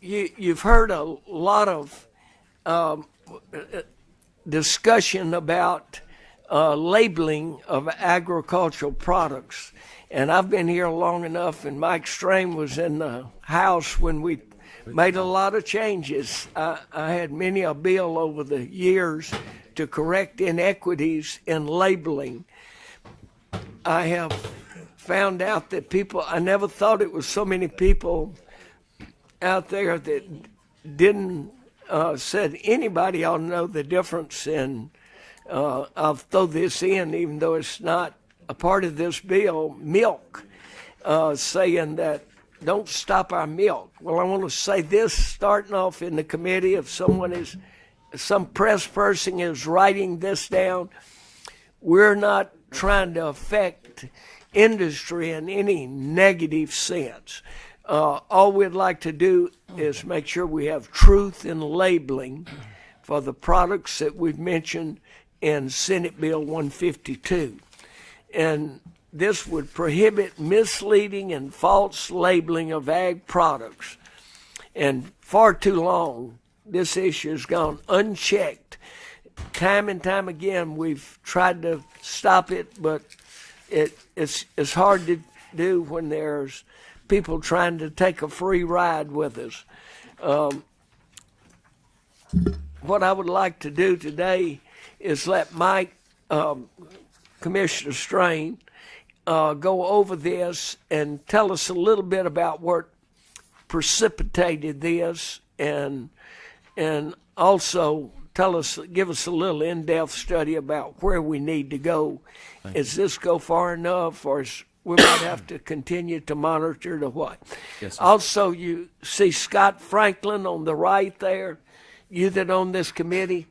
you've heard a lot of um, discussion about labeling of agricultural products. And I've been here long enough, and Mike Strain was in the House when we made a lot of changes. I had many a bill over the years to correct inequities in labeling. I have found out that I never thought it was so many people out there that didn't, said anybody ought to know the difference in, I'll throw this in even though it's not a part of this bill, milk, saying that don't stop our milk. Well, I want to say this starting off in the committee, if some press person is writing this down, we're not trying to affect industry in any negative sense. All we'd like to do is make sure we have truth in labeling for the products that we've mentioned in Senate Bill 152. And this would prohibit misleading and false labeling of ag products. And far too long, this issue has gone unchecked. Time and time again, we've tried to stop it, but it's hard to do when there's people trying to take a free ride with us. What I would like to do today is let Mike, Commissioner Strain, go over this and tell us a little bit about what precipitated this, and also give us a little in-depth study about where we need to go. Is this go far enough, or we might have to continue to monitor to what? Yes, sir. Also, you see Scott Franklin on the right there, you that on this committee.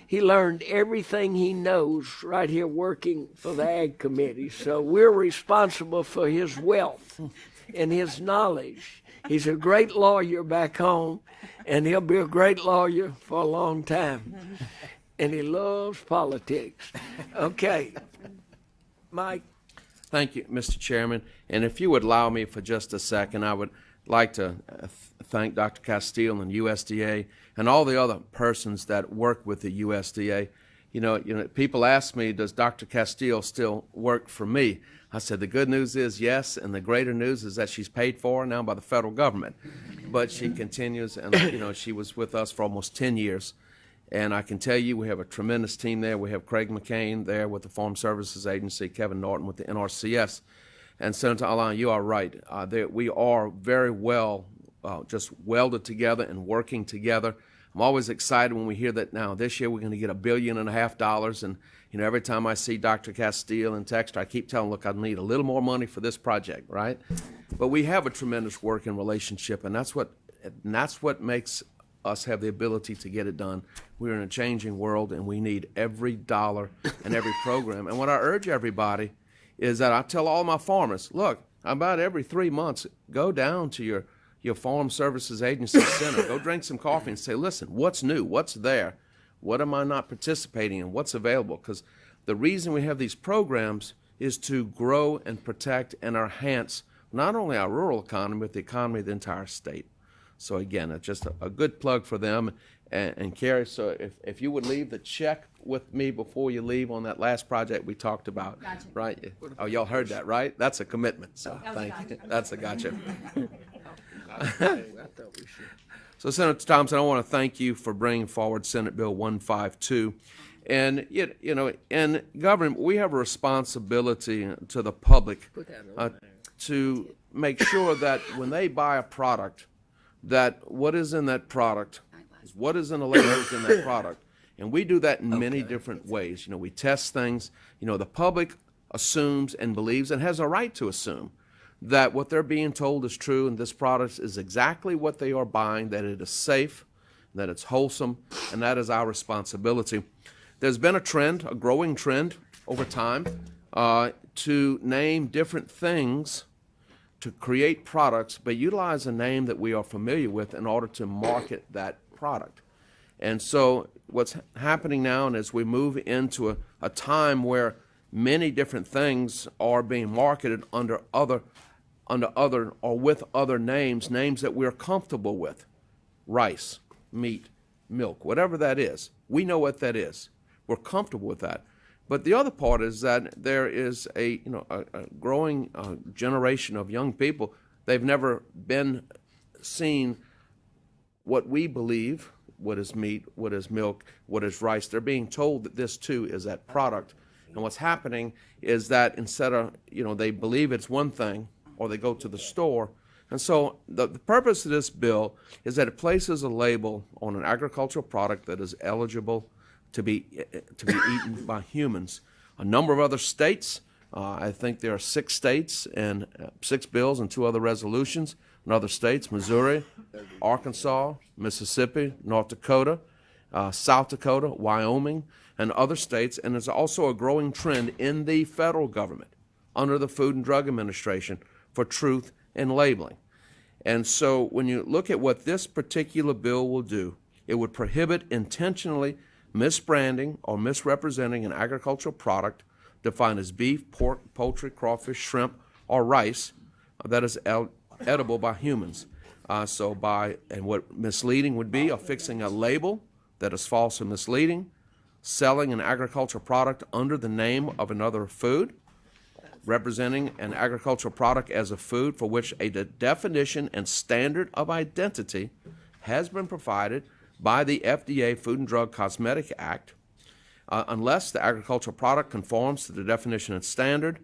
He learned everything he knows right here working for the Ag Committee. So we're responsible for his wealth and his knowledge. He's a great lawyer back home, and he'll be a great lawyer for a long time. And he loves politics. Okay, Mike. Thank you, Mr. Chairman. And if you would allow me for just a second, I would like to thank Dr. Castile and USDA and all the other persons that work with the USDA. You know, people ask me, does Dr. Castile still work for me? I said, the good news is yes, and the greater news is that she's paid for now by the federal government. But she continues, and she was with us for almost 10 years. And I can tell you we have a tremendous team there. We have Craig McCain there with the Farm Services Agency, Kevin Norton with the NRCS. And Senator Allen, you are right. We are very well just welded together and working together. I'm always excited when we hear that now this year we're going to get $1.5 billion. And every time I see Dr. Castile and text, I keep telling, look, I need a little more money for this project, right? But we have a tremendous working relationship, and that's what makes us have the ability to get it done. We're in a changing world, and we need every dollar and every program. And what I urge everybody is that I tell all my farmers, look, about every 3 months, go down to your Farm Services Agency center, go drink some coffee and say, listen, what's new? What's there? What am I not participating in? What's available? Because the reason we have these programs is to grow and protect and enhance not only our rural economy, but the economy of the entire state. So again, it's just a good plug for them. And Carrie, so if you would leave the check with me before you leave on that last project we talked about. Gotcha. Right? Oh, y'all heard that, right? That's a commitment. So thank you. That's a gotcha. So Senator Thompson, I want to thank you for bringing forward Senate Bill 152. And, in government, we have a responsibility to the public to make sure that when they buy a product, that what is in that product is what is in the labels in that product. And we do that in many different ways. We test things. The public assumes and believes and has a right to assume that what they're being told is true and this product is exactly what they are buying, that it is safe, that it's wholesome, and that is our responsibility. There's been a trend, a growing trend over time, to name different things to create products, but utilize a name that we are familiar with in order to market that product. And so what's happening now, and as we move into a time where many different things are being marketed under other under other or with other names that we're comfortable with. Rice, meat, milk, whatever that is. We know what that is. We're comfortable with that. But the other part is that there is a growing generation of young people. They've never been seen what we believe, what is meat, what is milk, what is rice. They're being told that this too is that product. And what's happening is that instead of, they believe it's one thing, or they go to the store. And so the purpose of this bill is that it places a label on an agricultural product that is eligible to be eaten by humans. A number of other states, I think there are 6 states and 6 bills and 2 other resolutions in other states: Missouri, Arkansas, Mississippi, North Dakota, South Dakota, Wyoming, and other states. And there's also a growing trend in the federal government under the Food and Drug Administration for truth in labeling. And so when you look at what this particular bill will do, it would prohibit intentionally misbranding or misrepresenting an agricultural product defined as beef, pork, poultry, crawfish, shrimp, or rice that is edible by humans. And what misleading would be, affixing a label that is false and misleading, selling an agricultural product under the name of another food, representing an agricultural product as a food for which a definition and standard of identity has been provided by the FDA Food and Drug Cosmetic Act, unless the agricultural product conforms to the definition and standard,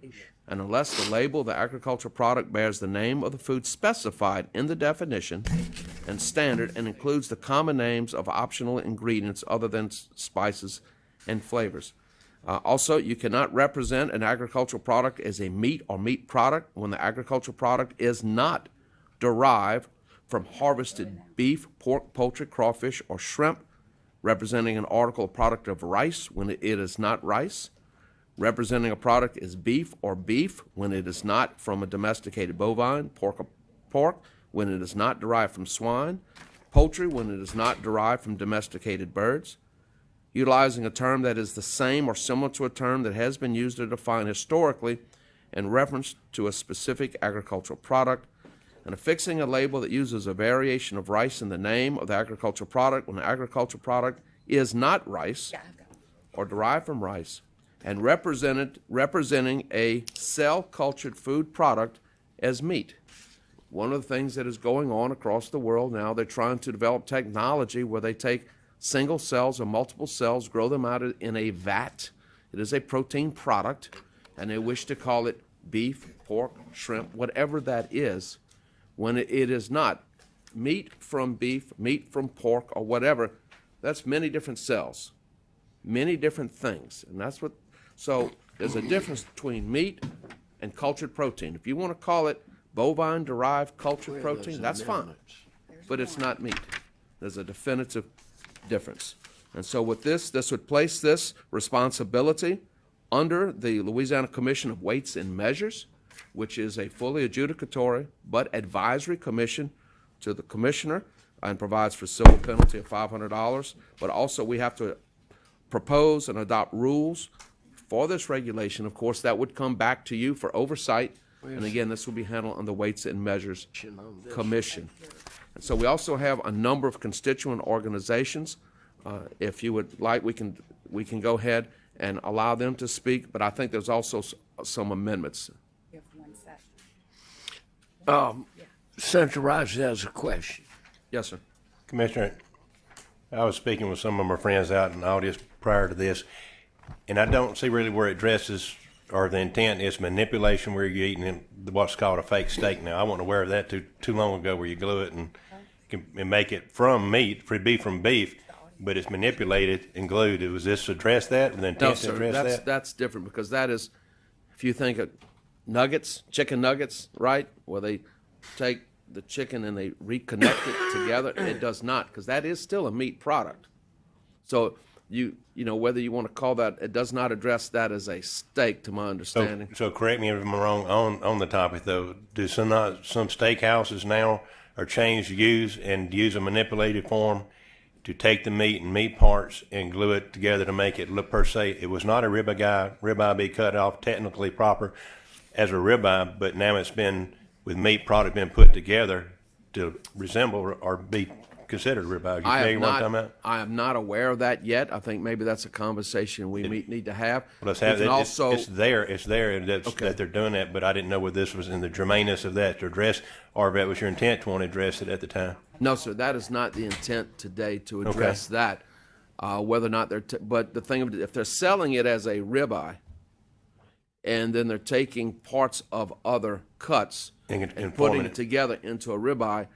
and unless the label of the agricultural product bears the name of the food specified in the definition and standard and includes the common names of optional ingredients other than spices and flavors. Also, you cannot represent an agricultural product as a meat or meat product when the agricultural product is not derived from harvested beef, pork, poultry, crawfish, or shrimp, representing an article or product of rice when it is not rice, representing a product as beef or beef when it is not from a domesticated bovine, pork when it is not derived from swine, poultry when it is not derived from domesticated birds, utilizing a term that is the same or similar to a term that has been used to define historically in reference to a specific agricultural product, and affixing a label that uses a variation of rice in the name of the agricultural product when the agricultural product is not rice or derived from rice, and representing a cell-cultured food product as meat. One of the things that is going on across the world now, they're trying to develop technology where they take single cells or multiple cells, grow them out in a vat. It is a protein product, and they wish to call it beef, pork, shrimp, whatever that is, when it is not. Meat from beef, meat from pork, or whatever, that's many different cells, many different things. And that's what, so there's a difference between meat and cultured protein. If you want to call it bovine-derived cultured protein, that's fine, but it's not meat. There's a definitive difference. And so with this would place this responsibility under the Louisiana Commission of Weights and Measures, which is a fully adjudicatory but advisory commission to the commissioner, and provides for civil penalty of $500. But also we have to propose and adopt rules for this regulation. Of course, that would come back to you for oversight. And again, this will be handled on the Weights and Measures Commission. And so we also have a number of constituent organizations. If you would like, we can go ahead and allow them to speak, but I think there's also some amendments. You have 1 second. Senator Rice has a question. Yes, sir. Commissioner, I was speaking with some of my friends out in the audience prior to this, and I don't see really where it addresses or the intent is manipulation where you're eating what's called a fake steak. Now, I wasn't aware of that too long ago, where you glue it and make it from meat, from beef, but it's manipulated and glued. Was this address that? The intent No, to sir, address that's different, because that is, if you think of nuggets, chicken nuggets, right, where they take the chicken and they reconnect it together, it does not, because that is still a meat product. So you know, whether you want to call that, it does not address that as a steak, to my understanding. So correct me if I'm wrong on the topic, though. Do some steakhouses now are changed to use a manipulated form to take the meat and meat parts and glue it together to make it look per se? It was not a ribeye be cut off technically proper as a ribeye, but now it's been with meat product being put together to resemble or be considered ribeye. You familiar with what I'm talking about? I am not aware of that yet. I think maybe that's a conversation we need to have. Well, let's have We it. can also, It's there, and that they're doing that. But I didn't know whether this was in the germaneness of that to address, or if that was your intent to want to address it at the time. no, sir, that is not the intent today to address that. Whether or not but the thing of it, if they're selling it as a ribeye, and then they're taking parts of other cuts And putting forming it together into a ribeye,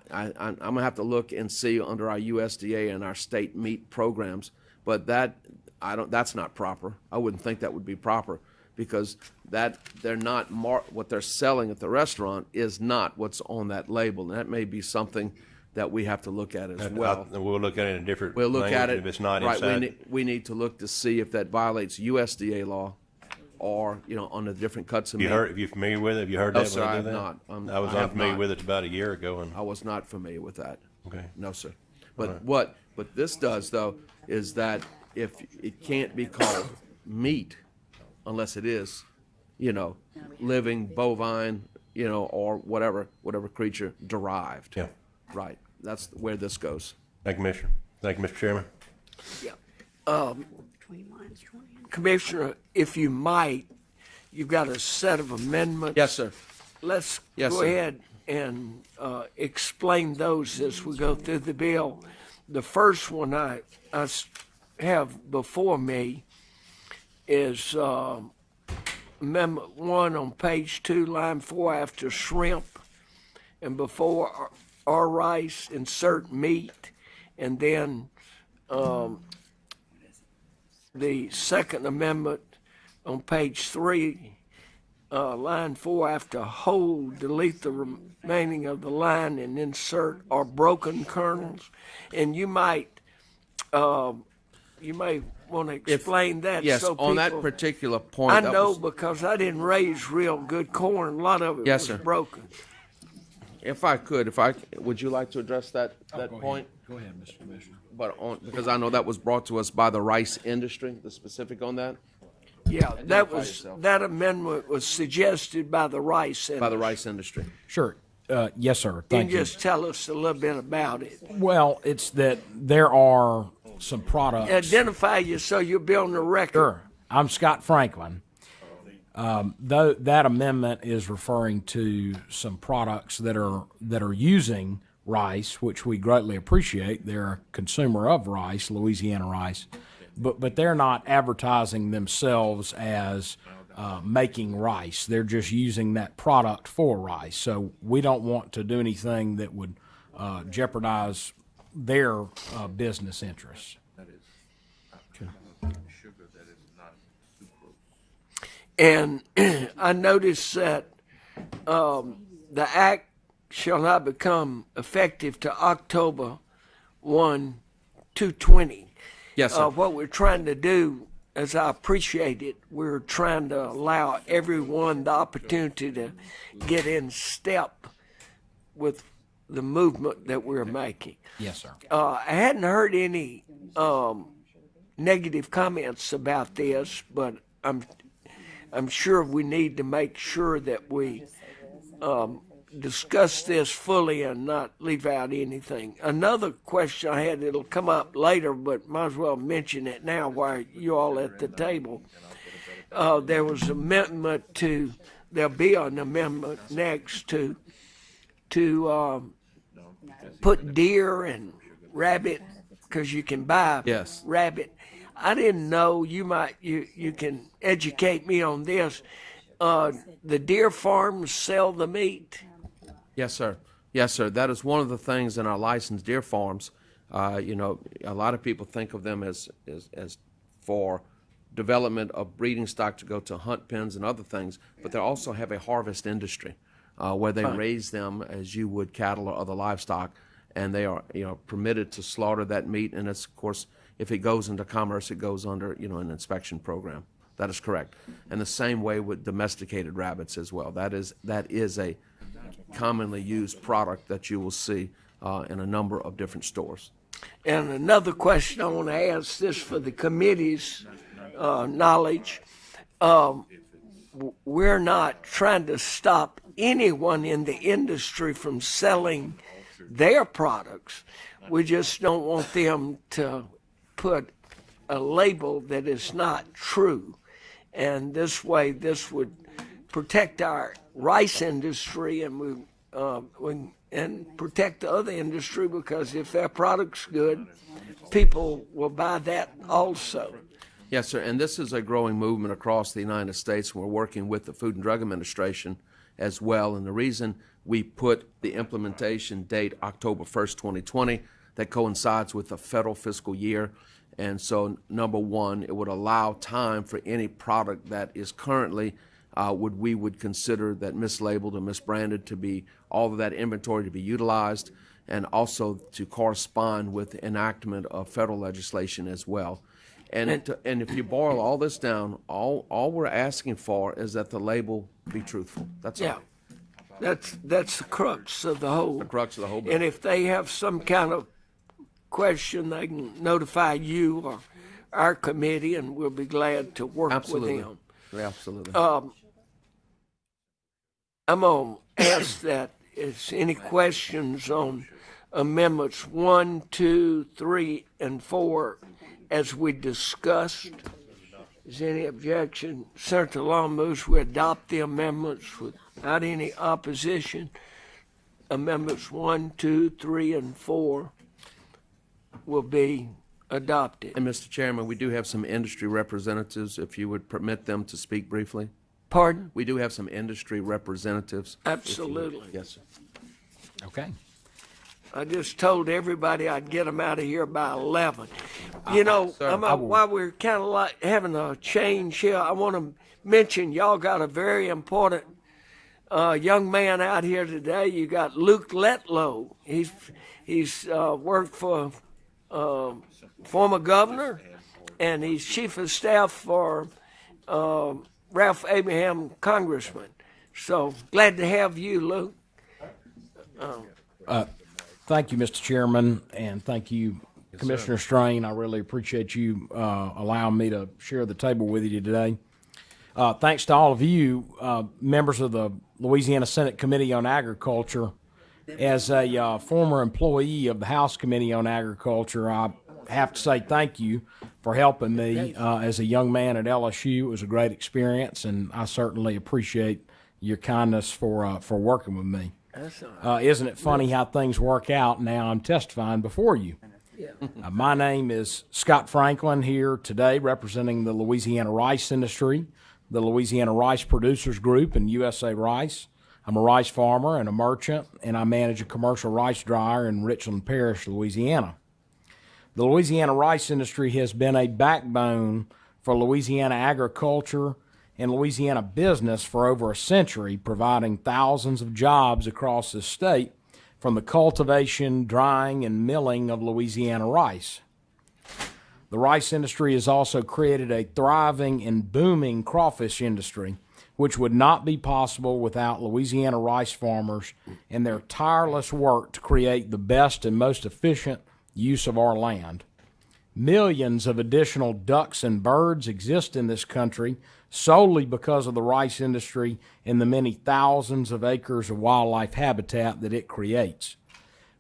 I'm gonna have to look and see under our USDA and our state meat programs. But that's not proper. I wouldn't think that would be proper, because they're not what they're selling at the restaurant is not what's on that label, and that may be something that we have to look at as well. We'll look at it in a different. We'll look at language it if it's not right. inside. We need to look to see if that violates USDA law, or on the different cuts of meat. Are you familiar with it? Have you heard No, that? sir, when I they have do that? not. I was I have unfamiliar not. with it about a year ago, and I was not familiar with that. okay. No, sir. But what this does, though, is that if it can't be called meat unless it is, living, bovine, or whatever creature derived. Yeah. Right. That's where this goes. Thank you, Commissioner. Thank you, Mr. Chairman. Commissioner, if you might, you've got a set of amendments. Yes, sir. Let's Yes, go sir. ahead and explain those as we go through the bill. The first one I have before me is Amendment 1 on page 2, line 4, after shrimp, and before our rice, insert meat, and then the second amendment on page 3, line 4, after whole, delete the remaining of the line and insert or broken kernels. And you may want to explain that. Yes, so on that people- particular point. I that know, was- because I didn't raise real good corn. A lot of it Yes, was sir. broken. If I could, would you like to address that point? Go ahead, Mr. Commissioner. But because I know that was brought to us by the rice industry, the specific on that, Yeah, yourself. that amendment was suggested by the rice industry. by the rice industry. Sure. Yes, sir. Can Thank you you. just tell us a little bit about it? Well, it's that there are some products. Identify you so you'll be on the record. Sure. I'm Scott Franklin. Though that amendment is referring to some products that are using rice, which we greatly appreciate. They're a consumer of rice, Louisiana rice, but they're not advertising themselves as making rice. They're just using that product for rice. So we don't want to do anything that would jeopardize their business interests. And I noticed that the act shall not become effective to October 1, 2020. Yes, sir. What we're trying to do, as I appreciate it, we're trying to allow everyone the opportunity to get in step with the movement that we're making. Yes, sir. I hadn't heard any negative comments about this, but I'm sure we need to make sure that we discuss this fully and not leave out anything. Another question I had, it'll come up later, but might as well mention it now while you all at the table. There was an amendment there'll be an amendment next to put deer and rabbit, because you can buy Yes. rabbit. I didn't know, you can educate me on this. The deer farms sell the meat. Yes, sir. Yes, sir. That is one of the things in our licensed deer farms. A lot of people think of them as for development of breeding stock to go to hunt pens and other things, but they also have a harvest industry where they raise them as you would cattle or other livestock, and they are permitted to slaughter that meat. And it's, of course, if it goes into commerce, it goes under an inspection program. That is correct. And the same way with domesticated rabbits as well. That is a commonly used product that you will see in a number of different stores. And another question I want to ask, this for the committee's knowledge. We're not trying to stop anyone in the industry from selling their products. We just don't want them to put a label that is not true. And this way, this would protect our rice industry, and and protect the other industry, because if their product's good, people will buy that also. Yes, sir, and this is a growing movement across the United States. We're working with the Food and Drug Administration as well, and the reason we put the implementation date October 1st, 2020, that coincides with the federal fiscal year. And so, number one, it would allow time for any product that is currently we would consider that mislabeled or misbranded to be, all of that inventory to be utilized, and also to correspond with the enactment of federal legislation as well. And if you boil all this down, all we're asking for is that the label be truthful. That's all. That's the crux of the whole. The crux of the whole bill. And if they have some kind of question, they can notify you or our committee, and we'll be glad to work Absolutely. with them. Yeah, absolutely. I'm going to ask that is any questions on amendments 1, 2, 3, and 4 as we discussed. Is there any objection? Senator Long moves we adopt the amendments without any opposition. Amendments 1, 2, 3, and 4 will be adopted. And Mr. Chairman, we do have some industry representatives, if you would permit them to speak briefly. Pardon? We do have some industry representatives. Absolutely. Yes, sir. Okay. I just told everybody I'd get them out of here by 11. You know, while we're kind of like having a change here, I want to mention y'all got a very important young man out here today. You got Luke Letlow. He's worked for former governor, and he's chief of staff for Ralph Abraham, congressman. So glad to have you, Luke. Thank you, Mr. Chairman, and thank you, Commissioner Strain. I really appreciate you allowing me to share the table with you today. Thanks to all of you, members of the Louisiana Senate Committee on Agriculture. As a former employee of the House Committee on Agriculture, I have to say thank you for helping me as a young man at LSU. It was a great experience, and I certainly appreciate your kindness for working with me. Isn't it funny how things work out? Now I'm testifying before you. My name is Scott Franklin, here today representing the Louisiana rice industry, the Louisiana Rice Producers Group, and USA Rice. I'm a rice farmer and a merchant, and I manage a commercial rice dryer in Richland Parish, Louisiana. The Louisiana rice industry has been a backbone for Louisiana agriculture and Louisiana business for over a century, providing thousands of jobs across the state from the cultivation, drying, and milling of Louisiana rice. The rice industry has also created a thriving and booming crawfish industry, which would not be possible without Louisiana rice farmers and their tireless work to create the best and most efficient use of our land. Millions of additional ducks and birds exist in this country solely because of the rice industry and the many thousands of acres of wildlife habitat that it creates.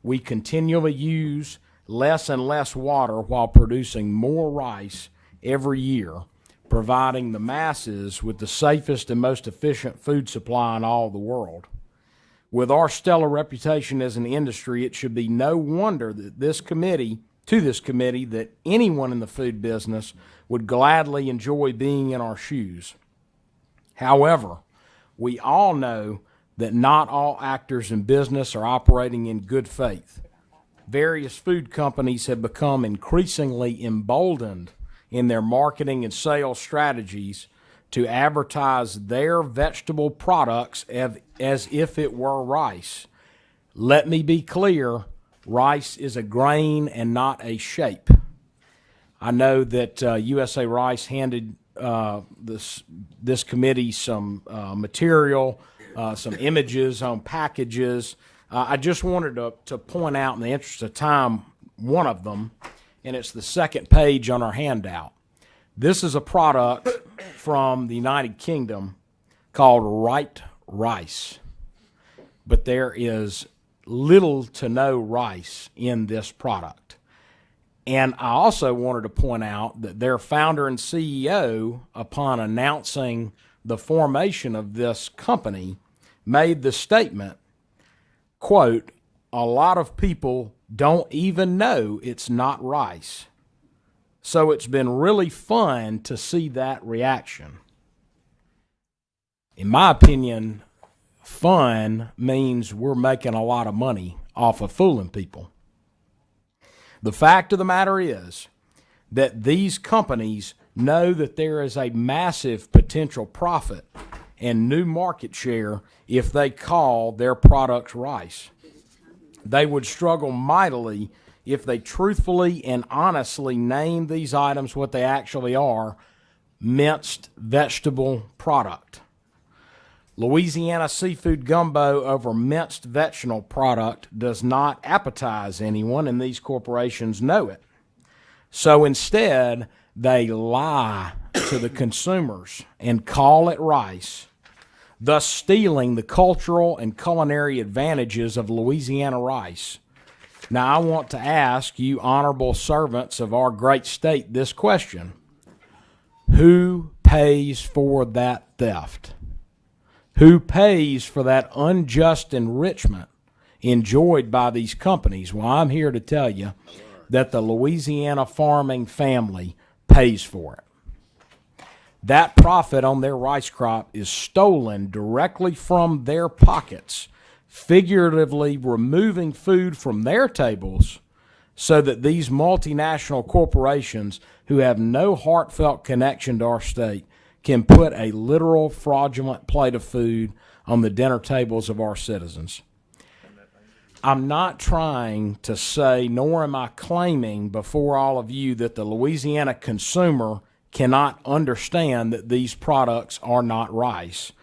We continually use less and less water while producing more rice every year, providing the masses with the safest and most efficient food supply in all the world. With our stellar reputation as an industry, it should be no wonder that this committee that anyone in the food business would gladly enjoy being in our shoes. However, we all know that not all actors in business are operating in good faith. Various food companies have become increasingly emboldened in their marketing and sales strategies to advertise their vegetable products as if it were rice. Let me be clear, rice is a grain and not a shape. I know that USA Rice handed this committee some material, some images on packages. I just wanted to point out, in the interest of time, one of them, and it's the second page on our handout. This is a product from the United Kingdom called Right Rice. but there is little to no rice in this product. And I also wanted to point out that their founder and CEO, upon announcing the formation of this company, made the statement, quote, "A lot of people don't even know it's not rice." So it's been really fun to see that reaction. In my opinion, fun means we're making a lot of money off of fooling people. The fact of the matter is that these companies know that there is a massive potential profit and new market share if they call their products rice. They would struggle mightily if they truthfully and honestly named these items what they actually are, minced vegetable product. Louisiana seafood gumbo over minced vegetable product does not appetize anyone, and these corporations know it. So instead, they lie to the consumers and call it rice, thus stealing the cultural and culinary advantages of Louisiana rice. Now, I want to ask you, honorable servants of our great state, this question. Who pays for that theft? Who pays for that unjust enrichment enjoyed by these companies? Well, I'm here to tell you that the Louisiana farming family pays for it. That profit on their rice crop is stolen directly from their pockets, figuratively removing food from their tables so that these multinational corporations who have no heartfelt connection to our state can put a literal fraudulent plate of food on the dinner tables of our citizens. I'm not trying to say, nor am I claiming before all of you, that the Louisiana consumer cannot understand that these products are not rice.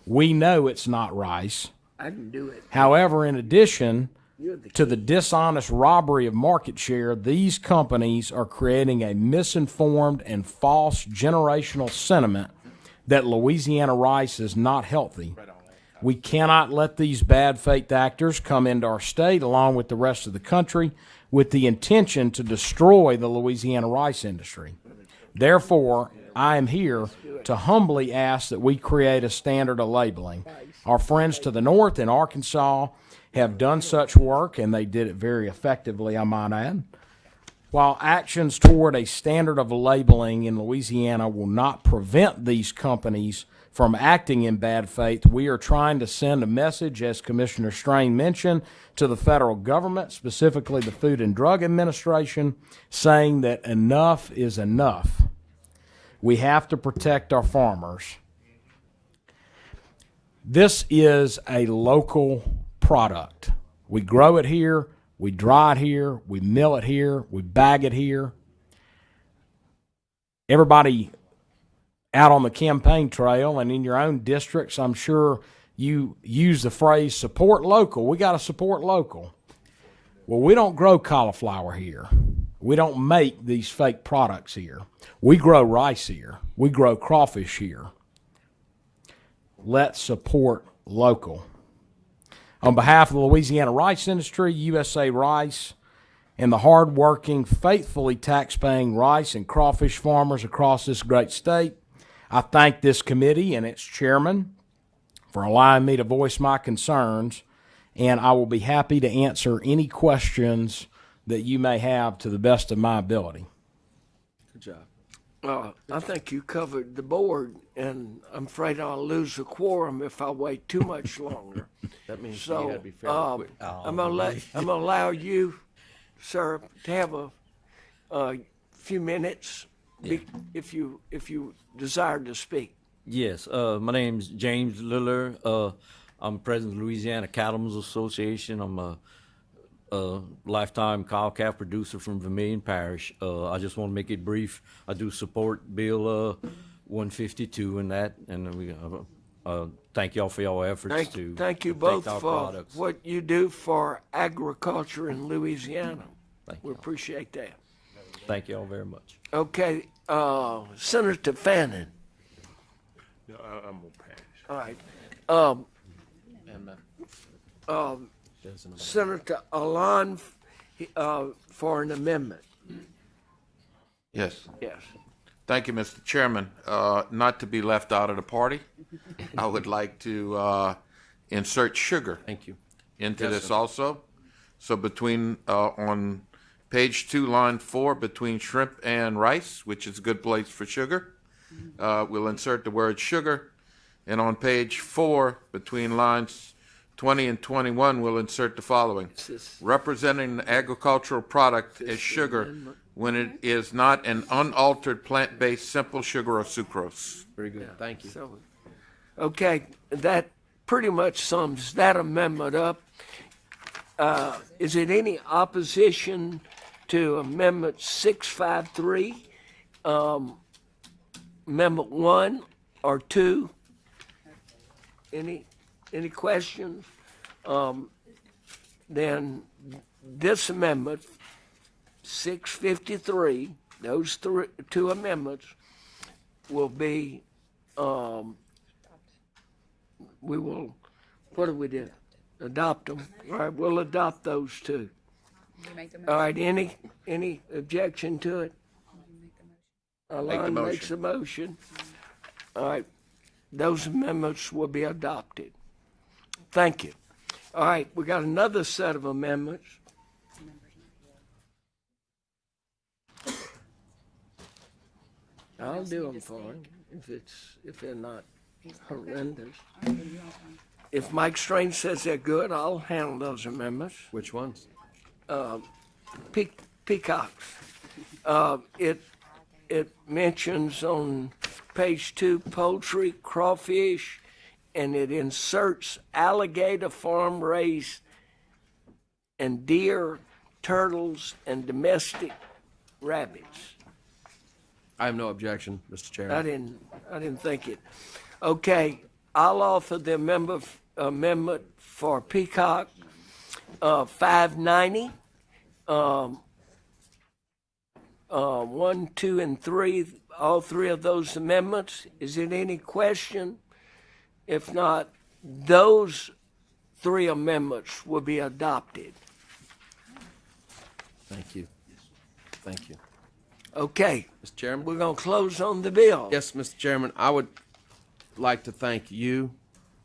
We know it's not rice. I can do it. However, in addition to the dishonest robbery of market share, these companies are creating a misinformed and false generational sentiment that Louisiana rice is not healthy. We cannot let these bad faith actors come into our state along with the rest of the country with the intention to destroy the Louisiana rice industry. Therefore, I am here to humbly ask that we create a standard of labeling. Our friends to the north in Arkansas have done such work, and they did it very effectively, I might add. While actions toward a standard of labeling in Louisiana will not prevent these companies from acting in bad faith, we are trying to send a message, as Commissioner Strain mentioned, to the federal government, specifically the Food and Drug Administration, saying that enough is enough. We have to protect our farmers. This is a local product. We grow it here, we dry it here, we mill it here, we bag it here. Everybody out on the campaign trail and in your own districts, I'm sure you use the phrase support local. We got to support local. Well, we don't grow cauliflower here. We don't make these fake products here. We grow rice here. We grow crawfish here. Let's support local. On behalf of the Louisiana rice industry, USA Rice, and the hard-working, faithfully tax-paying rice and crawfish farmers across this great state, I thank this committee and its chairman for allowing me to voice my concerns, and I will be happy to answer any questions that you may have to the best of my ability. Good job. I think you covered the board, and I'm afraid I'll lose a quorum if I wait too much longer. That means you So got to be fairly quick. I'm gonna allow you, sir, to have a few minutes if you desire to speak. Yes, my name's James Liller. I'm president of the Louisiana Cattlemen's Association. I'm a lifetime cow-calf producer from Vermilion Parish. I just want to make it brief. I do support Bill 152 and that, and we thank y'all for y'all efforts to Thank you protect both our for products. what you do for agriculture in Louisiana. Thank We y'all. appreciate that. Thank y'all very much. Okay, Senator Fannin. I'm gonna pass. All right. Senator Alon for an amendment. Yes. Yes. Thank you, Mr. Chairman. Not to be left out of the party, I would like to insert sugar Thank you. into Yes, this sir. also. So between, on page 2, line 4, between shrimp and rice, which is a good place for sugar, we'll insert the word sugar. And on page 4, between lines 20 and 21, we'll insert the following. Representing the agricultural product as sugar when it is not an unaltered plant-based simple sugar or sucrose. Very good. Thank you. So, okay, that pretty much sums that amendment up. Is it any opposition to Amendment 653, Amendment 1 or 2? Any questions? Then this amendment, 653, those two amendments will be, we will, what do we do? Adopt them. All right, we'll adopt those two. All right, any objection to it? Alon makes a motion. All right, those amendments will be adopted. Thank you. All right, we got another set of amendments. I'll do them for him if they're not horrendous. If Mike Strange says they're good, I'll handle those amendments. Which ones? Peacocks. It mentions on page 2 poultry, crawfish, and it inserts alligator farm raised and deer, turtles, and domestic rabbits. I have no objection, Mr. Chairman. I didn't think it. Okay, I'll offer the amendment for Peacock, 590, 1, 2, and 3, all three of those amendments. Is there any question? If not, those three amendments will be adopted. Thank you. Thank you. Okay, Mr. Chairman? we're going to close on the bill. Yes, Mr. Chairman, I would like to thank you,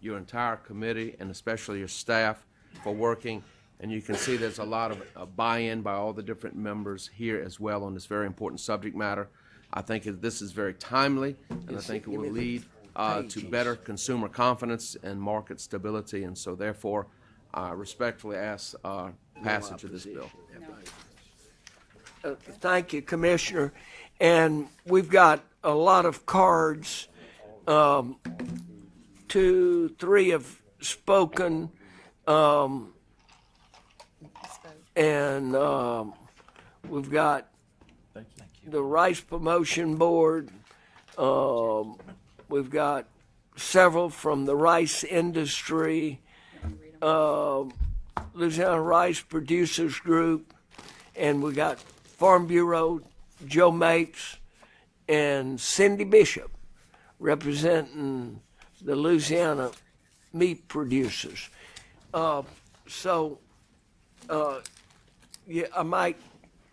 your entire committee, and especially your staff for working. And you can see there's a lot of buy-in by all the different members here as well on this very important subject matter. I think this is very timely, and I think it will lead to better consumer confidence and market stability. And so therefore, I respectfully ask passage of this bill. Thank you, Commissioner. And we've got a lot of cards. 2, 3 have spoken. And we've got the Rice Promotion Board. We've got several from the rice industry, Louisiana Rice Producers Group, and we got Farm Bureau, Joe Mapes, and Cindy Bishop representing the Louisiana meat producers. Yeah, I might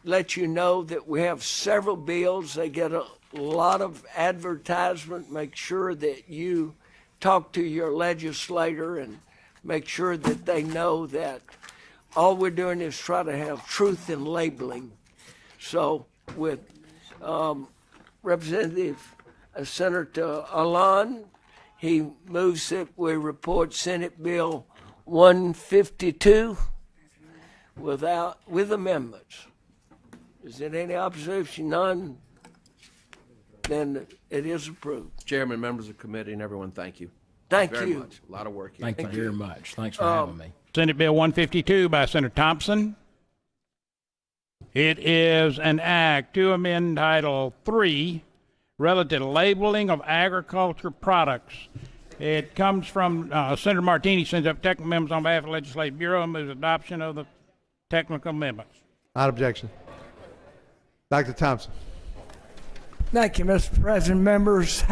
let you know that we have several bills. They get a lot of advertisement. Make sure that you talk to your legislator and make sure that they know that all we're doing is try to have truth in labeling. So with Representative Senator Alon, he moves that we report Senate Bill 152 with amendments. Is there any opposition? None? Then it is approved. Chairman, members of the committee, and everyone, thank you. Thank Very you. much. A lot of work here. Thank you very much. Thanks for having me. Senate Bill 152 by Senator Thompson. It is an act to amend Title III relative to labeling of agriculture products. It comes from Senator Martini, sends up technical amendments on behalf of the Legislative Bureau and moves adoption of the technical amendments. Without objection. Dr. Thompson. Thank you, Mr. President. Members,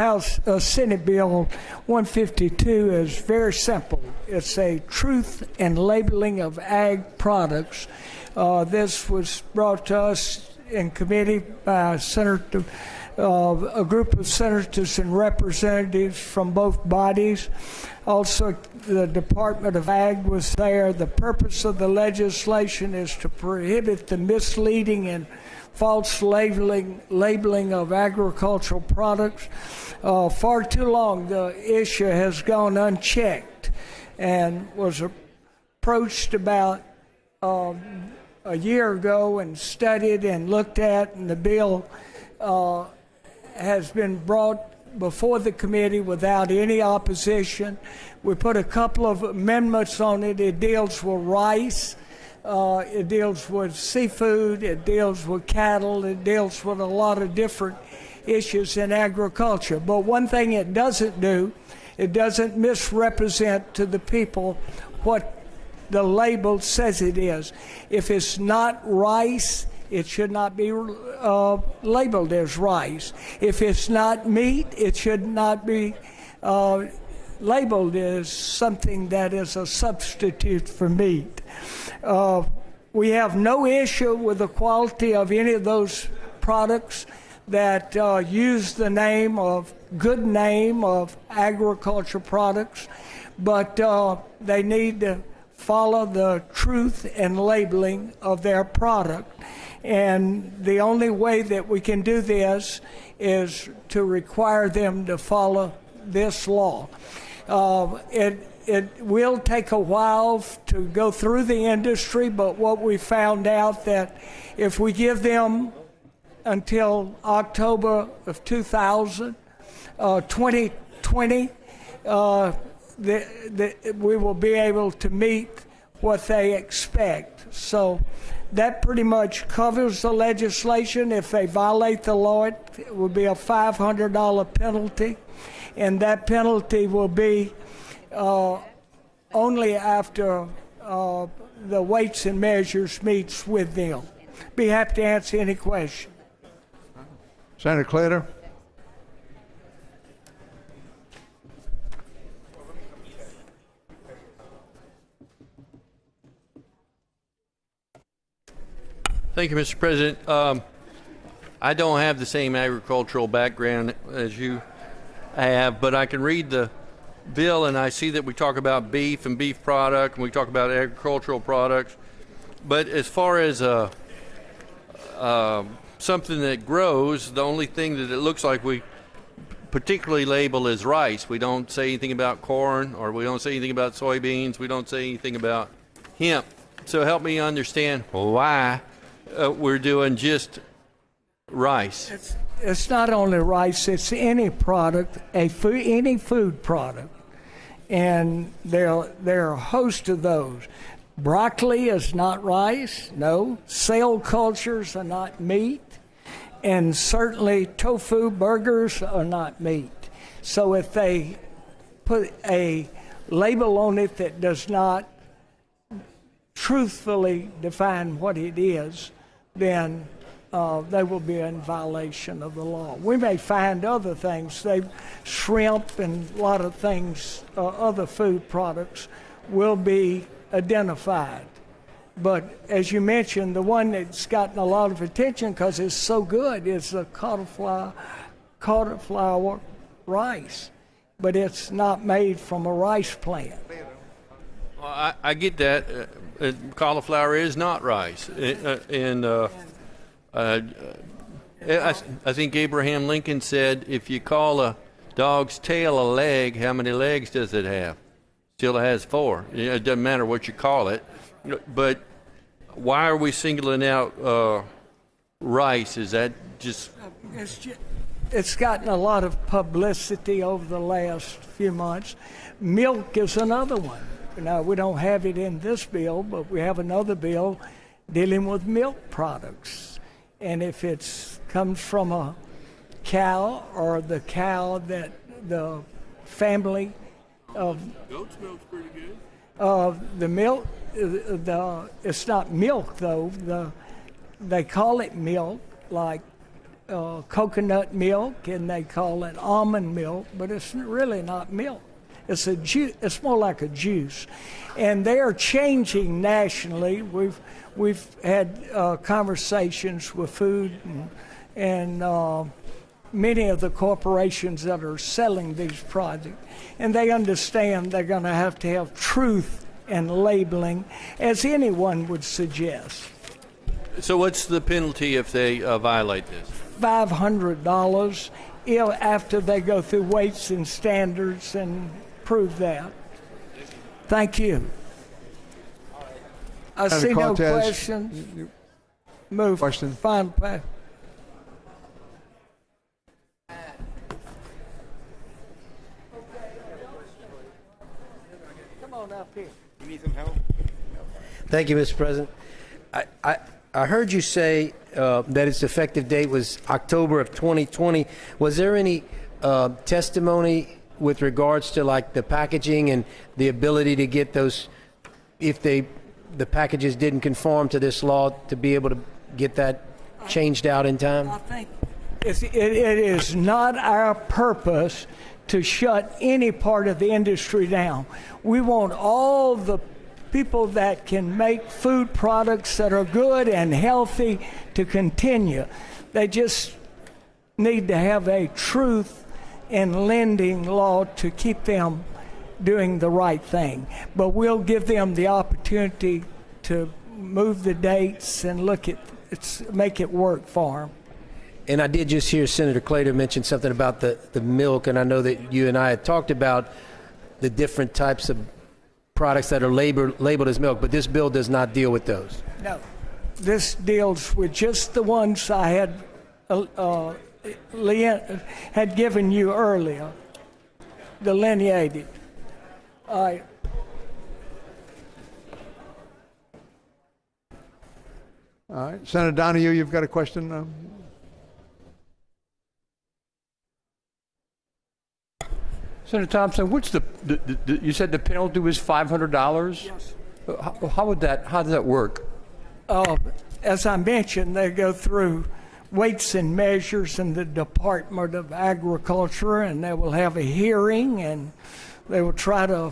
Senate Bill 152 is very simple. It's a truth and labeling of ag products. This was brought to us in committee by a group of senators and representatives from both bodies. Also, the Department of Ag was there. The purpose of the legislation is to prohibit the misleading and false labeling of agricultural products. Far too long, the issue has gone unchecked and was approached about a year ago and studied and looked at, and the bill has been brought before the committee without any opposition. We put a couple of amendments on it. It deals with rice. It deals with seafood, it deals with cattle, it deals with a lot of different issues in agriculture. But one thing it doesn't do, it doesn't misrepresent to the people what the label says it is. If it's not rice, it should not be labeled as rice. If it's not meat, it should not be labeled as something that is a substitute for meat. We have no issue with the quality of any of those products that use the good name of agriculture products, but they need to follow the truth and labeling of their product. And the only way that we can do this is to require them to follow this law. It will take a while to go through the industry, but what we found out that if we give them until October of 2020, we will be able to meet what they expect. So that pretty much covers the legislation. If they violate the law, it will be a $500 penalty, and that penalty will be only after the Weights and Measures meets with them. Be happy to answer any question. Senator Cletter. Thank you, Mr. President. I don't have the same agricultural background as you have, but I can read the bill and I see that we talk about beef and beef product, and we talk about agricultural products. But as far as something that grows, the only thing that it looks like we particularly label is rice. We don't say anything about corn, or we don't say anything about soybeans. We don't say anything about hemp. So help me understand why we're doing just rice. It's not only rice, it's any product, any food product. And there are a host of those. Broccoli is not rice, no. Cell cultures are not meat. And certainly tofu burgers are not meat. So if they put a label on it that does not truthfully define what it is, then they will be in violation of the law. We may find other things, shrimp and a lot of things, other food products will be identified. But as you mentioned, the one that's gotten a lot of attention because it's so good is the cauliflower rice, but it's not made from a rice plant. Well, I get that. Cauliflower is not rice. I think Abraham Lincoln said, if you call a dog's tail a leg, how many legs does it have? Still it has 4. It doesn't matter what you call it. But why are we singling out rice? Is that just... It's gotten a lot of publicity over the last few months. Milk is another one. Now, we don't have it in this bill, but we have another bill dealing with milk products. And if it comes from a cow, or the cow that the family of... Goat's milk's pretty good. The milk, it's not milk, though. They call it milk, like coconut milk, and they call it almond milk, but it's really not milk. It's a it's more like a juice, and they are changing nationally. We've had conversations with food and many of the corporations that are selling these products, and they understand they're going to have truth and labeling, as anyone would suggest. So what's the penalty if they violate this? $500 after they go through weights and standards and prove that. Thank you. I see no Cortez, questions. Move. Question. Final pass. Come on up here. Thank you, Mr. President. I heard you say that its effective date was October of 2020. Was there any testimony with regards to like the packaging and the ability to get those, if the packages didn't conform to this law, to be able to get that changed out in time? I think it is not our purpose to shut any part of the industry down. We want all the people that can make food products that are good and healthy to continue. They just need to have a truth in lending law to keep them doing the right thing. But we'll give them the opportunity to move the dates and make it work for them. And I did just hear Senator Claytor mention something about the milk, and I know that you and I had talked about the different types of products that are labeled as milk, but this bill does not deal with those. No, this deals with just the ones I had given you earlier, delineated. All right. All right. Senator Donahue, you've got a question? Senator Thompson, what's you said the penalty was $500? Yes. How does that work? As I mentioned, they go through weights and measures in the Department of Agriculture, and they will have a hearing, and they will try to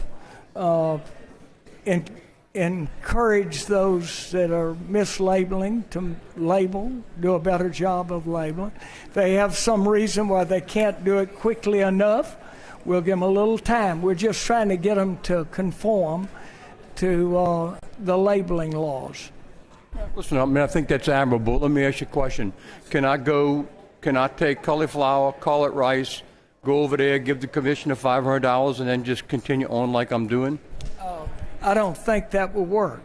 encourage those that are mislabeling to label, do a better job of labeling. If they have some reason why they can't do it quickly enough, we'll give them a little time. We're just trying to get them to conform to the labeling laws. Listen, I think that's admirable. Let me ask you a question. Can I take cauliflower, call it rice, go over there, give the commissioner $500, and then just continue on like I'm doing? I don't think that will work.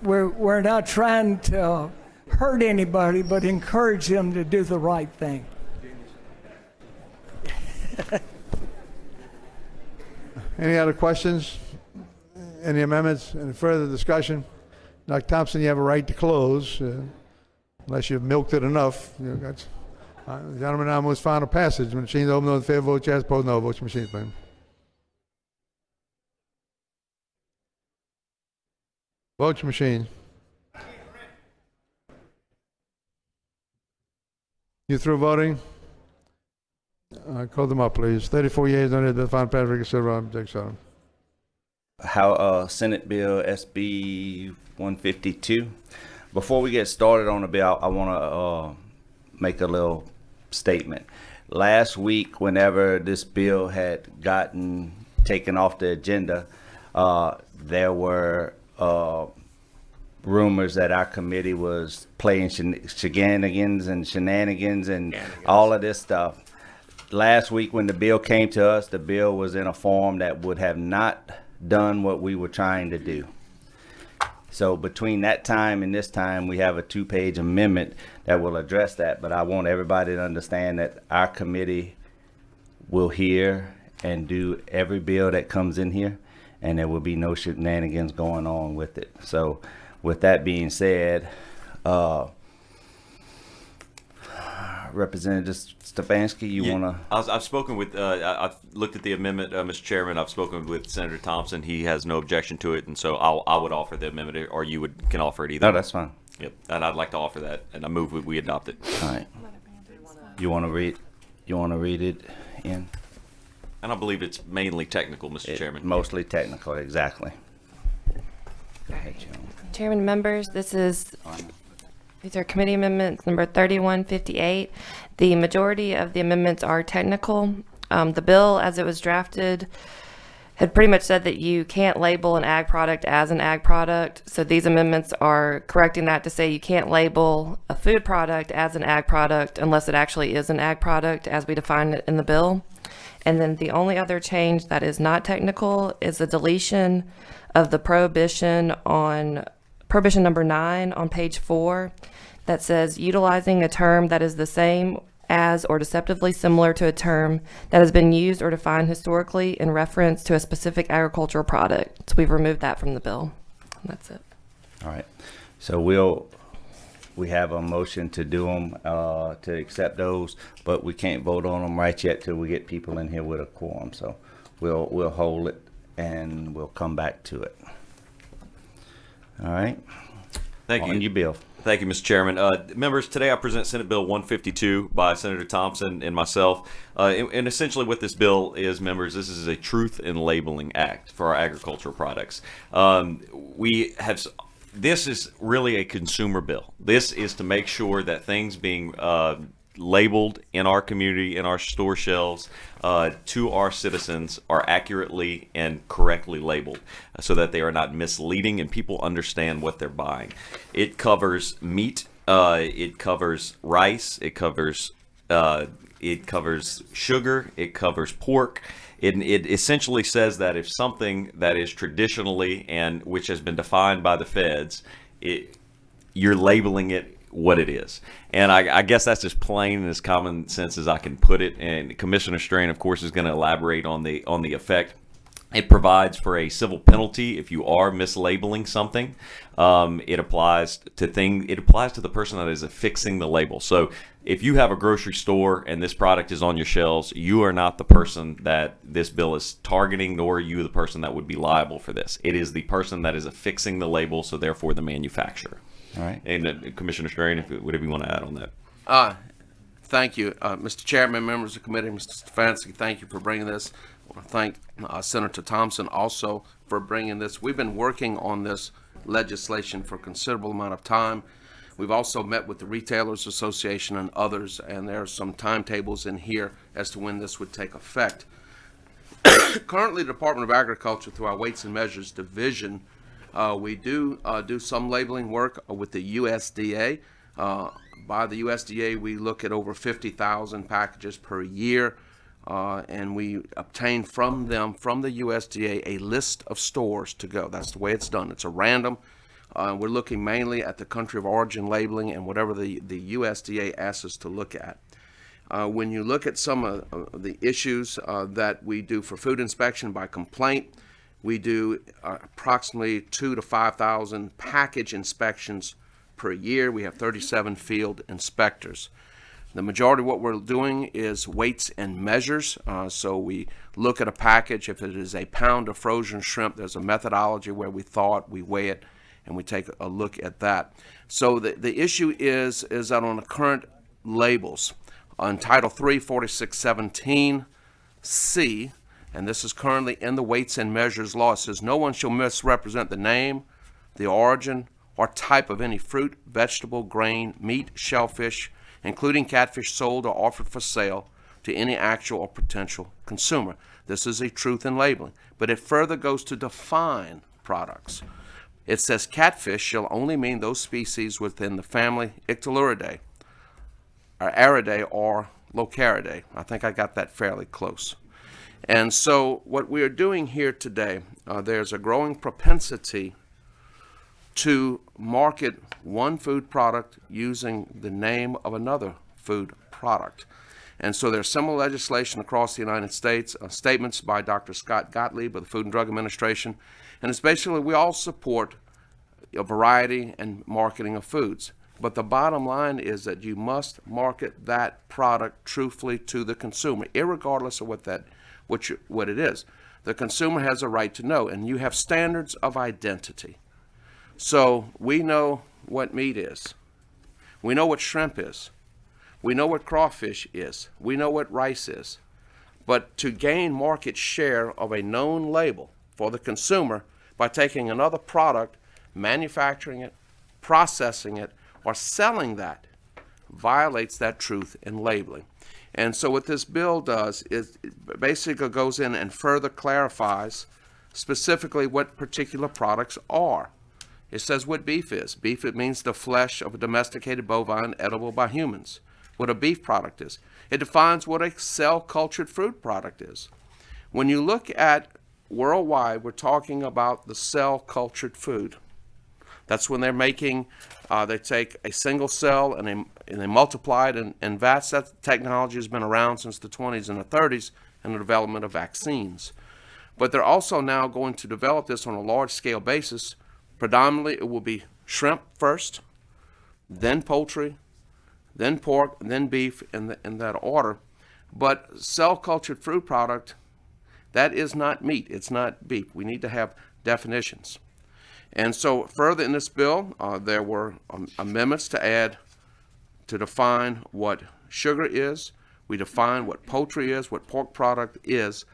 We're not trying to hurt anybody, but encourage them to do the right thing. Any other questions? Any amendments? Any further discussion? Dr. Thompson, you have a right to close, unless you've milked it enough. The gentleman now moves final passage. Machines open, those in favor, vote yes. Opposed, no. Vote your machines, please. Vote your machine. You through voting? Call them up, please. 34 yeas, no nays. The final passage. Reconsider. Objection. Senate Bill SB 152. Before we get started on the bill, I want to make a little statement. Last week, whenever this bill had gotten taken off the agenda, there were rumors that our committee was playing shenanigans and all of this stuff. Last week, when the bill came to us, the bill was in a form that would have not done what we were trying to do. So between that time and this time, we have a 2-page amendment that will address that. But I want everybody to understand that our committee will hear and do every bill that comes in here, and there will be no shenanigans going on with it. So with that being said, Representative Stefanski, you want to? I've spoken with, I've looked at the amendment, Mr. Chairman. I've spoken with Senator Thompson. He has no objection to it, and so I would offer the amendment, or you can offer it either. No, that's fine. Yep, and I'd like to offer that, and I move we adopt it. All right. You want to read it in? And I believe it's mainly technical, Mr. Chairman. Mostly technical, exactly. Go ahead, Joan. Chairman, members, these are committee amendments number 3158. The majority of the amendments are technical. The bill, as it was drafted, had pretty much said that you can't label an ag product as an ag product. So these amendments are correcting that to say you can't label a food product as an ag product unless it actually is an ag product as we define it in the bill. And then the only other change that is not technical is the deletion of the prohibition number 9 on page 4 that says utilizing a term that is the same as or deceptively similar to a term that has been used or defined historically in reference to a specific agricultural product. So we've removed that from the bill. And that's it. All right. So we have a motion to do them, to accept those, but we can't vote on them right yet till we get people in here with a quorum. So we'll hold it and we'll come back to it. All right. Thank you. On you, Bill. Thank you, Mr. Chairman. Members, today I present Senate Bill 152 by Senator Thompson and myself. And essentially what this bill is, members, this is a Truth in Labeling Act for our agricultural products. This is really a consumer bill. This is to make sure that things being labeled in our community, in our store shelves, to our citizens are accurately and correctly labeled so that they are not misleading and people understand what they're buying. It covers meat, it covers rice, it covers sugar, it covers pork. It essentially says that if something that is traditionally and which has been defined by the feds, you're labeling it what it is. And I guess that's as plain and as common sense as I can put it. And Commissioner Strain, of course, is going to elaborate on the effect. It provides for a civil penalty if you are mislabeling something. It applies to the person that is affixing the label. So if you have a grocery store and this product is on your shelves, you are not the person that this bill is targeting, nor are you the person that would be liable for this. It is the person that is affixing the label, so therefore the manufacturer. All right. And Commissioner Strain, whatever you want to add on that. Thank you, Mr. Chairman, members of the committee, Mr. Stefanski, thank you for bringing this. I want to thank Senator Thompson also for bringing this. We've been working on this legislation for a considerable amount of time. We've also met with the Retailers Association and others, and there are some timetables in here as to when this would take effect. Currently, the Department of Agriculture, through our Weights and Measures Division, we do some labeling work with the USDA. By the USDA, we look at over 50,000 packages per year, and we obtain from them, from the USDA, a list of stores to go. That's the way it's done. It's a random. We're looking mainly at the country of origin labeling and whatever the USDA asks us to look at. When you look at some of the issues that we do for food inspection by complaint, we do approximately 2,000 to 5,000 package inspections per year. We have 37 field inspectors. The majority of what we're doing is weights and measures. So we look at a package. If it is a pound of frozen shrimp, there's a methodology where we thaw it, we weigh it, and we take a look at that. So the issue is that on the current labels, on Title III, 4617C, and this is currently in the Weights and Measures law, it says no one shall misrepresent the name, the origin, or type of any fruit, vegetable, grain, meat, shellfish, including catfish sold or offered for sale to any actual or potential consumer. This is a truth in labeling, but it further goes to define products. It says catfish shall only mean those species within the family Ictaluridae, or Aridae, or Locaridae. I think I got that fairly close. And so what we are doing here today, there's a growing propensity to market one food product using the name of another food product. And so there's similar legislation across the United States, statements by Dr. Scott Gottlieb of the Food and Drug Administration, and it's basically we all support a variety and marketing of foods. But the bottom line is that you must market that product truthfully to the consumer, irregardless of what it is. The consumer has a right to know, and you have standards of identity. So we know what meat is. We know what shrimp is. We know what crawfish is. We know what rice is. But to gain market share of a known label for the consumer by taking another product, manufacturing it, processing it, or selling that violates that truth in labeling. And so what this bill does is it basically goes in and further clarifies specifically what particular products are. It says what beef is. Beef, it means the flesh of a domesticated bovine edible by humans. What a beef product is. It defines what a cell-cultured fruit product is. When you look at worldwide, we're talking about the cell-cultured food. That's when they're making, they take a single cell and they multiply it in vats. That technology has been around since the 20s and the 30s in the development of vaccines. But they're also now going to develop this on a large-scale basis. Predominantly, it will be shrimp first, then poultry, then pork, then beef in that order. But cell-cultured fruit product, that is not meat. It's not beef. We need to have definitions. And so further in this bill, there were amendments to define what sugar is. We define what poultry is, what pork product is.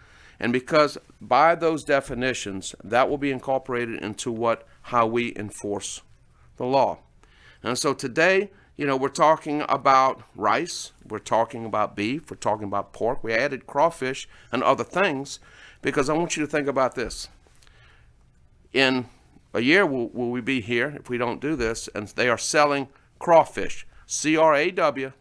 And because by those definitions, that will be incorporated into how we enforce the law. And so today, we're talking about rice, we're talking about beef, we're talking about pork. We added crawfish and other things because I want you to think about this. In a year, will we be here if we don't do this? And they are selling crawfish, CRAW-fish.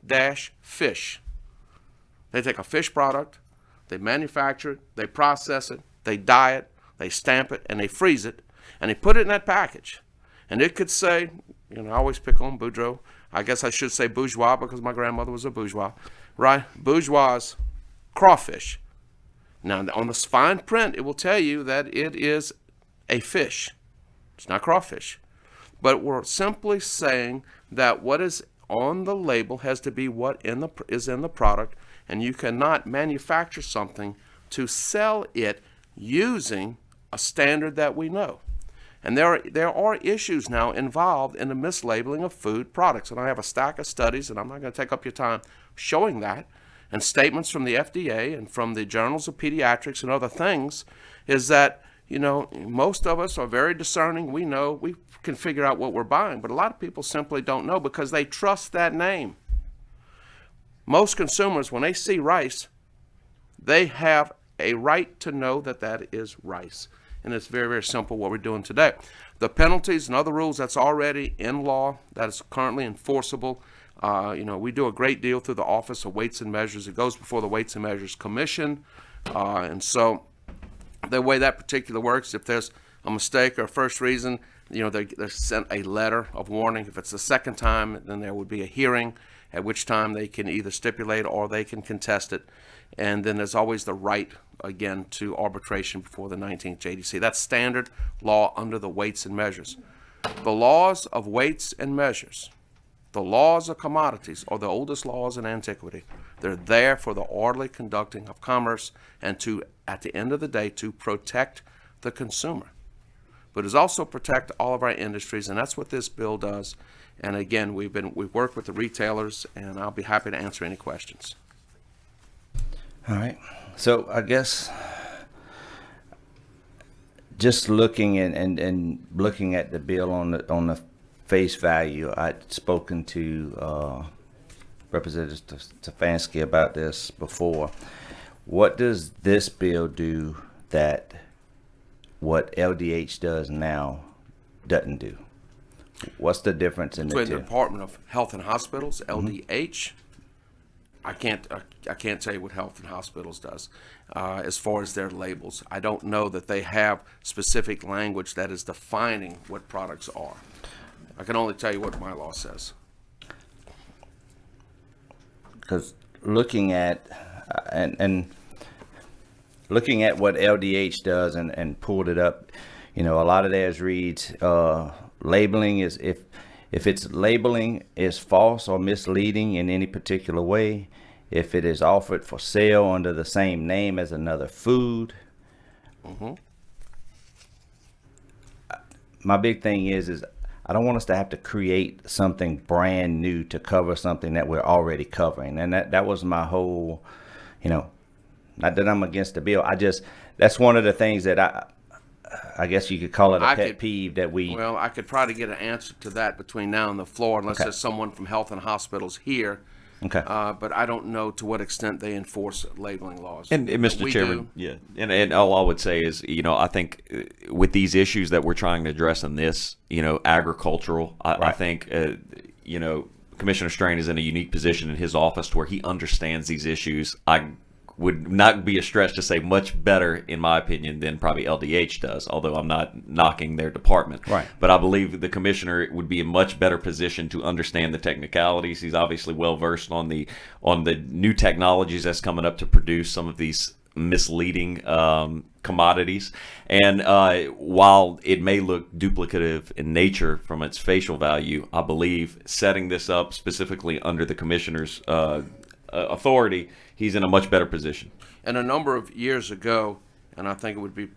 They take a fish product, they manufacture it, they process it, they dye it, they stamp it, and they freeze it, and they put it in that package. And it could say, I always pick on Boudreaux. I guess I should say bourgeois because my grandmother was a bourgeois, right? Bourgeois crawfish. Now, on the fine print, it will tell you that it is a fish. It's not crawfish. But we're simply saying that what is on the label has to be what is in the product, and you cannot manufacture something to sell it using a standard that we know. And there are issues now involved in the mislabeling of food products. And I have a stack of studies, and I'm not going to take up your time showing that, and statements from the FDA and from the journals of pediatrics and other things, is that, most of us are very discerning. We know, we can figure out what we're buying, but a lot of people simply don't know because they trust that name. Most consumers, when they see rice, they have a right to know that that is rice. And it's very, very simple what we're doing today. The penalties and other rules, that's already in law, that is currently enforceable. We do a great deal through the Office of Weights and Measures. It goes before the Weights and Measures Commission. And so the way that particular works, if there's a mistake or a first reason, they're sent a letter of warning. If it's the second time, then there would be a hearing, at which time they can either stipulate or they can contest it. And then there's always the right, again, to arbitration before the 19th JDC. That's standard law under the Weights and Measures. The laws of weights and measures, the laws of commodities, are the oldest laws in antiquity. They're there for the orderly conducting of commerce and to, at the end of the day, to protect the consumer. But it's also protect all of our industries, and that's what this bill does. And again, we've worked with the retailers, and I'll be happy to answer any questions. All right. So I guess just looking and looking at the bill on the face value, I'd spoken to Representative Stefanski about this before. What does this bill do that what LDH does now doesn't do? What's the difference in the two? Between the Department of Health and Hospitals, LDH, I can't tell you what Health and Hospitals does as far as their labels. I don't know that they have specific language that is defining what products are. I can only tell you what my law says. Because looking at and looking at what LDH does and pulled it up, a lot of theirs reads labeling is if its labeling is false or misleading in any particular way, if it is offered for sale under the same name as another food. My big thing is I don't want us to have to create something brand new to cover something that we're already covering. And that was my whole, not that I'm against the bill. That's one of the things that I guess you could call it a pet peeve that we. Well, I could probably get an answer to that between now and the floor, unless there's someone from Health and Hospitals here. Okay. But I don't know to what extent they enforce labeling laws. And Mr. Chairman, and all I would say is, I think with these issues that we're trying to address in this, agricultural, I think, Commissioner Strain is in a unique position in his office to where he understands these issues. I would not be a stretch to say much better, in my opinion, than probably LDH does, although I'm not knocking their department. Right. But I believe the commissioner would be in much better position to understand the technicalities. He's obviously well versed on the new technologies that's coming up to produce some of these misleading commodities. And while it may look duplicative in nature from its facial value, I believe setting this up specifically under the commissioner's authority, he's in a much better position. And a number of years ago, and I think it would be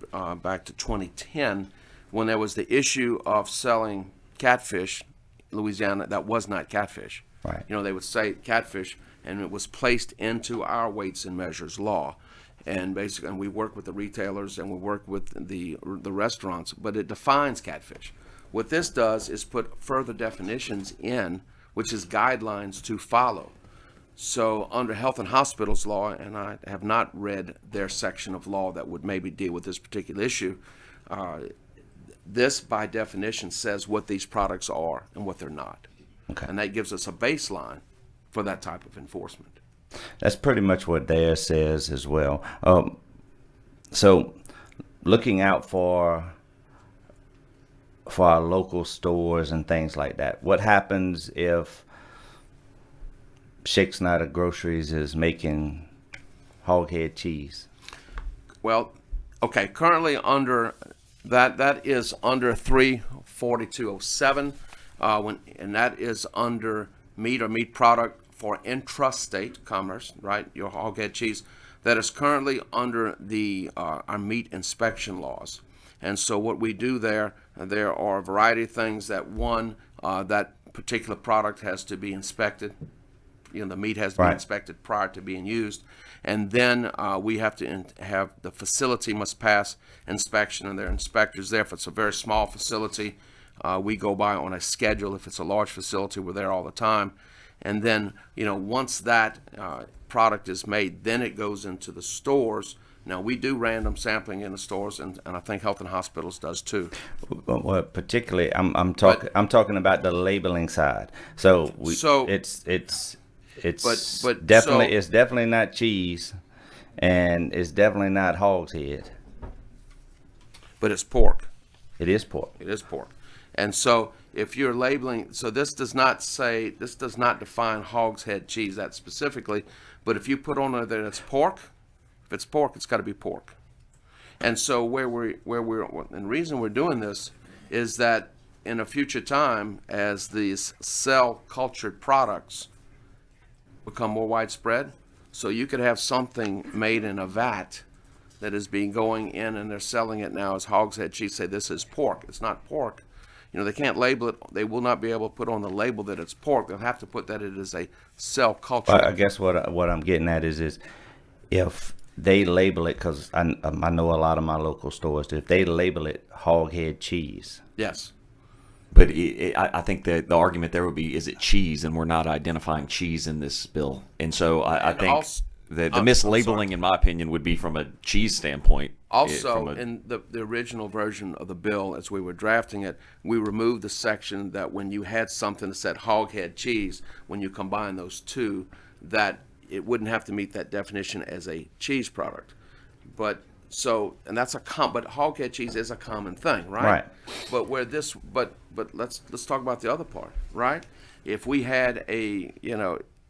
back to 2010, when there was the issue of selling catfish, Louisiana, that was not catfish. Right. They would say catfish, and it was placed into our weights and measures law. And basically, and we work with the retailers and we work with the restaurants, but it defines catfish. What this does is put further definitions in, which is guidelines to follow. So under Health and Hospitals law, and I have not read their section of law that would maybe deal with this particular issue, this by definition says what these products are and what they're not. Okay. And that gives us a baseline for that type of enforcement. That's pretty much what theirs says as well. So looking out for our local stores and things like that, what happens if Shake Snyder Groceries is making hoghead cheese? Well, okay, currently under that is under 34207, and that is under meat or meat product for intrastate commerce, right? Your hoghead cheese, that is currently under the our meat inspection laws. And so what we do there are a variety of things. That one, that particular product has to be inspected. The meat has to be inspected prior to being used, and then we have to have the facility must pass inspection, and there are inspectors there. If it's a very small facility, we go by on a schedule. If it's a large facility, we're there all the time. And then, once that product is made, then it goes into the stores. Now, we do random sampling in the stores, and I think Health and Hospitals does too. Well, particularly, I'm talking about the labeling side. So it's definitely not cheese, and it's definitely not hog's head. But it's pork. It is pork. It is pork. And so if you're labeling, so this does not define hog's head cheese that specifically, but if you put on there that it's pork, if it's pork, it's got to be pork. And so and the reason we're doing this is that in a future time, as these cell cultured products become more widespread, so you could have something made in a vat that is going in and they're selling it now as hog's head cheese, say this is pork. It's not pork. They can't label it. They will not be able to put on the label that it's pork. They'll have to put that it is a cell culture. I guess what I'm getting at is if they label it, because I know a lot of my local stores do, if they label it hog head cheese. Yes. But I think that the argument there would be, is it cheese? And we're not identifying cheese in this bill. And so I think the mislabeling, in my opinion, would be from a cheese standpoint. Also, in the original version of the bill, as we were drafting it, we removed the section that when you had something that said hog head cheese, when you combine those two, that it wouldn't have to meet that definition as a cheese product. But that's but hog head cheese is a common thing, right? Right. But where this, but let's talk about the other part, right? If we had a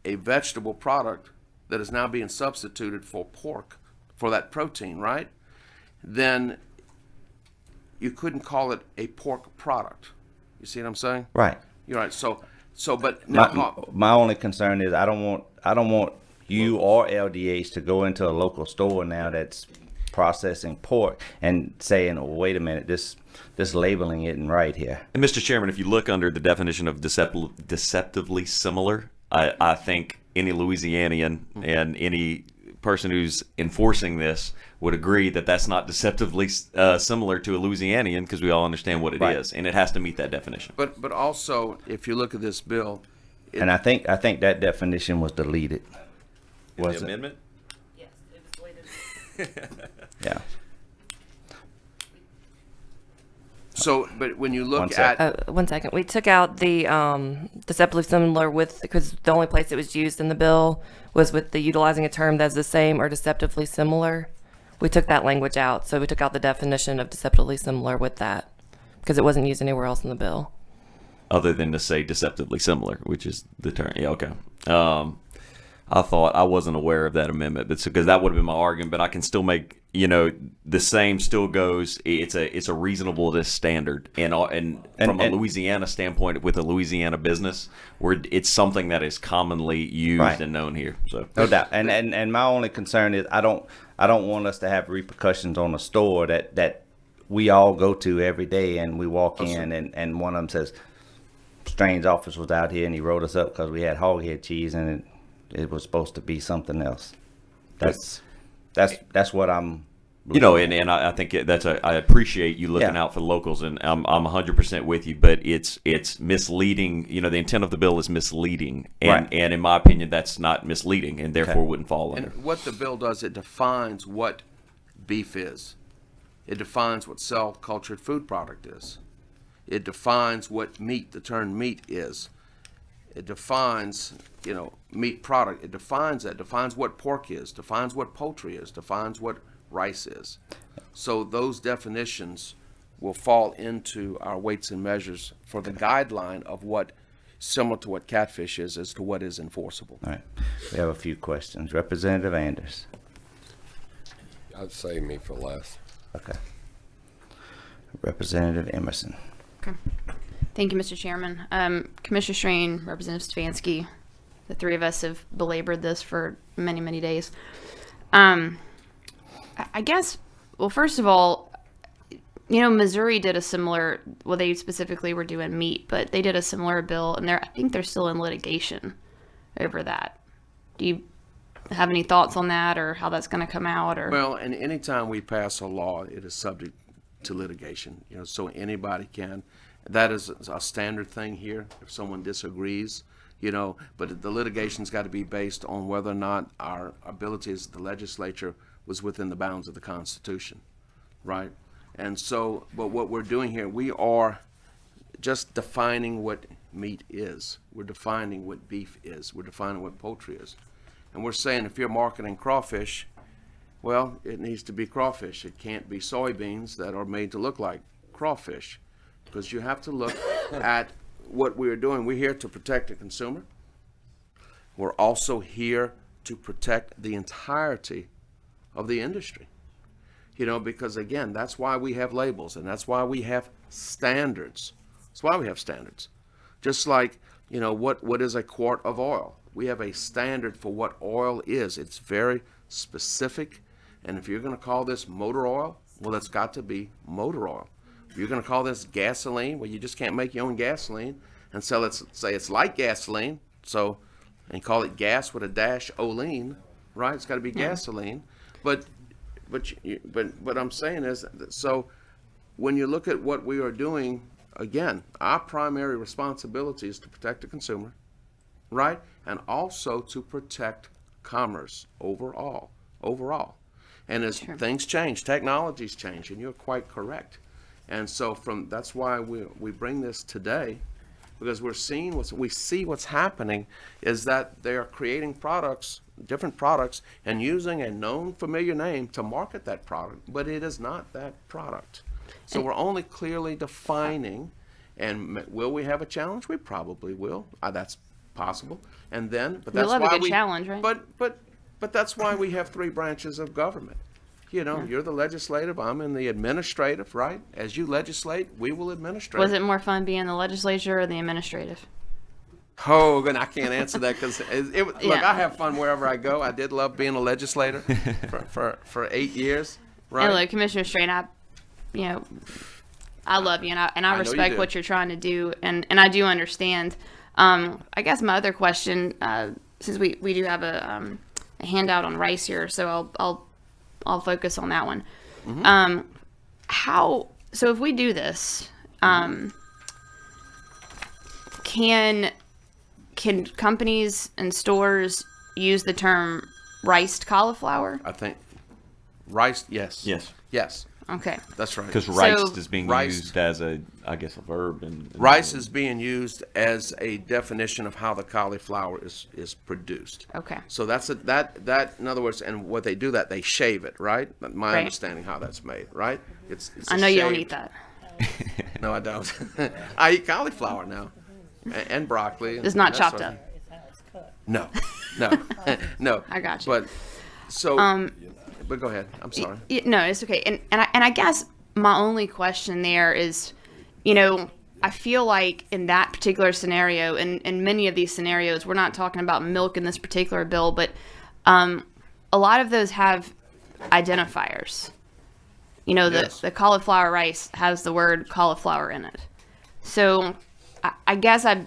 vegetable product that is now being substituted for pork, for that protein, right? Then you couldn't call it a pork product. You see what I'm saying? Right. You're right. But now, my only concern is I don't want you or LDH to go into a local store now that's processing pork and saying, oh, wait a minute, this labeling isn't right here. And Mr. Chairman, if you look under the definition of deceptively similar, I think any Louisianian and any person who's enforcing this would agree that that's not deceptively similar to a Louisianian, because we all understand what it is, and it has to meet that definition. But also, if you look at this bill, And I think that definition was deleted. In the amendment? Yes, it was deleted. Yeah. so, but when you One look sec. at, 1 second. We took out the deceptively similar because the only place it was used in the bill was with the utilizing a term that's the same or deceptively similar. We took that language out, so we took out the definition of deceptively similar with that because it wasn't used anywhere else in the bill. Other than to say deceptively similar, which is the term. Yeah, okay. I thought I wasn't aware of that amendment, but because that would have been my argument. But I can still make, the same still goes. It's a reasonableness standard, and from a Louisiana standpoint, with a Louisiana business, where it's something that is commonly used and known here. So No doubt. And my only concern is I don't want us to have repercussions on a store that we all go to every day, and we walk in and one of them says, strange officer was out here and he wrote us up because we had hog head cheese and it was supposed to be something else. That's what I'm. And I think I appreciate you looking out for the locals, and I'm 100% with you. But it's misleading. The intent of the bill is misleading, and in my opinion, that's not misleading, and therefore wouldn't fall under. and what the bill does, it defines what beef is. It defines what cell cultured food product is. It defines what meat, the term meat is. It defines, meat product. It defines that, defines what pork is, defines what poultry is, defines what rice is. So those definitions will fall into our weights and measures for the guideline of what, similar to what catfish is, as to what is enforceable. All right. We have a few questions. Representative Anders. I'd save me for last. Okay. Representative Emerson. Okay. Thank you, Mr. Chairman. Commissioner Strain, Representative Stefanski, the three of us have belabored this for many, many days. I guess, well, first of all, Missouri did a similar, well, they specifically were doing meat, but they did a similar bill, and I think they're still in litigation over that. Do you have any thoughts on that, or how that's going to come out? Or Well, and anytime we pass a law, it is subject to litigation, so anybody can. That is a standard thing here. If someone disagrees, but the litigation's got to be based on whether or not our ability as the legislature was within the bounds of the Constitution, right? And so, but what we're doing here, we are just defining what meat is. We're defining what beef is. We're defining what poultry is. And we're saying if you're marketing crawfish, well, it needs to be crawfish. It can't be soybeans that are made to look like crawfish, because you have to look at what we're doing. We're here to protect the consumer. We're also here to protect the entirety of the industry. Because again, that's why we have labels, and that's why we have standards. That's why we have standards. Just like, what is a quart of oil? We have a standard for what oil is. It's very specific. And if you're going to call this motor oil, well, it's got to be motor oil. If you're going to call this gasoline, well, you just can't make your own gasoline and say it's like gasoline, and call it gas with a dash oleine, right? It's got to be gasoline. But what I'm saying is, so when you look at what we are doing, again, our primary responsibility is to protect the consumer, right? And also to protect commerce overall. And as things change, technologies change, and you're quite correct. And so that's why we bring this today, because we see what's happening is that they are creating different products, and using a known familiar name to market that product, but it is not that product. So we're only clearly defining, and will we have a challenge? We probably will. That's possible. And then, but that's we'll have why a good challenge, right? But that's why we have three branches of government. You're the legislative, I'm in the administrative, right? As you legislate, we will administrate. Was it more fun being the legislature or the administrative? Oh, and I can't answer that because look, I have fun wherever I go. I did love being a legislator for 8 years, Right. And look, Commissioner Strain, I love you, and I know you respect do. what you're trying to do, and I do understand. I guess my other question, since we do have a handout on rice here, so I'll focus on that one. So if we do this, can companies and stores use the term riced cauliflower? I think rice. Yes. Yes. Okay. That's right. Because rice So- is being Rice- used as a verb. And Rice is being used as a definition of how the cauliflower is produced. Okay. So that's that in other words, and what they do that they shave it, right? My Right. understanding how that's made, right? It's I a know you don't shaved- eat that. No, I don't. I eat cauliflower now, and broccoli. It's not and that chopped sort up. of- No, no. I got you. But so, but go ahead. I'm sorry. No, it's okay. And I guess my only question there is, I feel like in that particular scenario, and in many of these scenarios, we're not talking about milk in this particular bill, but a lot of those have identifiers. Yes. The cauliflower rice has the word cauliflower in it. So I guess are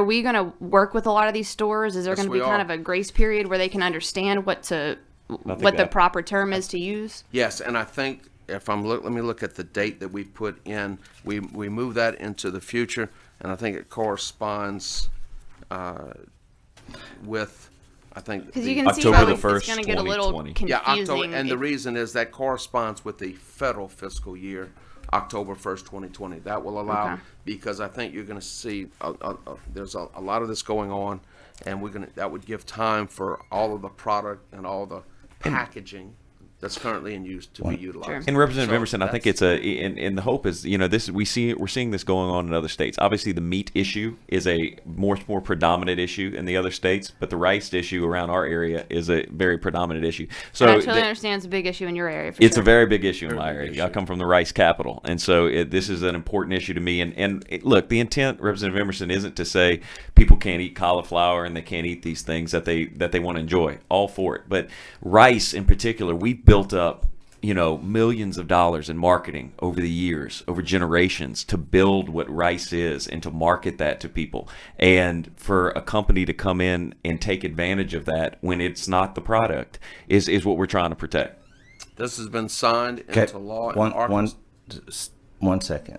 we going to work with a lot of these stores? Is there Yes, going to be we kind are. of a grace period where they can understand what the that- proper term is to use? Yes, and I think if let me look at the date that we put in. We move that into the future, and I think it corresponds with. I think Because you can see October how the it's 1st, going to get a little 2020. confusing. October, and the if- reason is that corresponds with the federal fiscal year, October 1st, 2020. That will allow Okay. because I think you're going to see there's a lot of this going on, and that would give time for all of the product and all the packaging that's currently in use to be utilized. And Representative So Emerson, I think it's and the hope is, this we're seeing this going on in other states. Obviously, the meat issue is a more predominant issue in the other states, but the rice issue around our area is a very predominant issue. So and I totally understand it's a big issue in your area. For it's sure. a very big issue in my area. I come from the rice capital, and so this is an important issue to me. Look, the intent, Representative Emerson, isn't to say people can't eat cauliflower and they can't eat these things that they want to enjoy. All for it, but rice in particular, we've built up millions of dollars in marketing over the years, over generations, to build what rice is and to market that to people. And for a company to come in and take advantage of that when it's not the product is what we're trying to protect. This has been signed Okay, into law in one Arkansas. second.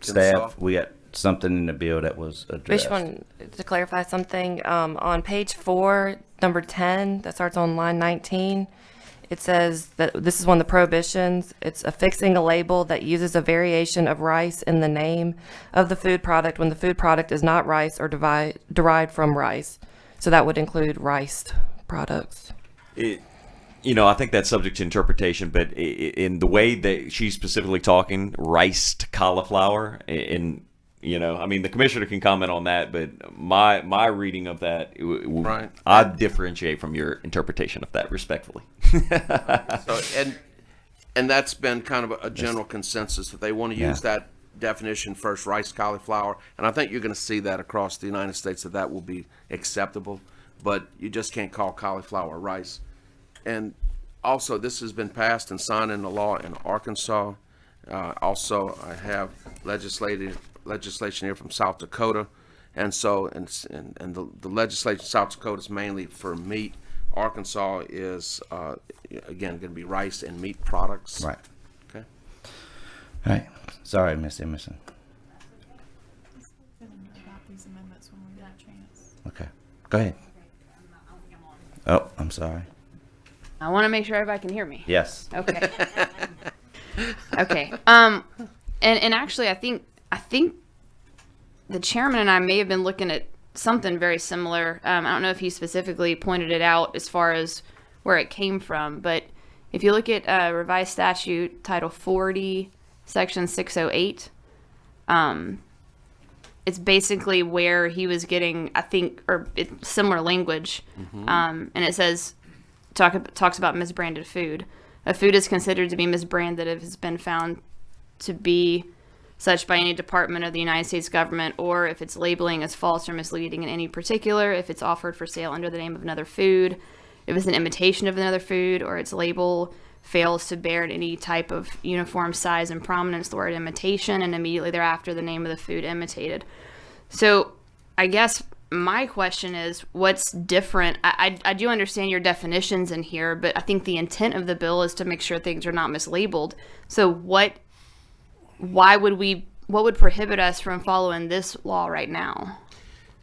Consult. Staff, we got something in the bill that was addressed. Which one, to clarify something, on page 4, number 10, that starts on line 19, it says that this is one of the prohibitions. It's affixing a label that uses a variation of rice in the name of the food product when the food product is not rice or derived from rice. So that would include riced products. I think that's subject to interpretation, but in the way that she's specifically talking, riced cauliflower, the commissioner can comment on that, but my reading of that, Right. I differentiate from your interpretation of that respectfully. So, and that's been kind of a general consensus that they want to use that definition first, rice cauliflower, and I think you're going to see that across the United States that will be acceptable, but you just can't call cauliflower rice. And also, this has been passed and signed into law in Arkansas. Also, I have legislation here from South Dakota, and so and the legislation in South Dakota is mainly for meat. Arkansas is again going to be rice and meat products. Right. Okay. All right. Sorry, Ms. Emerson. Okay. Go ahead. Oh, I'm sorry. I want to make sure everybody can hear me. Yes. Okay. Okay. And actually, I think the chairman and I may have been looking at something very similar. I don't know if he specifically pointed it out as far as where it came from, but if you look at revised statute Title 40, Section 608, it's basically where he was getting, I think, or similar language, and it says talks about misbranded food. A food is considered to be misbranded if it's been found to be such by any department of the United States government, or if its labeling is false or misleading in any particular, if it's offered for sale under the name of another food, if it's an imitation of another food, or its label fails to bear any type of uniform size and prominence, the word imitation, and immediately thereafter the name of the food imitated. So I guess my question is, what's different? I do understand your definitions in here, but I think the intent of the bill is to make sure things are not mislabeled. So what would prohibit us from following this law right now?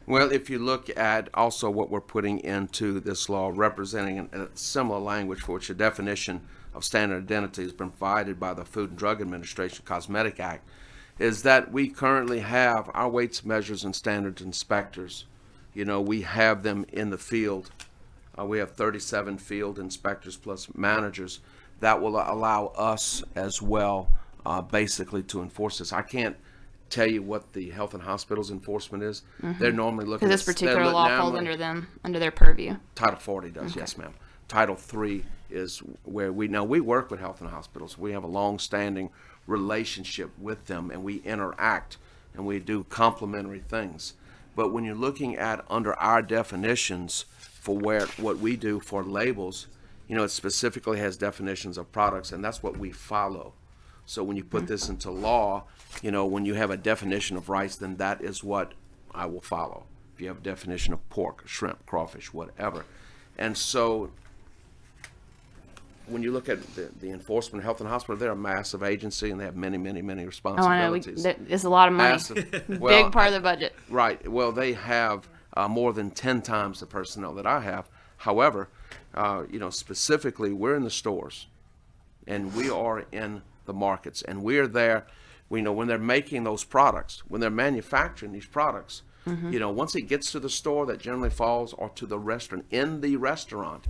Well, if you look at also what we're putting into this law, representing a similar language for which a definition of standard identity has been provided by the Food and Drug Administration Cosmetic Act, is that we currently have our weights, measures, and standards inspectors. We have them in the field. We have 37 field inspectors plus managers that will allow us as well, basically, to enforce this. I can't tell you what the health and hospitals enforcement is. They're normally looking at this particular law falls under their purview. Title 40 does, Okay. yes, ma'am. Title 3 is where we work with health and hospitals. We have a long-standing relationship with them, and we interact and we do complementary things. But when you're looking at under our definitions for what we do for labels, it specifically has definitions of products, and that's what we follow. So when you put this into law, when you have a definition of rice, then that is what I will follow. If you have a definition of pork, shrimp, crawfish, whatever. And so when you look at the enforcement health and hospital, they're a massive agency and they have many, many, many responsibilities. Oh, I know. It's a lot of money. Massive. Big part of the budget. Right. Well, they have more than 10 times the personnel that I have. However, specifically, we're in the stores and we are in the markets, and we're there. We know when they're making those products, when they're manufacturing these products, once it gets to the store, that generally falls, or to the restaurant. In the restaurant,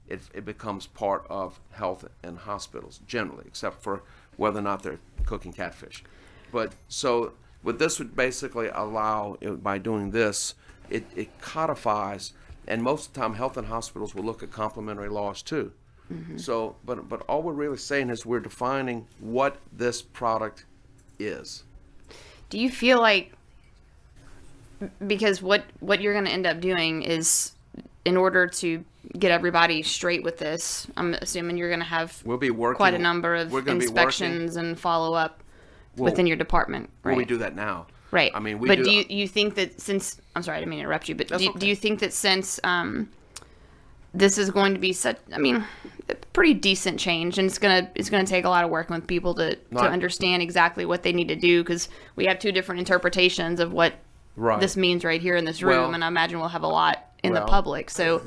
it becomes part of health and hospitals generally, except for whether or not they're cooking catfish. But so what this would basically allow, by doing this, it codifies, and most of the time health and hospitals will look at complementary laws too. So, but all we're really saying is we're defining what this product is. Do you feel like, because what you're going to end up doing is, in order to get everybody straight with this, I'm assuming you're going to have We'll be working, quite a number of inspections and follow up within your department, right? Well, we do that now. Right. I mean, do you think that since, I'm sorry, I didn't mean to interrupt you, but do you think that since this is going to be a pretty decent change, and it's gonna take a lot of working with people to understand exactly what they need to do, because we have two different interpretations of what this means right here in this room, and I imagine we'll have a lot in the public. So,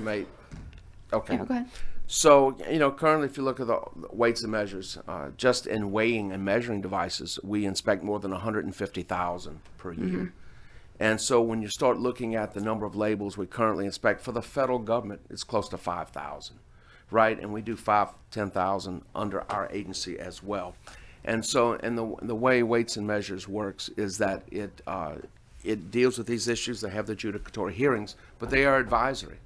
okay. Yeah, go ahead. So, currently, if you look at the weights and measures, just in weighing and measuring devices, we inspect more than 150,000 per year. And so when you start looking at the number of labels we currently inspect for the federal government, it's close to 5,000, right? And we do 10,000 under our agency as well. And so, and the way weights and measures works is that it deals with these issues. They have the adjudicatory hearings, but they are advisory.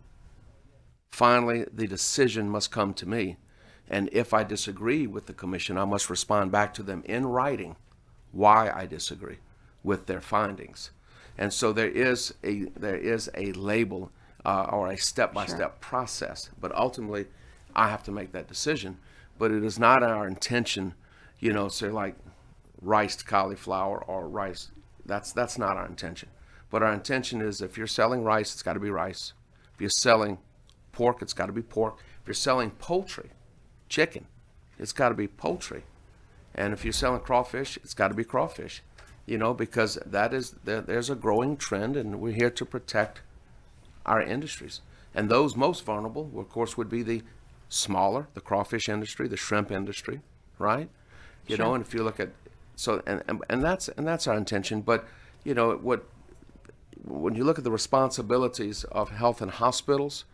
Finally, the decision must come to me. And if I disagree with the commission, I must respond back to them in writing why I disagree with their findings. And so there is a label or a step-by-step process, but ultimately I have to make that decision. But it is not our intention, say like riced cauliflower or rice. That's not our intention. But our intention is, if you're selling rice, it's got to be rice. If you're selling pork, it's got to be pork. If you're selling poultry, chicken, it's got to be poultry. And if you're selling crawfish, it's got to be crawfish. Because there's a growing trend, and we're here to protect our industries. And those most vulnerable, of course, would be the smaller, the crawfish industry, the shrimp industry, right? And if you look at, and that's our intention. But when you look at the responsibilities of health and hospitals,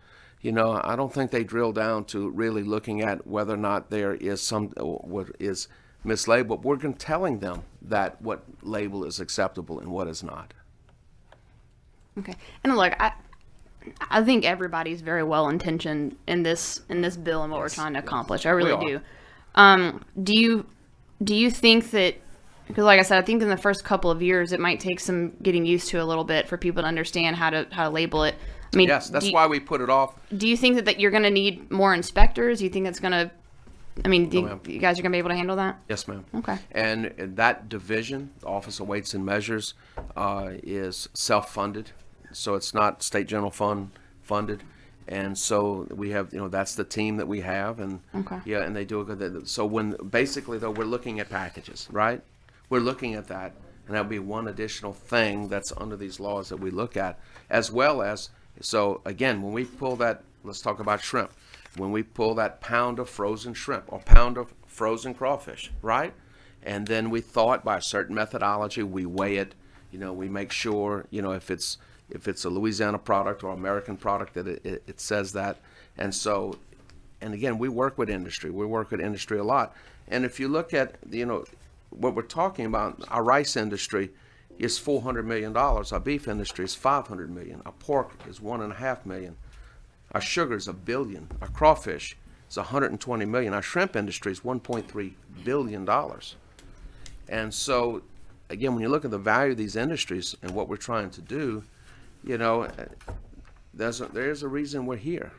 I don't think they drill down to really looking at whether or not there is what is mislabeled. We're telling them that what label is acceptable and what is not. Okay. And look, I think everybody's very well intentioned in this bill and what we're trying to accomplish. I really do. Do you think that, because like I said, I think in the first couple of years it might take some getting used to a little bit for people to understand how to label it. I mean, yes, that's why we put it off. Do you think that you're going to need more inspectors? Do you think that's going to I mean, No, ma'am. you guys are going to be able to handle that? Yes, ma'am. Okay. And that division, the Office of Weights and Measures, is self-funded, so it's not state general fund funded. And so we have, that's the team that we have, and Okay. yeah, and they do a good. So when basically though, we're looking at packages, right? We're looking at that, and that'll be one additional thing that's under these laws that we look at, as well as. So again, when we pull that, let's talk about shrimp. When we pull that pound of frozen shrimp or pound of frozen crawfish, right? And then we thaw it by a certain methodology. We weigh it. We make sure, if it's a Louisiana product or American product, that it says that. And so, and again, we work with industry. We work with industry a lot. And if you look at, what we're talking about, our rice industry is $400 million. Our beef industry is $500 million. Our pork is $1.5 million. Our sugar is $1 billion. Our crawfish is $120 million. Our shrimp industry is $1.3 billion. And so, again, when you look at the value of these industries and what we're trying to do, there's a reason we're here,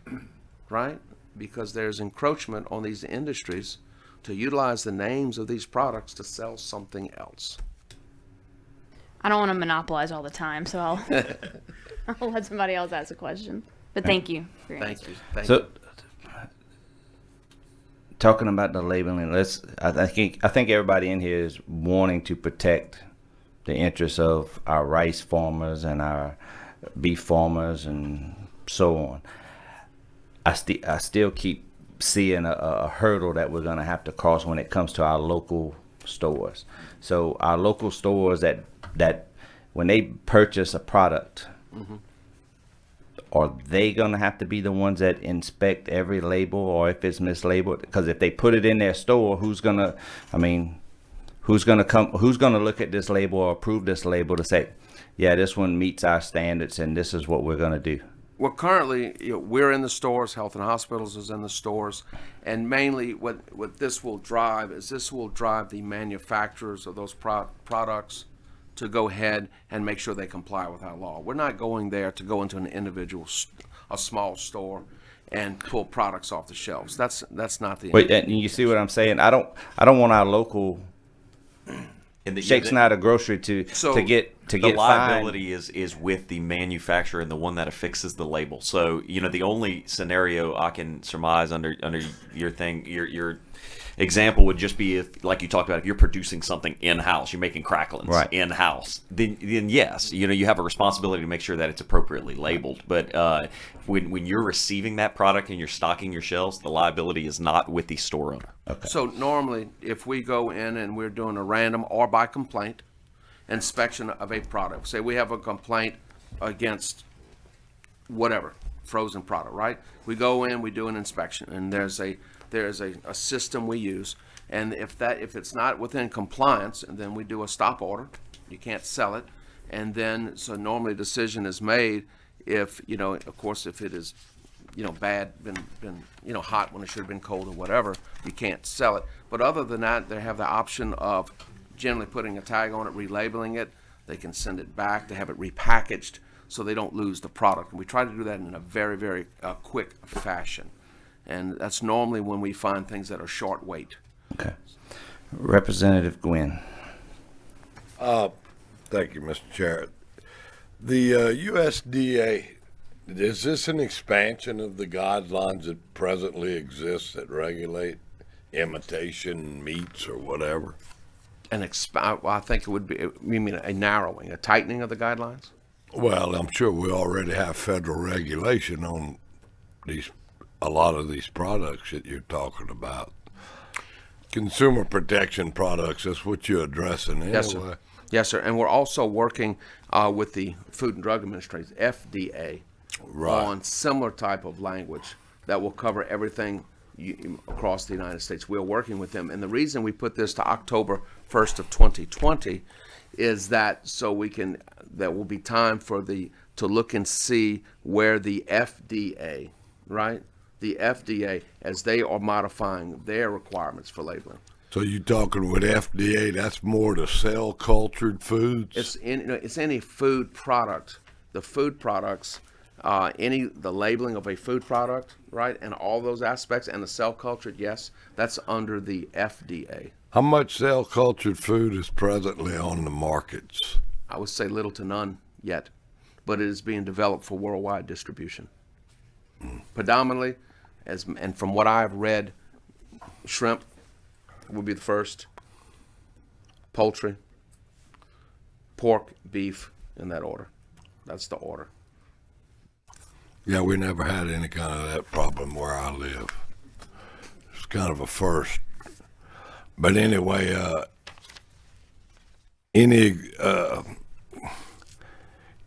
right? Because there's encroachment on these industries to utilize the names of these products to sell something else. I don't want to monopolize all the time, so I'll let somebody else ask a question. But thank you for your answer. Thank you. Talking about the labeling, I think everybody in here is wanting to protect the interests of our rice farmers and our beef farmers and so on. I still keep seeing a hurdle that we're going to have to cross when it comes to our local stores. So our local stores that when they purchase a product, Mm-hmm. are they going to have to be the ones that inspect every label, or if it's mislabeled? Because if they put it in their store, who's going to look at this label or approve this label to say, yeah, this one meets our standards and this is what we're going to do? Well, currently, we're in the stores, Health and Hospitals is in the stores, and mainly what this will drive is the manufacturers of those products to go ahead and make sure they comply with our law. We're not going there to go into an individual, a small store, and pull products off the shelves. That's not the. Wait, and you see what I'm saying? I don't want our local Shakes Not a Grocery to get the liability is with the manufacturer and the one that affixes the label. So the only scenario I can surmise under your thing, your example would just be if, like you talked about, if you're producing something in-house, you're making cracklings in-house, then yes, you have a responsibility to make sure that it's appropriately labeled. But when you're receiving that product and you're stocking your shelves, the liability is not with the store owner. Okay. So normally, if we go in and we're doing a random or by complaint inspection of a product, say we have a complaint against whatever frozen product, right? We go in, we do an inspection, and there's a system we use, and if it's not within compliance, and then we do a stop order. You can't sell it, and then so normally a decision is made if of course if it is bad, been hot when it should have been cold or whatever, you can't sell it. But other than that, they have the option of generally putting a tag on it, relabeling it. They can send it back to have it repackaged so they don't lose the product. And we try to do that in a very, very quick fashion. And that's normally when we find things that are short weight. Okay. Representative Gwynn. Thank you, Mr. Chair. The USDA, is this an expansion of the guidelines that presently exist that regulate imitation meats or whatever? I think it would be, you mean a narrowing, a tightening of the guidelines? Well, I'm sure we already have federal regulation on a lot of these products that you're talking about. Consumer protection products, that's what you're addressing anyway. Yes, sir. Yes, sir. And we're also working with the Food and Drug Administration, FDA, on similar type of language that will cover everything across the United States. We're working with them. And the reason we put this to October 1st of 2020 is that that will be time to look and see where the FDA, right? The FDA, as they are modifying their requirements for labeling. So you're talking with FDA, that's more to sell cultured foods? It's any food product. The food products, the labeling of a food product, right, and all those aspects, and the cell cultured, yes, that's under the FDA. How much cell cultured food is presently on the markets? I would say little to none yet, but it is being developed for worldwide distribution. Predominantly, and from what I've read, shrimp will be the first, poultry, pork, beef, in that order. That's the order. Yeah, we never had any kind of that problem where I live. It's kind of a first. But anyway, any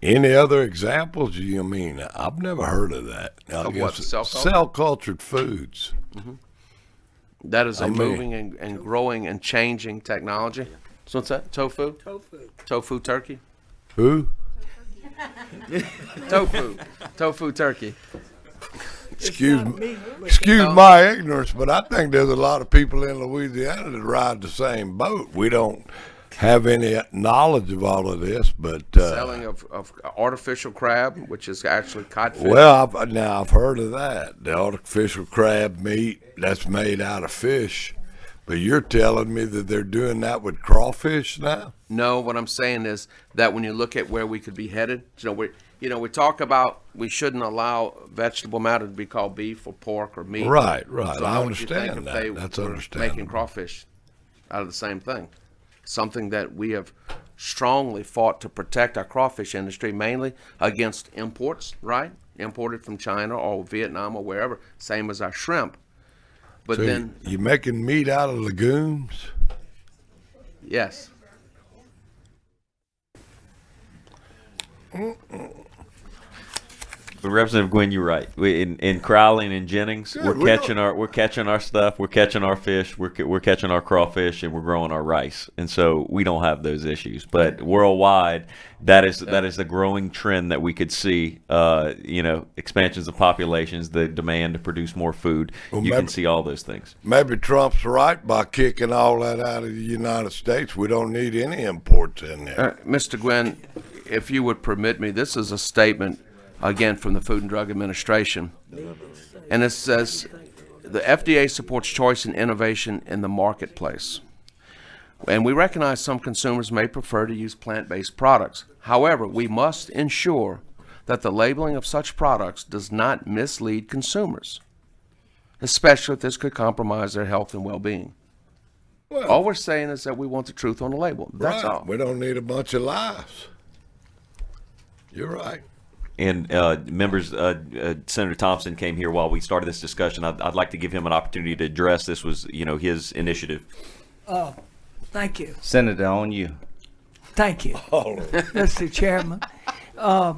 other examples? You mean, I've never heard of that. Of what, cell cultured foods. Mm-hmm. That is a moving and growing and changing technology. So what's that? Tofu? Tofu turkey? Who? Tofu turkey. Excuse my ignorance, but I think there's a lot of people in Louisiana that ride the same boat. We don't have any knowledge of all of this, but selling of artificial crab, which is actually codfish. Well, I've heard of that. The artificial crab meat that's made out of fish. But you're telling me that they're doing that with crawfish now? No, what I'm saying is that when you look at where we could be headed, we talk about we shouldn't allow vegetable matter to be called beef or pork or meat. Right. So I how would you think understand if that. they That's were understandable. making crawfish out of the same thing? Something that we have strongly fought to protect our crawfish industry, mainly against imports, right? Imported from China or Vietnam or wherever, same as our shrimp. But so then you're making meat out of legumes? yes. But Representative Gwynn, you're right. In Crowley and Jennings, Yeah, we're catching our stuff, we're catching our fish, we're catching our crawfish, and we're growing our rice, and so we don't have those issues. But worldwide, that is the growing trend that we could see. Expansions of populations, the demand to produce more food. Well, you can see all those things. Maybe Trump's right by kicking all that out of the United States. We don't need any imports in there. Mr. Gwynn, if you would permit me, this is a statement, again, from the Food and Drug Administration. And it says, the FDA supports choice and innovation in the marketplace. And we recognize some consumers may prefer to use plant-based products. However, we must ensure that the labeling of such products does not mislead consumers, especially if this could compromise their health and well-being. Well, all we're saying is that we want the truth on the label. That's right. all. We don't need a bunch of lies. You're right. And members, Senator Thompson came here while we started this discussion. I'd like to give him an opportunity to address. This was, his initiative. Thank you. Senator, on you. Thank you, Mr. Chairman. I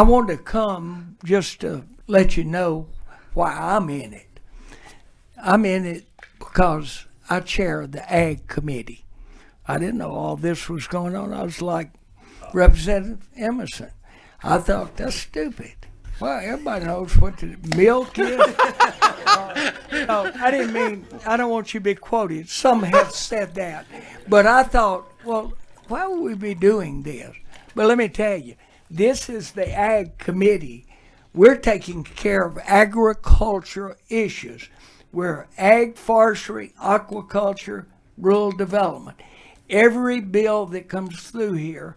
want to come just to let you know why I'm in it. I'm in it because I chair the Ag Committee. I didn't know all this was going on. I was like Representative Emerson. I thought, that's stupid. Well, everybody knows what the milk is. No, I don't want you to be quoted. Some have said that. But I thought, well, why would we be doing this? But let me tell you, this is the Ag Committee. We're taking care of agricultural issues. We're ag, forestry, aquaculture, rural development. Every bill that comes through here,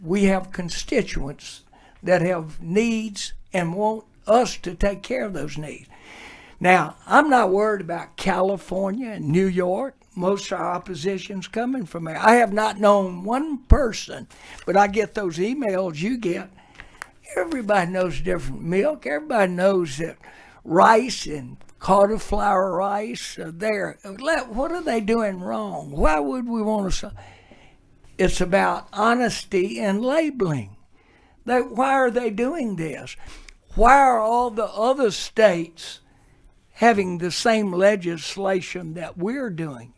we have constituents that have needs and want us to take care of those needs. Now, I'm not worried about California and New York. Most of our opposition's coming from there. I have not known one person, but I get those emails you get. Everybody knows different milk. Everybody knows that rice and cauliflower rice are there. What are they doing wrong? Why would we want to? It's about honesty and labeling. Why are they doing this? Why are all the other states having the same legislation that we're doing?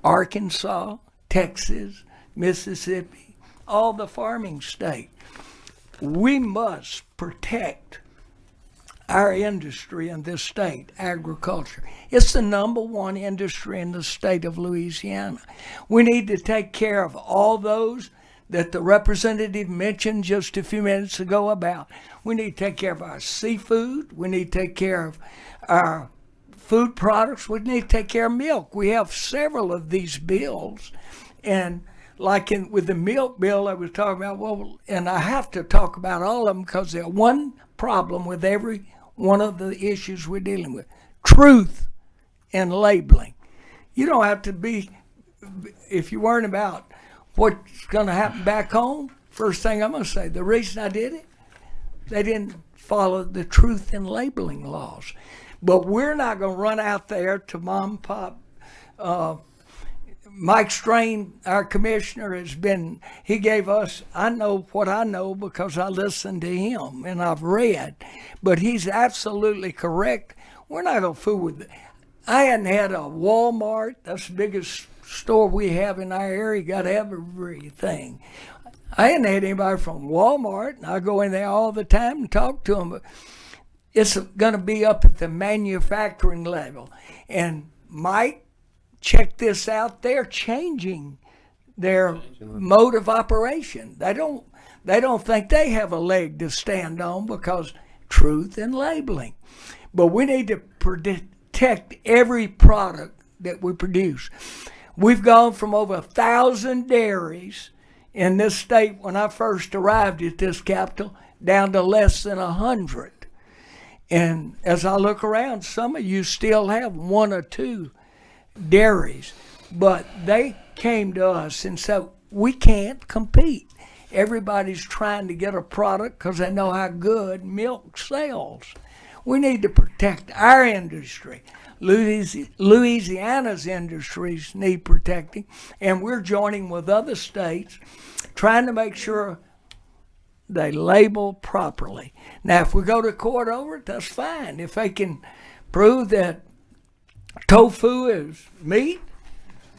Arkansas, Texas, Mississippi, all the farming states. We must protect our industry in this state, agriculture. It's the #1 industry in the state of Louisiana. We need to take care of all those that the representative mentioned just a few minutes ago about we need to take care of our seafood, we need to take care of our food products, we need to take care of milk. We have several of these bills, and like with the milk bill I was talking about, well, and I have to talk about all of them because there's one problem with every one of the issues we're dealing with: truth and labeling. You don't have to be, if you're worrying about what's going to happen back home, first thing I'm going to say, the reason I did it, they didn't follow the truth and labeling laws. But we're not going to run out there to mom and pop. Mike Strain, our commissioner, he gave us, I know what I know because I listened to him and I've read, but he's absolutely correct. We're not going to fool with it. I hadn't had a Walmart, that's the biggest store we have in our area, got everything. I hadn't had anybody from Walmart, and I go in there all the time and talk to them, but it's going to be up at the manufacturing level. And Mike, check this out, they're changing their mode of operation. They don't think they have a leg to stand on because truth and labeling. But we need to protect every product that we produce. We've gone from over 1,000 dairies in this state when I first arrived at this capital down to less than 100. And as I look around, some of you still have one or two dairies, but they came to us and said, we can't compete. Everybody's trying to get a product because they know how good milk sells. We need to protect our industry. Louisiana's industries need protecting, and we're joining with other states trying to make sure they label properly. Now, if we go to court over it, that's fine. If they can prove that tofu is meat,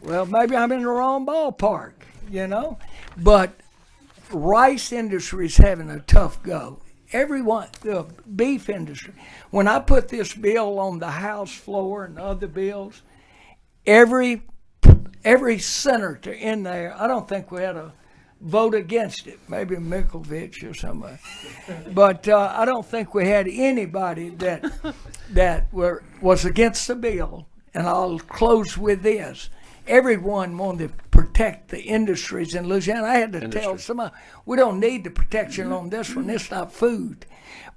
well, maybe I'm in the wrong ballpark, But rice industry is having a tough go. Everyone, the beef industry. When I put this bill on the House floor and other bills, every senator in there, I don't think we had a vote against it. Maybe Mikovich or somebody. But I don't think we had anybody that was against the bill. And I'll close with this. Everyone wanted to protect the industries in Louisiana. I had to tell somebody, we don't need the protection on this one. It's not food.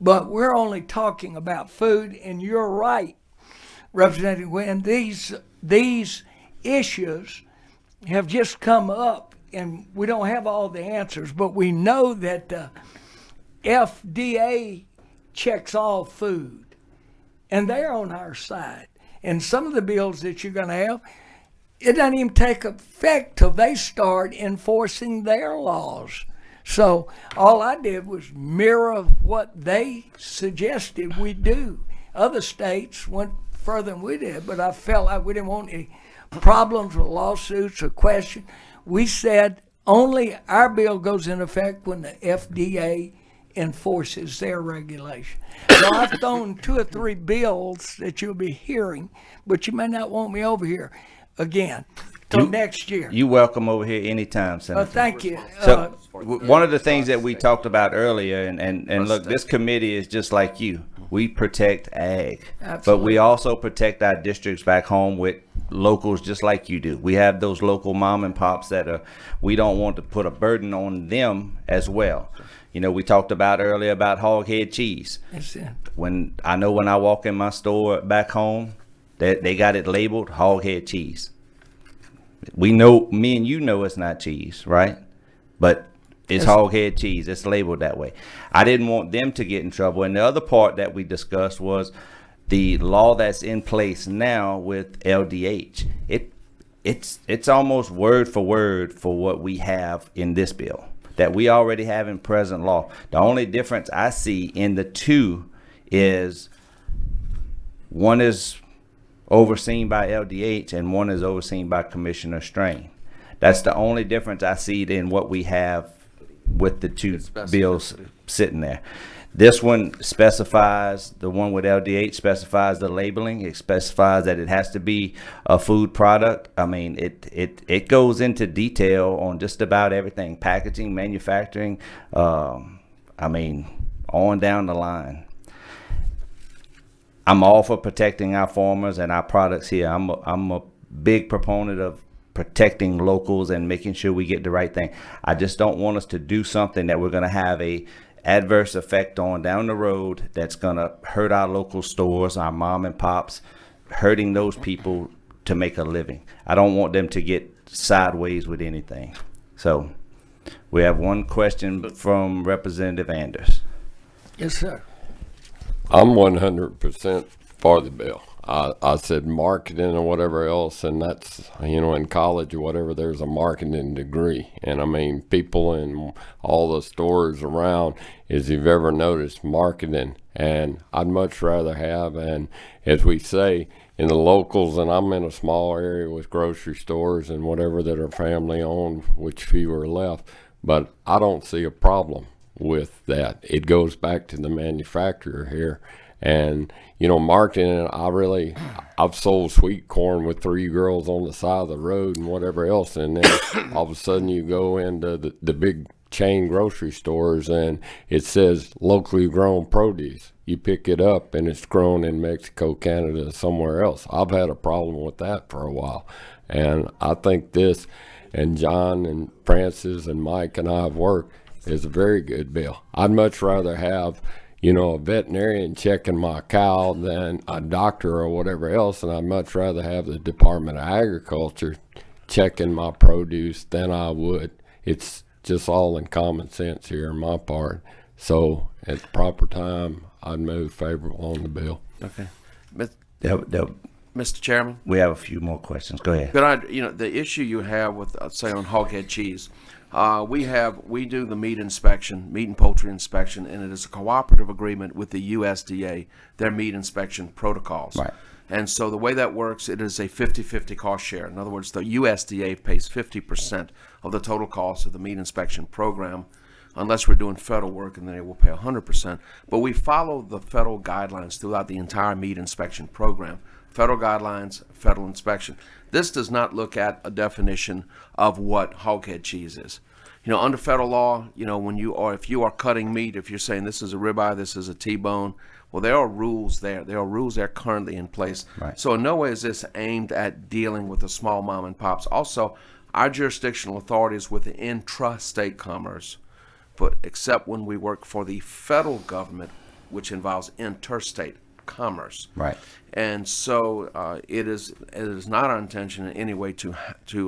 But we're only talking about food, and you're right, Representative Wynn. These issues have just come up, and we don't have all the answers, but we know that the FDA checks all food, and they're on our side. And some of the bills that you're going to have, it doesn't even take effect till they start enforcing their laws. So all I did was mirror what they suggested we do. Other states went further than we did, but I felt like we didn't want any problems with lawsuits or questions. We said only our bill goes in effect when the FDA enforces their regulation. So I've thrown 2 or 3 bills that you'll be hearing, but you may not want me over here again till next year. You welcome over here anytime, Senator. Thank you. So one of the things that we talked about earlier, and look, this committee is just like you. We protect ag, but we also protect our districts back home with locals just like you do. We have those local mom and pops that we don't want to put a burden on them as well. We talked about earlier about hog head cheese. When I walk in my store back home, they got it labeled hog head cheese. We know, me and you know it's not cheese, right? But it's hog head cheese. It's labeled that way. I didn't want them to get in trouble. And the other part that we discussed was the law that's in place now with LDH. It's almost word for word for what we have in this bill that we already have in present law. The only difference I see in the two is one is overseen by LDH and one is overseen by Commissioner Strain. That's the only difference I see in what we have with the two bills sitting there. This one specifies, the one with LDH specifies the labeling. It specifies that it has to be a food product. I mean, it goes into detail on just about everything, packaging, manufacturing, I mean, on down the line. I'm all for protecting our farmers and our products here. I'm a big proponent of protecting locals and making sure we get the right thing. I just don't want us to do something that we're going to have a adverse effect on down the road that's going to hurt our local stores, our mom and pops, hurting those people to make a living. I don't want them to get sideways with anything. So we have one question from Representative Anders. Yes, sir. I'm 100% for the bill. I said marketing or whatever else, and that's, in college or whatever, there's a marketing degree. And I mean, people in all the stores around, as you've ever noticed, marketing. And I'd much rather have, and as we say, in the locals, and I'm in a small area with grocery stores and whatever that are family owned, which few are left, but I don't see a problem with that. It goes back to the manufacturer here. And, marketing, I've sold sweet corn with 3 girls on the side of the road and whatever else. And then all of a sudden you go into the big chain grocery stores and it says locally grown produce. You pick it up and it's grown in Mexico, Canada, somewhere else. I've had a problem with that for a while. And I think this, and John and Francis and Mike and I have worked, is a very good bill. I'd much rather have a veterinarian checking my cow than a doctor or whatever else, and I'd much rather have the Department of Agriculture checking my produce than I would. It's just all in common sense here on my part. So at the proper time, I'd move favorable on the bill. Okay. Mr. Chairman? We have a few more questions. Go ahead. But the issue you have with, say, on hoghead cheese, we do the meat and poultry inspection, and it is a cooperative agreement with the USDA, their meat inspection protocols. Right. And so the way that works, it is a 50-50 cost share. In other words, the USDA pays 50% of the total cost of the meat inspection program, unless we're doing federal work, and then they will pay 100%. But we follow the federal guidelines throughout the entire meat inspection program. Federal guidelines, federal inspection. This does not look at a definition of what hoghead cheese is. Under federal law, if you are cutting meat, if you're saying this is a ribeye, this is a T-bone, well, there are rules there. There are rules that are currently in place. Right. So in no way is this aimed at dealing with the small mom and pops. Also, our jurisdictional authority is with the intrastate commerce, but except when we work for the federal government, which involves interstate commerce. Right. And so it is not our intention in any way to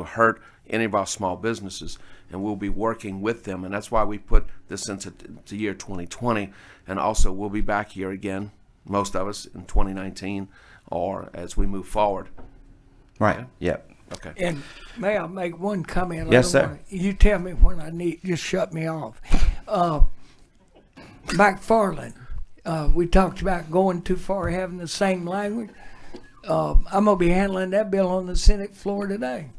hurt any of our small businesses, and we'll be working with them, and that's why we put this into the year 2020, and also we'll be back here again, most of us, in 2019 or as we move forward. Right. Okay? Yep. Okay. And may I make one comment? Yes, sir. You tell me when I need. Just shut me off. McFarland. We talked about going too far, having the same language. I'm going to be handling that bill on the Senate floor today.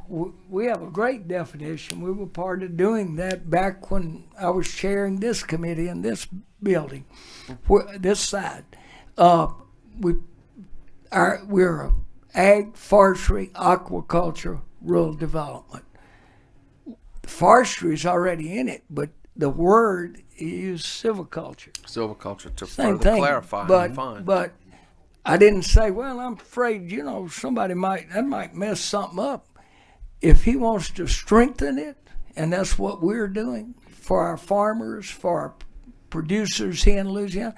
We have a great definition. We were part of doing that back when I was chairing this committee in this building, this side. We're a ag, forestry, aquaculture, rural development. Forestry is already in it, but the word is silviculture. Silviculture to Same further thing, clarify and define. but I didn't say, well, I'm afraid, somebody might mess something up. If he wants to strengthen it, and that's what we're doing for our farmers, for our producers here in Louisiana,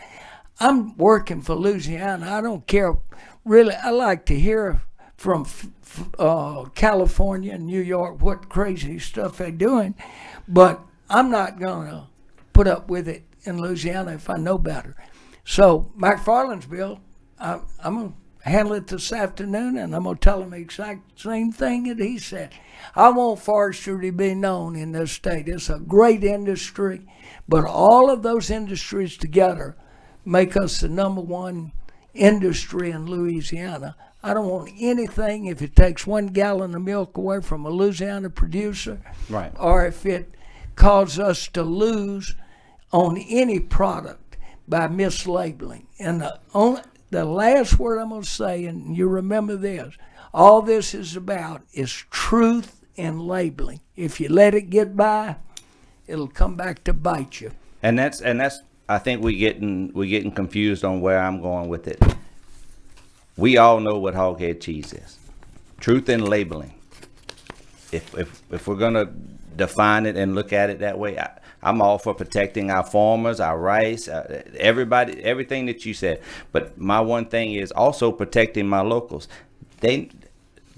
I'm working for Louisiana. I don't care. Really, I like to hear from California and New York what crazy stuff they're doing, but I'm not going to put up with it in Louisiana if I know better. So McFarland's bill, I'm going to handle it this afternoon, and I'm going to tell him the exact same thing that he said. I want forestry to be known in this state. It's a great industry, but all of those industries together make us the #1 industry in Louisiana. I don't want anything, if it takes 1 gallon of milk away from a Louisiana producer, Right. or if it causes us to lose on any product by mislabeling. And the last word I'm going to say, and you remember this, all this is about is truth and labeling. If you let it get by, it'll come back to bite you. And that's I think we getting confused on where I'm going with it. We all know what hoghead cheese is. Truth and labeling. If we're gonna define it and look at it that way, I'm all for protecting our farmers, our rice, everybody, everything that you said. But my one thing is also protecting my locals. They're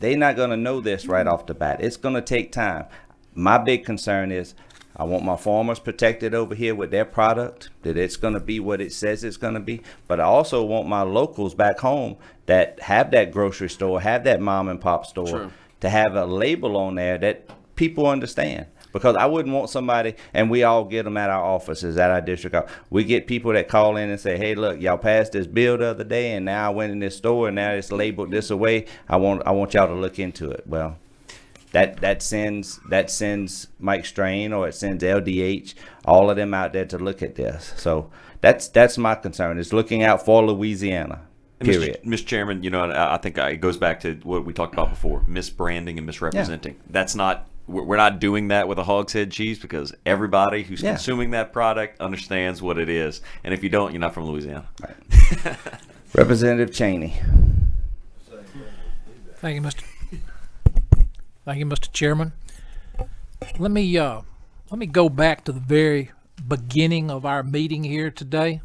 not gonna know this right off the bat. It's gonna take time. My big concern is I want my farmers protected over here with their product, that it's going to be what it says it's going to be. But I also want my locals back home that have that grocery store, have that mom and pop store, True. to have a label on there that people understand. Because I wouldn't want somebody, and we all get them at our offices, at our district. We get people that call in and say, hey, look, y'all passed this bill the other day, and now I went in this store, and now it's labeled this away. I want y'all to look into it. Well, that sends Mike Strain, or it sends LDH, all of them out there to look at this. So that's my concern, is looking out for Louisiana. Period. Mr. Chairman, you know, I think it goes back to what we talked about before: misbranding and misrepresenting. Yeah. That's not. We're not doing that with a hogshead cheese, because everybody who's consuming that product understands what it is. And if you don't, you're not from Louisiana. Right. Representative Cheney. Thank you, Mr. Chairman. Let me go back to the very beginning of our meeting here today.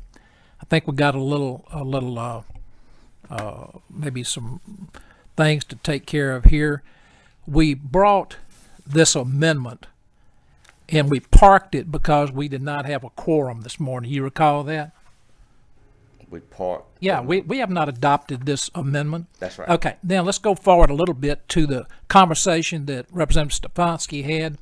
I think we got a little maybe some things to take care of here. We brought this amendment and we parked it because we did not have a quorum this morning. You recall that? We parked. Yeah, we have not adopted this amendment. That's right. Okay, now let's go forward a little bit to the conversation that Representative Stefanski had.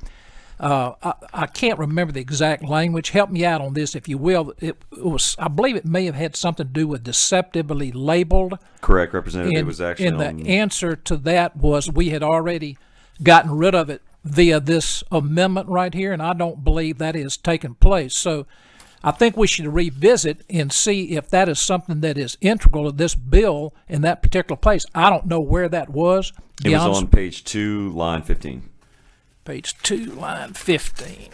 I can't remember the exact language. Help me out on this, if you will. It was, I believe it may have had something to do with deceptively labeled. Correct, Representative. It was actually and the answer to that was we had already gotten rid of it via this amendment right here, and I don't believe that has taken place. So I think we should revisit and see if that is something that is integral to this bill in that particular place. I don't know where that was. It was on page 2, line 15. Page 2, line 15.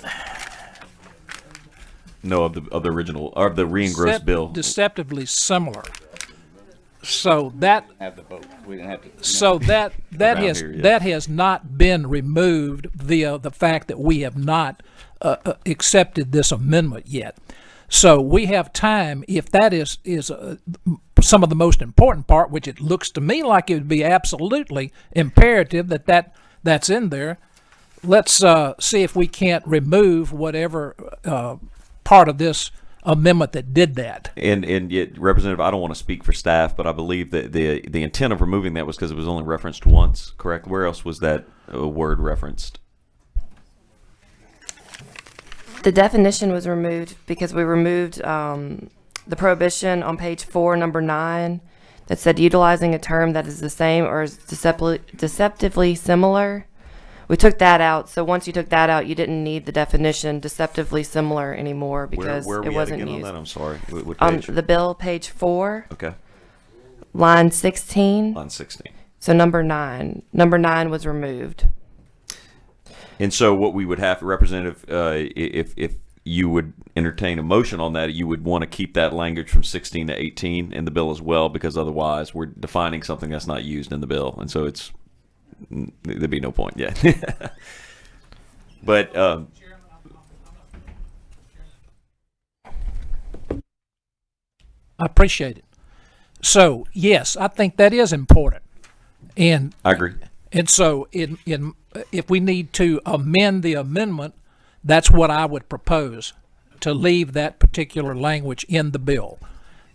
No, of the original, or the re-engrossed bill. Deceptively similar. So that have the vote. We didn't have to. So that has not been removed via the fact that we have not accepted this amendment yet. So we have time. If that is some of the most important part, which it looks to me like it would be absolutely imperative that's in there. Let's see if we can't remove whatever part of this amendment that did that. And yet, Representative, I don't want to speak for staff, but I believe that the intent of removing that was because it was only referenced once, correct? Where else was that word referenced? The definition was removed because we removed the prohibition on page 4, number 9, that said utilizing a term that is the same or is deceptively similar. We took that out, so once you took that out, you didn't need the definition deceptively similar anymore because where it wasn't again used. On that? I'm sorry. What On page? the bill, page 4. Okay. Line 16. Line 16. So number 9. Number 9 was removed. And so what we would have, Representative, if you would entertain a motion on that, you would want to keep that language from 16 to 18 in the bill as well, because otherwise we're defining something that's not used in the bill, and so there'd be no point yet. But I appreciate it. So yes, I think that is important, and I agree. And so if we need to amend the amendment, that's what I would propose, to leave that particular language in the bill.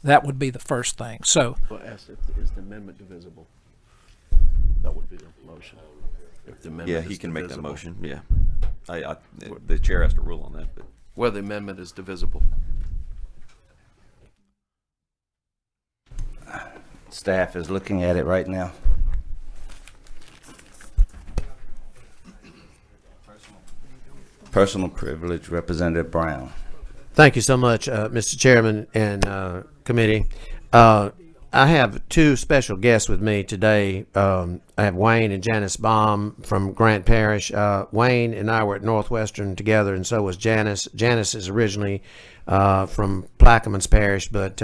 That would be the first thing. So Well, asked is the amendment divisible? That would be the motion. If the amendment he is can make that divisible. motion. Yeah, the chair has to rule on that. But Whether the amendment is divisible. Staff is looking at it right now. Personal privilege, Representative Brown. Thank you so much, Mr. Chairman and committee. I have two special guests with me today. I have Wayne and Janice Baum from Grant Parish. Wayne and I were at Northwestern together, and so was Janice. Janice is originally from Plaquemines Parish, but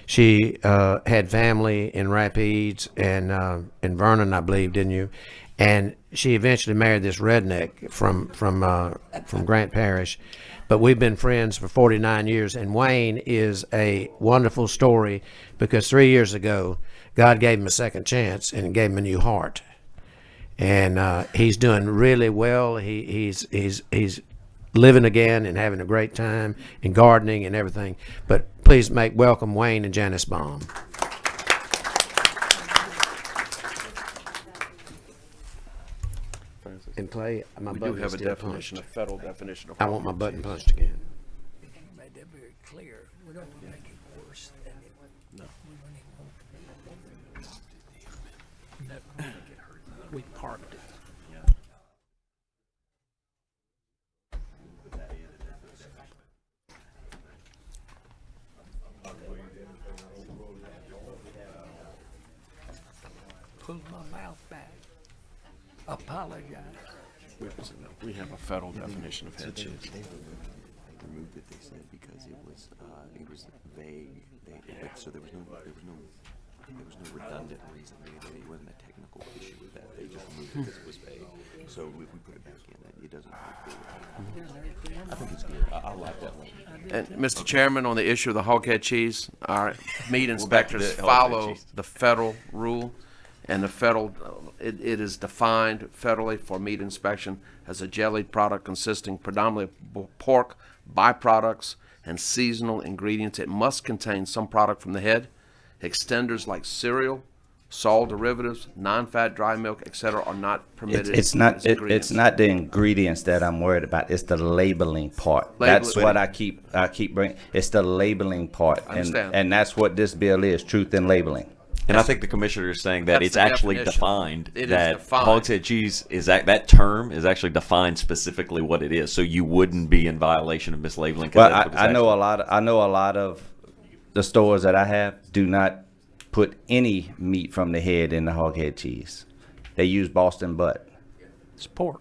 she had family in Rapides and in Vernon, I believe, didn't you? And she eventually married this redneck from Grant Parish. But we've been friends for 49 years, and Wayne is a wonderful story because 3 years ago, God gave him a second chance and gave him a new heart. And he's doing really well. He's living again and having a great time and gardening and everything. But please welcome Wayne and Janice Baum. And Clay, my We button do have is a still definition, punched. a federal definition of. I want my button punched again. Made that very clear. We don't want to make it worse than it. No. We parked it. Pull my mouth back. Apologize. We have a federal definition of head cheese. They removed it, they said, because it was vague. So there was no redundant reason. There wasn't a technical issue with that. They just removed it because it was vague. So if we put it back in, it doesn't. I think it's good. I like that one. And Mr. Chairman, on the issue of the hoghead cheese, our meat We're back to inspectors the hoghead follow cheese. the federal rule, and the federal, it is defined federally for meat inspection as a jellied product consisting predominantly of pork, byproducts, and seasonal ingredients. It must contain some product from the head. Extenders like cereal, salt derivatives, non-fat dry milk, etc., are not permitted. It's not. as ingredients. It's not the ingredients that I'm worried about. It's the labeling part. That's what I keep bringing. It's the labeling part, I understand. and that's what this bill is: truth in labeling. And I think the commissioner is saying that That's it's the actually definition. defined. It is that defined. hogshead cheese is that term is actually defined specifically what it is. So you wouldn't be in violation of mislabeling. 'Cause Well, that's what it's I know actually- I know a lot of the stores that I have do not put any meat from the head in the hoghead cheese. They use Boston butt. It's pork.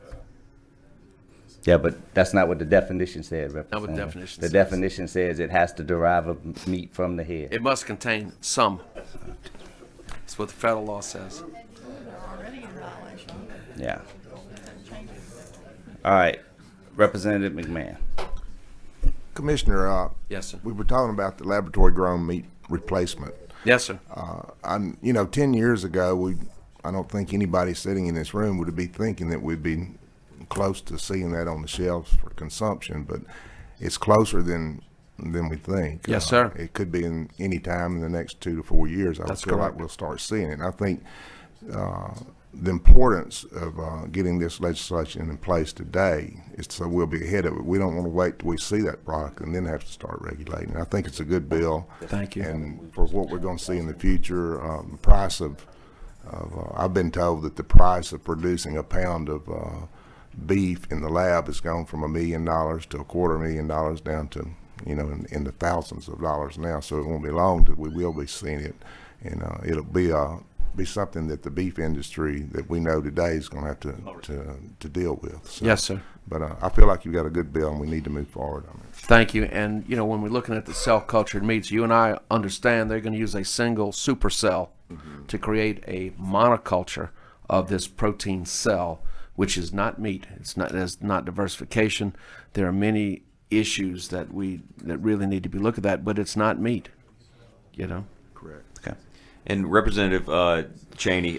Yeah, but that's not what the definition said, Not what the Representative. definition The says. definition says it has to derive of meat from the head. It must contain some. That's what the federal law says. Yeah. All right, Representative McMahon. Commissioner, Yes, sir. we were talking about the laboratory grown meat replacement. Yes, sir. 10 years ago, I don't think anybody sitting in this room would be thinking that we'd be close to seeing that on the shelves for consumption, but it's closer than we think. Yes, sir. It could be in any time in the next 2 to 4 years. I That's feel like correct. we'll start seeing it. And I think the importance of getting this legislation in place today is so we'll be ahead of it. We don't want to wait till we see that product and then have to start regulating. I think it's a good bill. Thank you. And for what we're going to see in the future, price of I've been told that the price of producing a pound of beef in the lab has gone from $1 million to $250,000 down to in the thousands of dollars now. So it won't be long till we will be seeing it, and it'll be something that the beef industry that we know today is going to have to deal with. So, Yes, sir. But I feel like you've got a good bill, and we need to move forward on it. Thank you. And, when we're looking at the cell-cultured meats, you and I understand they're going to use a single supercell to create a monoculture of this protein cell, which is not meat. It's not diversification. There are many issues that really need to be looked at, but it's not meat, Correct. Okay. And Representative Cheney,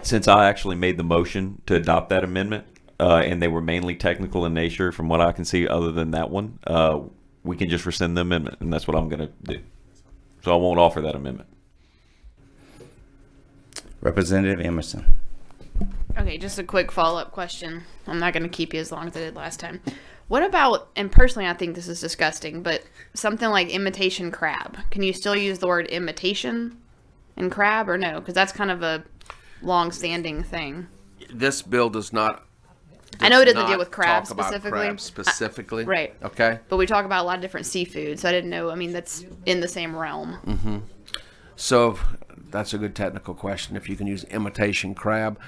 since I actually made the motion to adopt that amendment, and they were mainly technical in nature, from what I can see, other than that one, we can just rescind the amendment, and that's what I'm going to do. So I won't offer that amendment. Representative Emerson. Okay, just a quick follow-up question. I'm not going to keep you as long as I did last time. What about, and personally I think this is disgusting, but something like imitation crab. Can you still use the word imitation in crab or no? Because that's kind of a long-standing thing. This bill does not I know it doesn't not deal with crab talk about specifically. crab specifically. Right. Okay. But we talk about a lot of different seafood, so I didn't know. I mean, that's in the same realm. Mm-hmm. So that's a good technical question. If you can use imitation crab,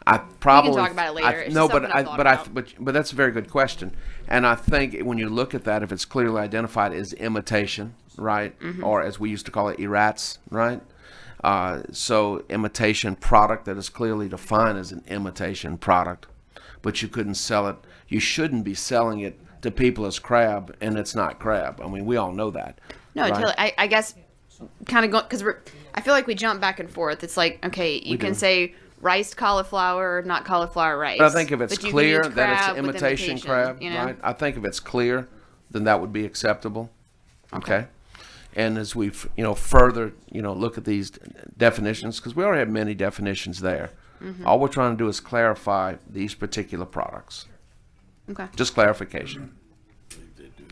I probably talk about it later. It's no, just but something I've thought but that's a very good question. And I think when you look at that, if it's clearly identified as imitation, right, Mhm. or as we used to call it, erats, right. So imitation product that is clearly defined as an imitation product, but you couldn't sell it. You shouldn't be selling it to people as crab, and it's not crab. I mean, we all know that. No, right? totally. I guess kind of going because I feel like we jump back and forth. It's like, okay, you We can do. say riced cauliflower, not cauliflower rice. But I think if it's But you can clear use that crab it's with imitation crab, you know? right? I think if it's clear, then that would be acceptable. Okay. And as we, further, look at these definitions, because we already have many definitions there. Mhm. All we're trying to do is clarify these particular products. Okay. Just clarification.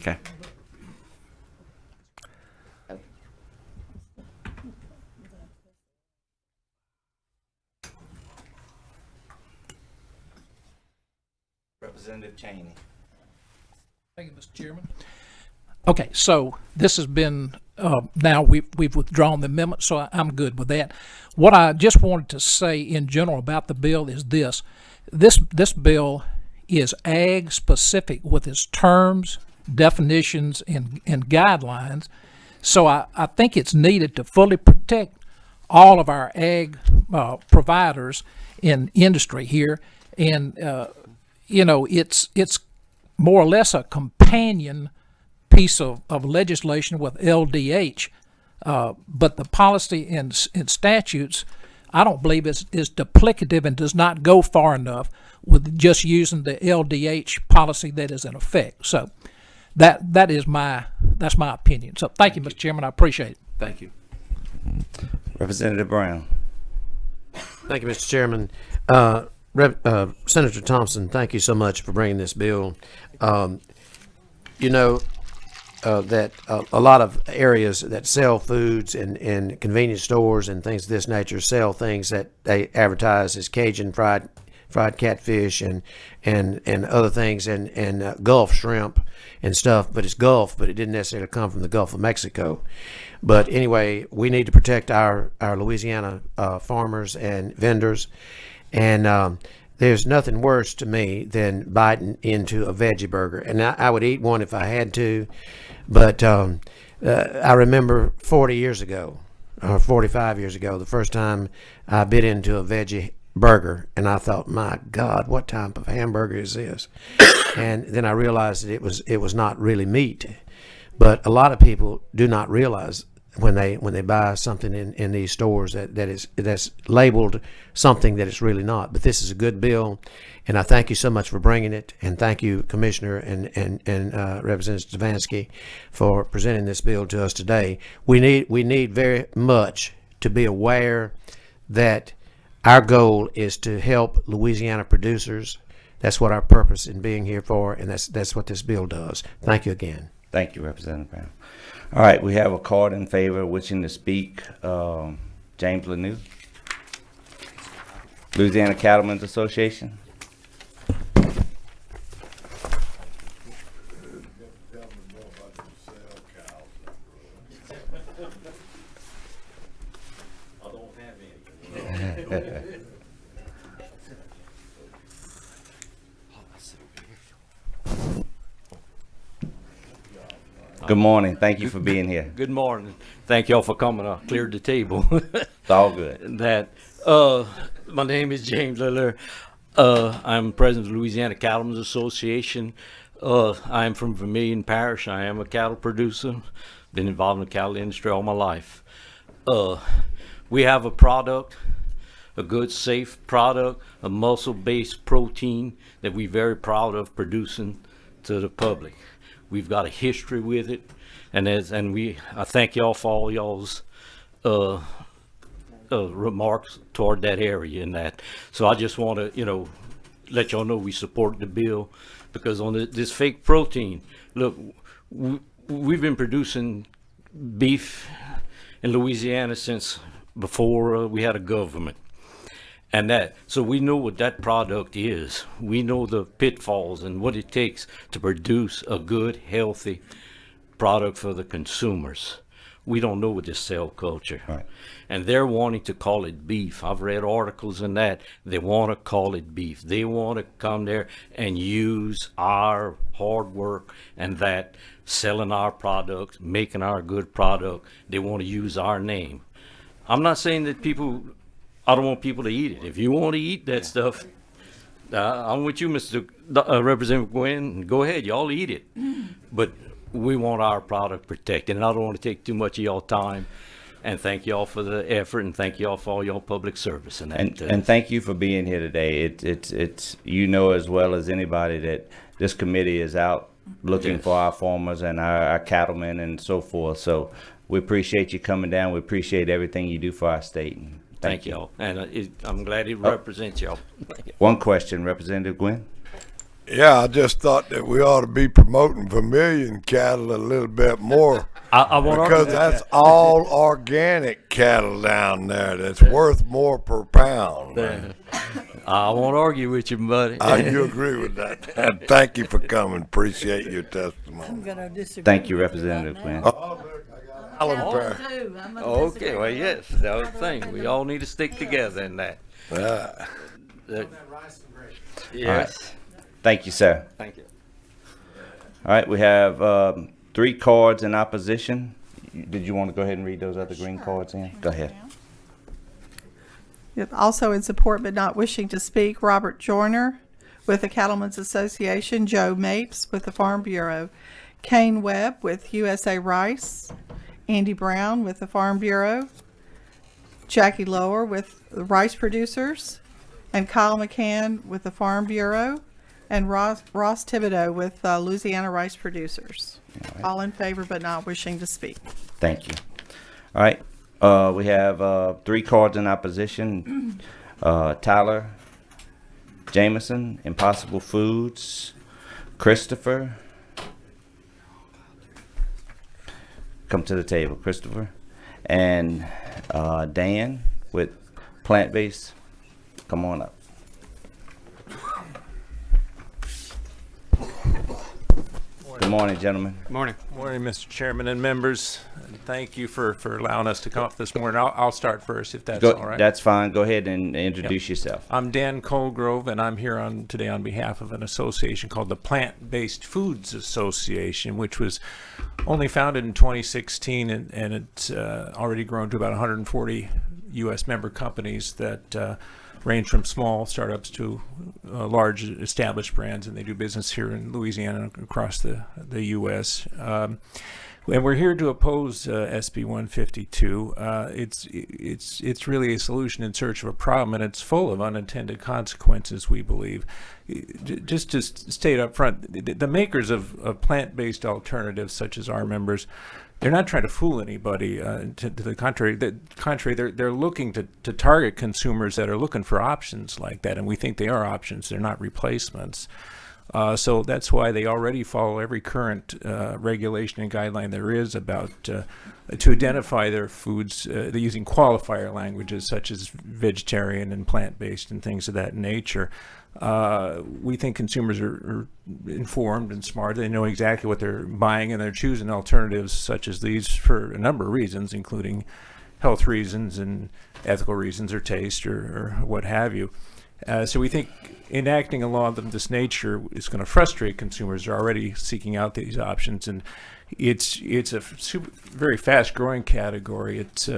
Okay. Representative Cheney. Thank you, Mr. Chairman. Okay, so this has been, now we've withdrawn the amendment, so I'm good with that. What I just wanted to say in general about the bill is this. This bill is ag specific with its terms, definitions, and guidelines. So I think it's needed to fully protect all of our ag providers in industry here. And, it's more or less a companion piece of legislation with LDH, but the policy and statutes, I don't believe is duplicative and does not go far enough with just using the LDH policy that is in effect. So that's my opinion. So thank you, Mr. Chairman. I appreciate it. Thank you. Representative Brown. Thank you, Mr. Chairman. Senator Thompson, thank you so much for bringing this bill. That a lot of areas that sell foods and convenience stores and things of this nature sell things that they advertise as Cajun fried catfish and other things and Gulf shrimp and stuff, but it's Gulf, but it didn't necessarily come from the Gulf of Mexico. But anyway, we need to protect our Louisiana farmers and vendors, and there's nothing worse to me than biting into a veggie burger, and I would eat one if I had to. But I remember 40 years ago, or 45 years ago, the first time I bit into a veggie burger, and I thought, my God, what type of hamburger is this? And then I realized that it was not really meat. But a lot of people do not realize when they buy something in these stores that's labeled something that it's really not. But this is a good bill, and I thank you so much for bringing it, and thank you, Commissioner and Representative Stefanski, for presenting this bill to us today. We need very much to be aware that our goal is to help Louisiana producers. That's what our purpose in being here for, and that's what this bill does. Thank you again. Thank you, Representative Brown. All right, we have a card in favor wishing to speak. James Lanou, Louisiana Cattlemen's Association. Good morning. Thank you for being here. Good morning. Thank y'all for coming. I cleared the table. It's all good. My name is James Liller. I'm president of the Louisiana Cattlemen's Association. I'm from Vermilion Parish. I am a cattle producer. Been involved in the cattle industry all my life. We have a product, a good, safe product, a muscle-based protein that we're very proud of producing to the public. We've got a history with it, and I thank y'all for all y'all's remarks toward that area and that. So I just want to, let y'all know we support the bill, because on this fake protein, look, we've been producing beef in Louisiana since before we had a government. And so we know what that product is. We know the pitfalls and what it takes to produce a good, healthy product for the consumers. We don't know with this cell culture. Right. And they're wanting to call it beef. I've read articles in that. They want to call it beef. They want to come there and use our hard work and that, selling our products, making our good product. They want to use our name. I'm not saying that I don't want people to eat it. If you want to eat that stuff, I'm with you, Mr. Representative Gwynn. Go ahead, y'all eat it. But we want our product protected, and I don't want to take too much of y'all time. And thank y'all for the effort, and thank y'all for all y'all public service. And thank you for being here today. It's you know as well as anybody that this committee is out looking for our farmers and our cattlemen and so forth. So we appreciate you coming down. We appreciate everything you do for our state. And thank you. y'all. And I'm glad it represents y'all. One question, Representative Gwynn. Yeah, I just thought that we ought to be promoting Vermilion cattle a little bit more. Because that's all organic cattle down there that's worth more per pound. I won't argue with you, buddy. You agree with that. And thank you for coming. Appreciate your testimony. I'm going to disagree. Thank you, Representative Gwynn. Okay, well, yes, that was the thing. We all need to stick together in that. Yes. Thank you, sir. Thank you. All right, we have 3 cards in opposition. Did you want to go ahead and read those other green cards in? Go ahead. Also in support but not wishing to speak, Robert Joyner with the Cattlemen's Association, Joe Mapes with the Farm Bureau, Kane Webb with USA Rice, Andy Brown with the Farm Bureau, Jackie Lower with the Rice Producers, and Kyle McCann with the Farm Bureau, and Ross Thibodeau with Louisiana Rice Producers. All in favor but not wishing to speak. Thank you. All right. We have 3 cards in opposition. Tyler Jameson, Impossible Foods, Christopher. Come to the table, Christopher. And Dan with Plant-Based. Come on up. Good morning, gentlemen. Morning. Morning, Mr. Chairman and members. And thank you for allowing us to come up this morning. I'll start first, if that's all right. That's fine. Go ahead and introduce yourself. I'm Dan Colgrove, and I'm here today on behalf of an association called the Plant-Based Foods Association, which was only founded in 2016, and it's already grown to about 140 U.S. member companies that range from small startups to large established brands, and they do business here in Louisiana and across the U.S. And we're here to oppose SB 152. It's really a solution in search of a problem, and it's full of unintended consequences, we believe. Just to state up front, the makers of plant-based alternatives, such as our members, they're not trying to fool anybody. To the contrary, they're looking to target consumers that are looking for options like that, and we think they are options. They're not replacements. So that's why they already follow every current regulation and guideline there is about to identify their foods. They're using qualifier languages such as vegetarian and plant-based and things of that nature. We think consumers are informed and smart. They know exactly what they're buying, and they're choosing alternatives such as these for a number of reasons, including health reasons and ethical reasons or taste or what have you. So we think enacting a law of this nature is going to frustrate consumers who are already seeking out these options, and it's a very fast-growing category. It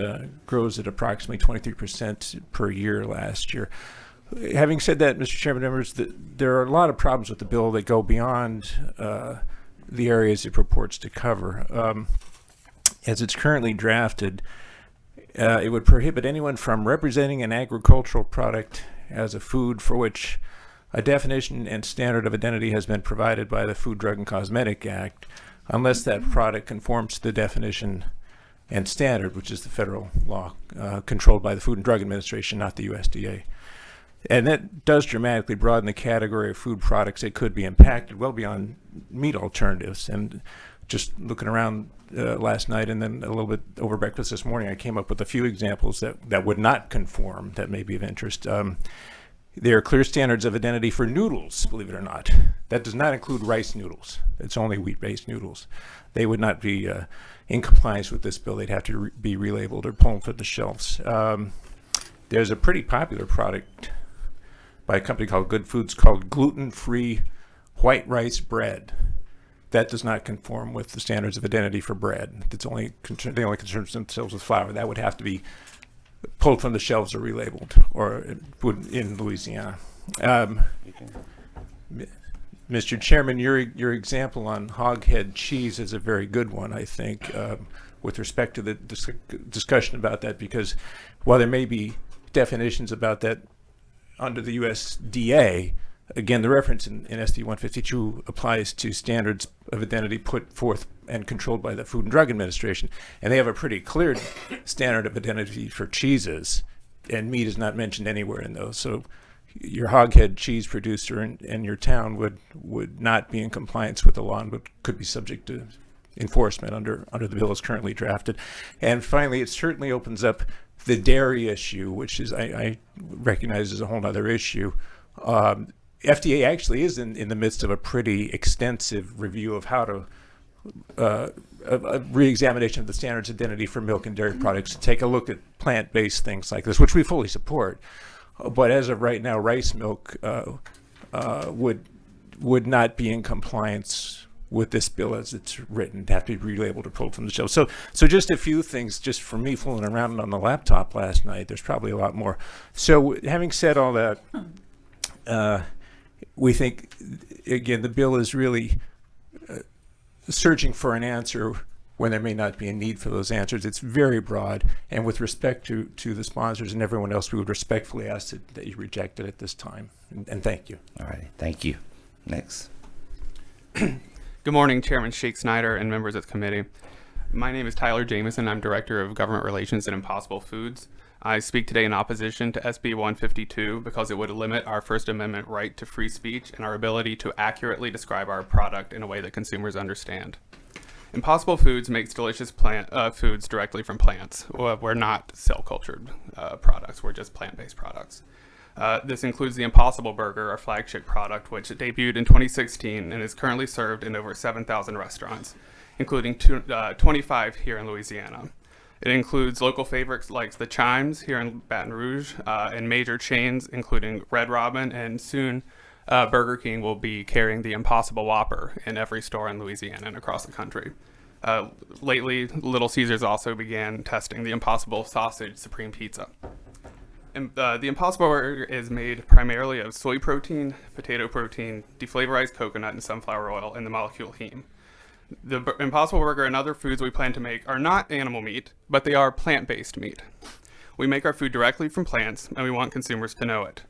grows at approximately 23% per year last year. Having said that, Mr. Chairman, members, there are a lot of problems with the bill that go beyond the areas it purports to cover. As it's currently drafted, it would prohibit anyone from representing an agricultural product as a food for which a definition and standard of identity has been provided by the Food, Drug, and Cosmetic Act, unless that product conforms to the definition and standard, which is the federal law controlled by the Food and Drug Administration, not the USDA. And that does dramatically broaden the category of food products that could be impacted well beyond meat alternatives. And just looking around last night and then a little bit over breakfast this morning, I came up with a few examples that would not conform, that may be of interest. There are clear standards of identity for noodles, believe it or not. That does not include rice noodles. It's only wheat-based noodles. They would not be in compliance with this bill. They'd have to be relabeled or pulled from the shelves. There's a pretty popular product by a company called Good Foods called gluten-free white rice bread. That does not conform with the standards of identity for bread. They only concern themselves with flour. That would have to be pulled from the shelves or relabeled, or it would in Louisiana. Mr. Chairman, your example on hoghead cheese is a very good one, I think, with respect to the discussion about that, because while there may be definitions about that under the USDA, again, the reference in SD 152 applies to standards of identity put forth and controlled by the Food and Drug Administration. And they have a pretty clear standard of identity for cheeses, and meat is not mentioned anywhere in those. So your hoghead cheese producer in your town would not be in compliance with the law and could be subject to enforcement under the bill as currently drafted. And finally, it certainly opens up the dairy issue, which is I recognize is a whole other issue. FDA actually is in the midst of a pretty extensive review of how to a re-examination of the standards identity for milk and dairy products to take a look at plant-based things like this, which we fully support. But as of right now, rice milk would not be in compliance with this bill as it's written. It'd have to be relabeled or pulled from the shelf. So just a few things, just for me fooling around on the laptop last night. There's probably a lot more. So having said all that, we think, again, the bill is really searching for an answer when there may not be a need for those answers. It's very broad, and with respect to the sponsors and everyone else, we would respectfully ask that you reject it at this time, and thank you. All right, thank you. Next. Good morning, Chairman Sheikh Snyder and members of the committee. My name is Tyler Jameson. I'm Director of Government Relations at Impossible Foods. I speak today in opposition to SB 152 because it would limit our First Amendment right to free speech and our ability to accurately describe our product in a way that consumers understand. Impossible Foods makes delicious foods directly from plants. We're not cell-cultured products. We're just plant-based products. This includes the Impossible Burger, our flagship product, which debuted in 2016 and is currently served in over 7,000 restaurants, including 25 here in Louisiana. It includes local favorites like the Chimes here in Baton Rouge and major chains including Red Robin, and soon Burger King will be carrying the Impossible Whopper in every store in Louisiana and across the country. Lately, Little Caesars also began testing the Impossible Sausage Supreme Pizza. And, the Impossible Burger is made primarily of soy protein, potato protein, deflavorized coconut, and sunflower oil in the molecule heme. The Impossible Burger and other foods we plan to make are not animal meat, but they are plant-based meat. We make our food directly from plants, and we want consumers to know it.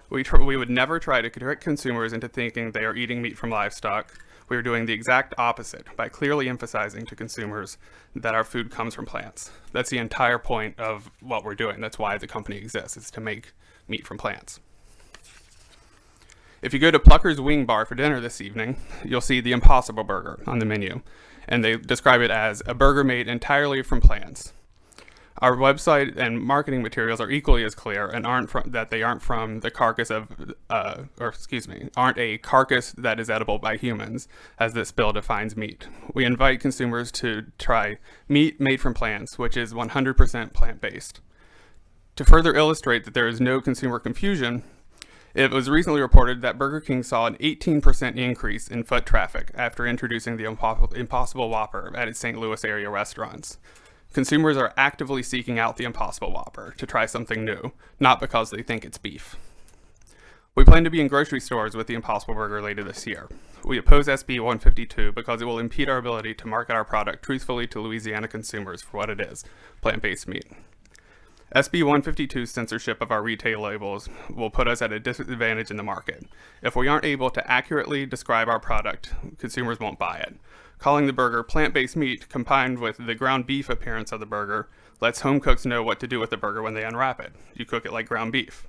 We would never try to trick consumers into thinking they are eating meat from livestock. We are doing the exact opposite by clearly emphasizing to consumers that our food comes from plants. That's the entire point of what we're doing. That's why the company exists, is to make meat from plants. If you go to Plucker's Wing Bar for dinner this evening, you'll see the Impossible Burger on the menu, and they describe it as a burger made entirely from plants. Our website and marketing materials are equally as clear and aren't from the carcass of, aren't a carcass that is edible by humans, as this bill defines meat. We invite consumers to try meat made from plants, which is 100% plant-based. To further illustrate that there is no consumer confusion, it was recently reported that Burger King saw an 18% increase in foot traffic after introducing the Impossible Whopper at its St. Louis area restaurants. Consumers are actively seeking out the Impossible Whopper to try something new, not because they think it's beef. We plan to be in grocery stores with the Impossible Burger later this year. We oppose SB 152 because it will impede our ability to market our product truthfully to Louisiana consumers for what it is, plant-based meat. SB 152's censorship of our retail labels will put us at a disadvantage in the market. If we aren't able to accurately describe our product, consumers won't buy it. Calling the burger plant-based meat, combined with the ground beef appearance of the burger, lets home cooks know what to do with the burger when they unwrap it. You cook it like ground beef.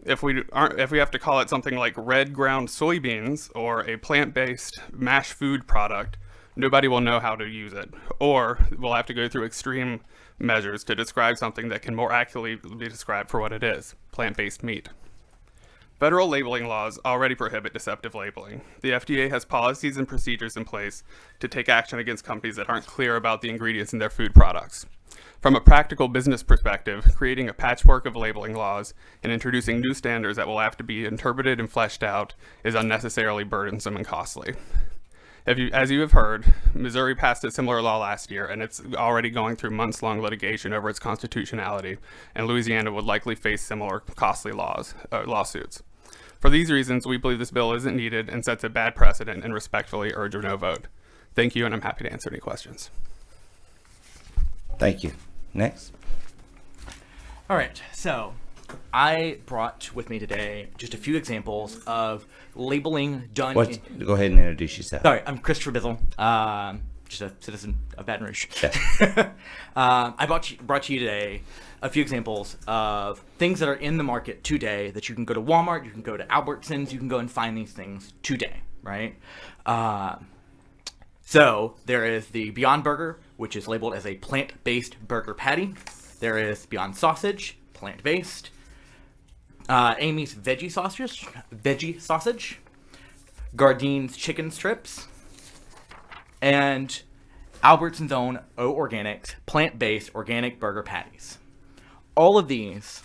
If we have to call it something like red ground soybeans or a plant-based mashed food product, nobody will know how to use it, or we'll have to go through extreme measures to describe something that can more accurately be described for what it is, plant-based meat. Federal labeling laws already prohibit deceptive labeling. The FDA has policies and procedures in place to take action against companies that aren't clear about the ingredients in their food products. From a practical business perspective, creating a patchwork of labeling laws and introducing new standards that will have to be interpreted and fleshed out is unnecessarily burdensome and costly. As you have heard, Missouri passed a similar law last year, and it's already going through months-long litigation over its constitutionality, and Louisiana would likely face similar costly lawsuits. For these reasons, we believe this bill isn't needed and sets a bad precedent, and respectfully urge a no vote. Thank you, and I'm happy to answer any questions. Thank you. Next. All right, so I brought with me today just a few examples of labeling done. Go ahead and introduce yourself. Sorry, I'm Christopher Bizzle, just a citizen of Baton Rouge. Yes. I brought to you today a few examples of things that are in the market today that you can go to Walmart, you can go to Albertsons, you can go and find these things today, right? So there is the Beyond Burger, which is labeled as a plant-based burger patty. There is Beyond Sausage, plant-based. Amy's veggie sausage, Gardine's chicken strips, and Albertson's own O Organics plant-based organic burger patties. All of these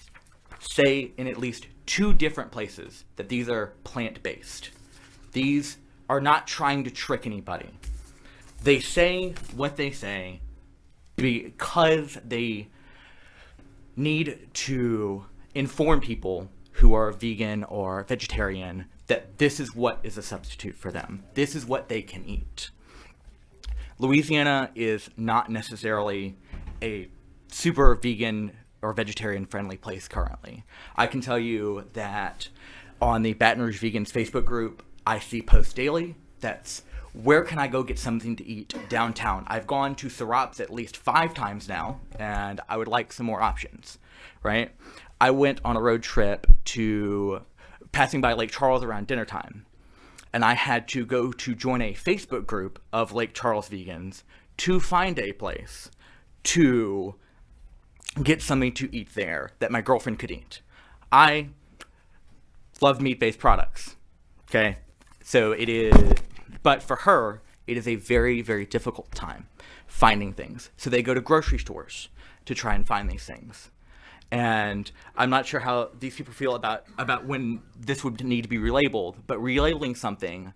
say in at least 2 different places that these are plant-based. These are not trying to trick anybody. They say what they say because they need to inform people who are vegan or vegetarian that this is what is a substitute for them. This is what they can eat. Louisiana is not necessarily a super vegan or vegetarian friendly place currently. I can tell you that on the Baton Rouge Vegans Facebook group, I see posts daily that's where can I go get something to eat downtown? I've gone to Syrop's at least 5 times now, and I would like some more options, right? I went on a road trip to passing by Lake Charles around dinner time, and I had to go to join a Facebook group of Lake Charles vegans to find a place to get something to eat there that my girlfriend could eat. I love meat-based products, okay? So it is, but for her, it is a very, very difficult time finding things. So they go to grocery stores to try and find these things. And I'm not sure how these people feel about when this would need to be relabeled, but relabeling something,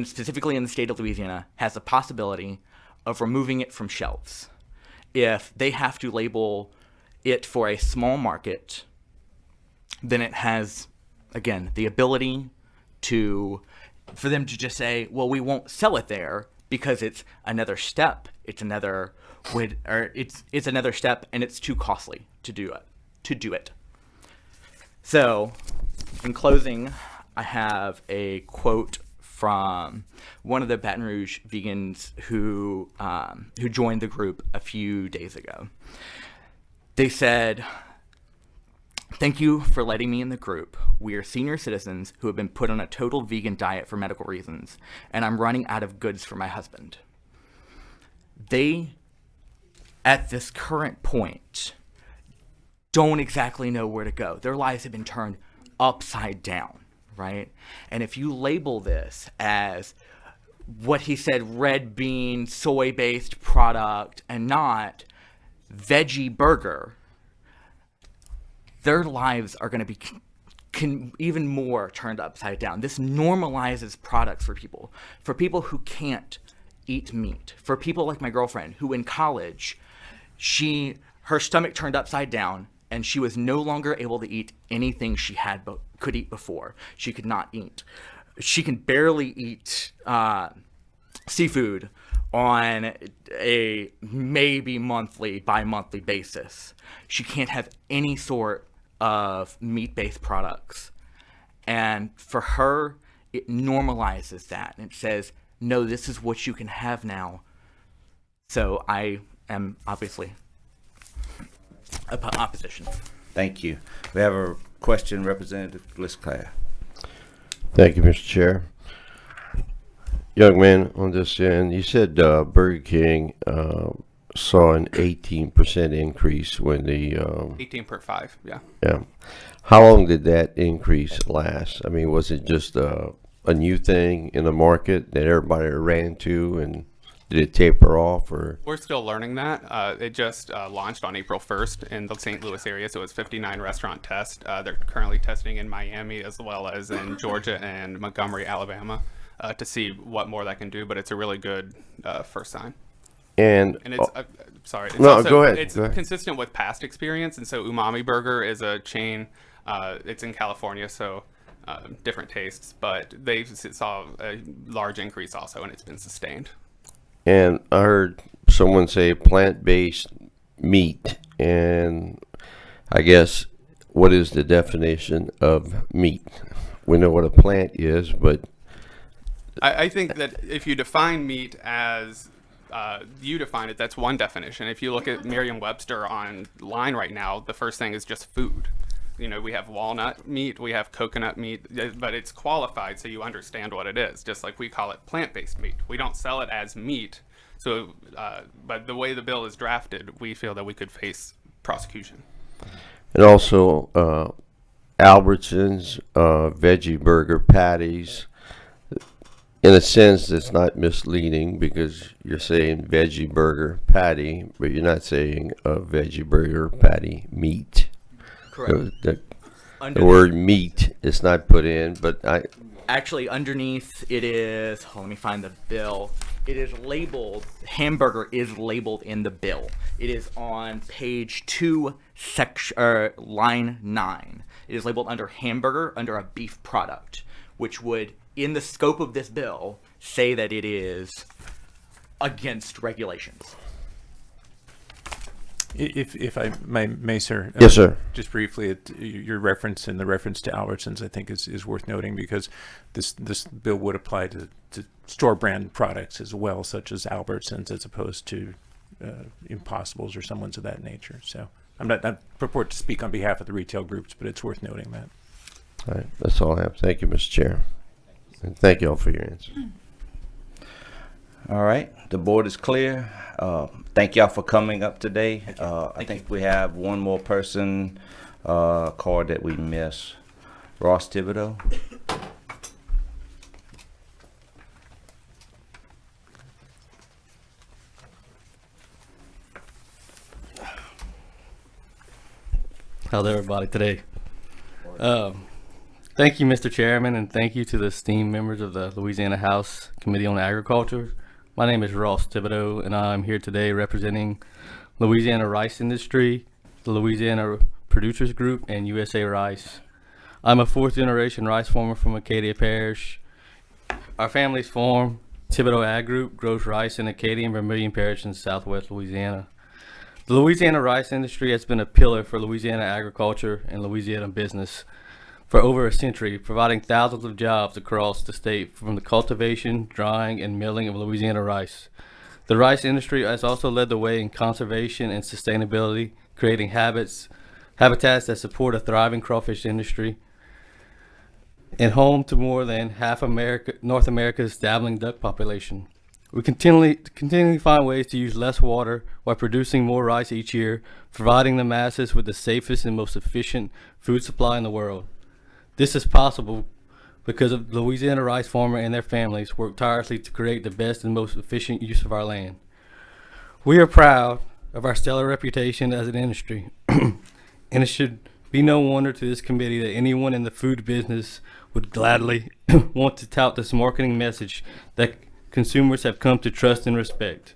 specifically in the state of Louisiana, has the possibility of removing it from shelves. If they have to label it for a small market, then it has, again, the ability for them to just say, well, we won't sell it there because it's another step. It's another step, and it's too costly to do it. So, in closing, I have a quote from one of the Baton Rouge vegans who joined the group a few days ago. They said, "Thank you for letting me in the group. We are senior citizens who have been put on a total vegan diet for medical reasons, and I'm running out of goods for my husband." They, at this current point, don't exactly know where to go. Their lives have been turned upside down, right? And if you label this as what he said, red bean, soy-based product, and not veggie burger, their lives are going to be even more turned upside down. This normalizes products for people who can't eat meat, for people like my girlfriend who in college, her stomach turned upside down and she was no longer able to eat anything she could eat before. She could not eat. She can barely eat seafood on a maybe bi-monthly basis. She can't have any sort of meat-based products. And for her, it normalizes that. And it says, no, this is what you can have now. So I am obviously opposition. Thank you. We have a question, Representative Glisclair. Thank you, Mr. Chair. young man on this end, you said Burger King saw an 18% increase when the 18.5, yeah. Yeah. How long did that increase last? I mean, was it just a new thing in the market that everybody ran to, and did it taper off, or? We're still learning that. It just launched on April 1st in the St. Louis area, so it's 59 restaurant test. They're currently testing in Miami as well as in Georgia and Montgomery, Alabama, to see what more that can do. But it's a really good first sign. And it's sorry. It's no, also, go ahead. It's Go ahead. consistent with past experience, and so Umami Burger is a chain. It's in California, so different tastes, but they saw a large increase also, and it's been sustained. And I heard someone say plant-based meat, and I guess what is the definition of meat? We know what a plant is, but I think that if you define meat as you define it, that's one definition. If you look at Merriam-Webster online right now, the first thing is just food. You know, we have walnut meat, we have coconut meat, but it's qualified so you understand what it is, just like we call it plant-based meat. We don't sell it as meat, so but the way the bill is drafted, we feel that we could face prosecution. and also Albertsons veggie burger patties. In a sense, it's not misleading because you're saying veggie burger patty, but you're not saying a veggie burger patty meat. Correct. The word meat is not put in, but Actually, underneath it is, let me find the bill. It is labeled, hamburger is labeled in the bill. It is on page 2, line 9. It is labeled under hamburger, under a beef product, which would, in the scope of this bill, say that it is against regulations. If I may, sir. Yes, sir. Just briefly, your reference and the reference to Albertsons, I think, is worth noting because this bill would apply to store brand products as well, such as Albertsons, as opposed to Impossibles or someone's of that nature. So I'm not purport to speak on behalf of the retail groups, but it's worth noting that. all right, that's all I have. Thank you, Mr. Chair. And thank you all for your answer. All right, the board is clear. Thank y'all for coming up today. I think we have one more person card that we missed. Ross Thibodeau. How's everybody today? Thank you, Mr. Chairman, and thank you to the esteemed members of the Louisiana House Committee on Agriculture. My name is Ross Thibodeau, and I'm here today representing Louisiana Rice Industry, the Louisiana Producers Group, and USA Rice. I'm a fourth-generation rice farmer from Acadia Parish. Our family's farm, Thibodeau Ag Group, grows rice in Acadia and Vermilion Parish in southwest Louisiana. The Louisiana rice industry has been a pillar for Louisiana agriculture and Louisiana business for over a century, providing thousands of jobs across the state from the cultivation, drying, and milling of Louisiana rice. The rice industry has also led the way in conservation and sustainability, creating habitats that support a thriving crawfish industry, and home to more than half North America's dabbling duck population. We continually find ways to use less water while producing more rice each year, providing the masses with the safest and most efficient food supply in the world. This is possible because of Louisiana rice farmers and their families work tirelessly to create the best and most efficient use of our land. We are proud of our stellar reputation as an industry, and it should be no wonder to this committee that anyone in the food business would gladly want to tout this marketing message that consumers have come to trust and respect.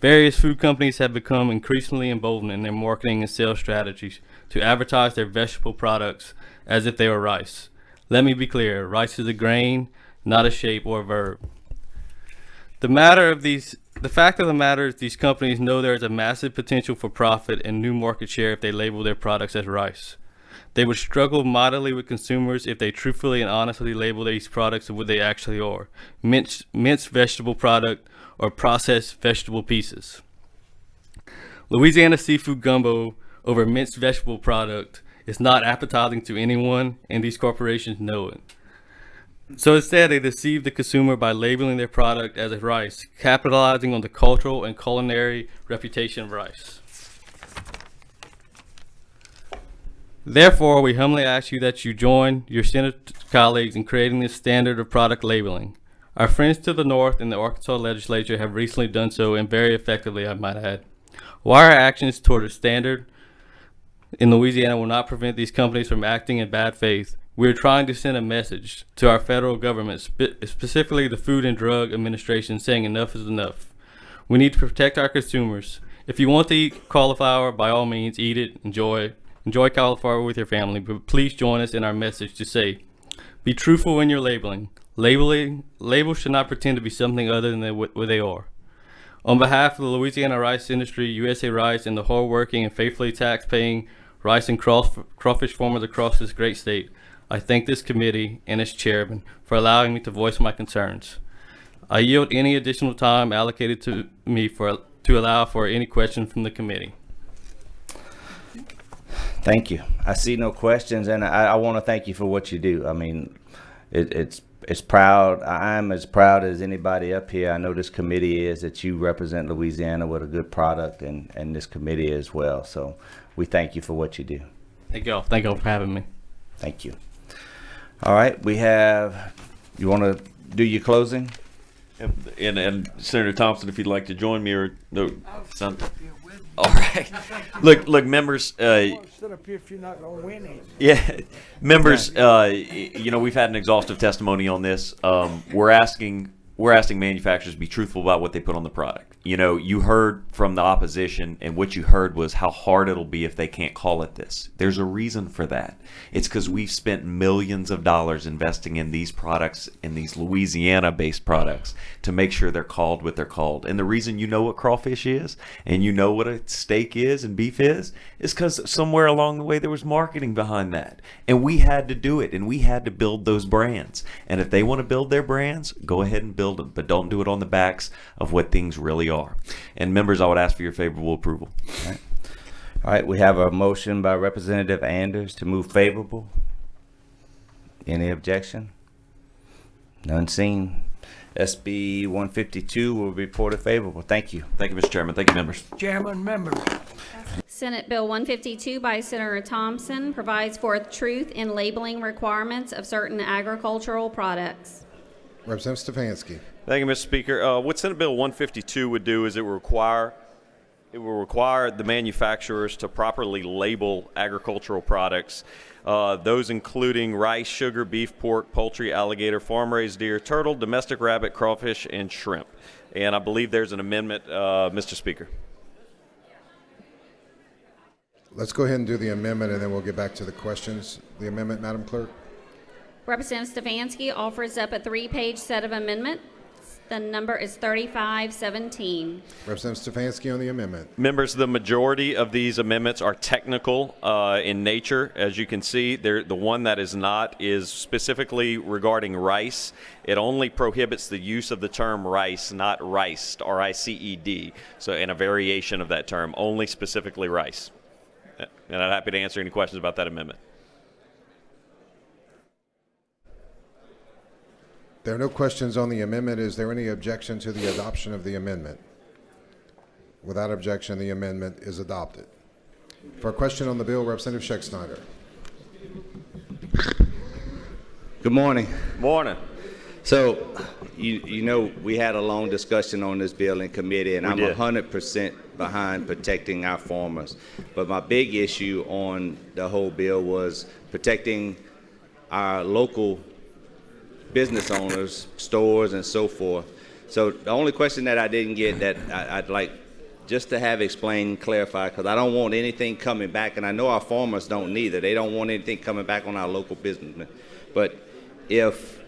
Various food companies have become increasingly emboldened in their marketing and sales strategies to advertise their vegetable products as if they were rice. Let me be clear, rice is a grain, not a shape or a verb. The fact of the matter is these companies know there is a massive potential for profit and new market share if they label their products as rice. They would struggle mightily with consumers if they truthfully and honestly label these products as what they actually are: minced vegetable product or processed vegetable pieces. Louisiana seafood gumbo over minced vegetable product is not appetizing to anyone, and these corporations know it. So instead, they deceive the consumer by labeling their product as a rice, capitalizing on the cultural and culinary reputation of rice. Therefore, we humbly ask you that you join your Senate colleagues in creating this standard of product labeling. Our friends to the north in the Arkansas legislature have recently done so, and very effectively, I might add. While our actions toward a standard in Louisiana will not prevent these companies from acting in bad faith, we are trying to send a message to our federal government, specifically the Food and Drug Administration, saying enough is enough. We need to protect our consumers. If you want to eat cauliflower, by all means, eat it, enjoy cauliflower with your family, but please join us in our message to say, be truthful in your labeling. Labels should not pretend to be something other than what they are. On behalf of the Louisiana rice industry, USA Rice, and the hard-working and faithfully tax-paying rice and crawfish farmers across this great state, I thank this committee and its chairman for allowing me to voice my concerns. I yield any additional time allocated to me to allow for any questions from the committee. Thank you. I see no questions, and I want to thank you for what you do. I mean, it's proud. I'm as proud as anybody up here. I know this committee is, that you represent Louisiana with a good product, and this committee as well. So we thank you for what you do. Thank y'all. Thank y'all for having me. Thank you. All right, we have, you want to do your closing? And Senator Thompson, if you'd like to join me, or no, son. All right. Look, members. Sit up here if you're not gonna win it. Yeah, members. We've had an exhaustive testimony on this. We're asking manufacturers to be truthful about what they put on the product. You heard from the opposition, and what you heard was how hard it'll be if they can't call it this. There's a reason for that. It's because we've spent millions of dollars investing in these products, in these Louisiana-based products, to make sure they're called what they're called. And the reason you know what crawfish is, and you know what a steak is and beef is because somewhere along the way there was marketing behind that. And we had to do it, and we had to build those brands. And if they want to build their brands, go ahead and build them, but don't do it on the backs of what things really are. And members, I would ask for your favorable approval. All right, we have a motion by Representative Anders to move favorable. Any objection? None seen. SB 152 will be reported favorable. Thank you. Thank you, Mr. Chairman. Thank you, members. Chairman, members. Senate Bill 152 by Senator Thompson provides for truth in labeling requirements of certain agricultural products. Representative Stefanski. Thank you, Mr. Speaker. What Senate Bill 152 would do is it will require the manufacturers to properly label agricultural products, those including rice, sugar, beef, pork, poultry, alligator, farm-raised deer, turtle, domestic rabbit, crawfish, and shrimp. And I believe there's an amendment, Mr. Speaker. Let's go ahead and do the amendment, and then we'll get back to the questions. The amendment, Madam Clerk. Representative Stefanski offers up a 3-page set of amendments. The number is 3517. Representative Stefanski on the amendment. Members, the majority of these amendments are technical in nature. As you can see, the one that is not is specifically regarding rice. It only prohibits the use of the term rice, not riced, R-I-C-E-D. So, in a variation of that term, only specifically rice. And I'm happy to answer any questions about that amendment. There are no questions on the amendment. Is there any objection to the adoption of the amendment? Without objection, the amendment is adopted. For a question on the bill, Representative Scheck-Snyder. Good morning. Morning. So, we had a long discussion on this bill in committee, and I'm 100% behind protecting our farmers. But my big issue on the whole bill was protecting our local business owners, stores, and so forth. So the only question that I didn't get that I'd like just to have explained, clarified, because I don't want anything coming back, and I know our farmers don't neither. They don't want anything coming back on our local businessmen. But if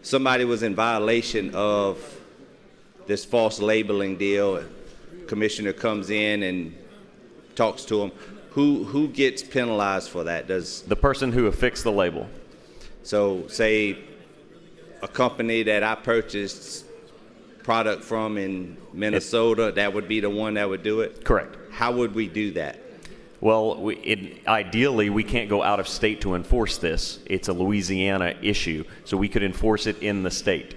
somebody was in violation of this false labeling deal, commissioner comes in and talks to them, who gets penalized for that? Does the person who affixed the label? So say a company that I purchased product from in Minnesota, that would be the one that would do it? Correct. How would we do that? Well, ideally, we can't go out of state to enforce this. It's a Louisiana issue, so we could enforce it in the state.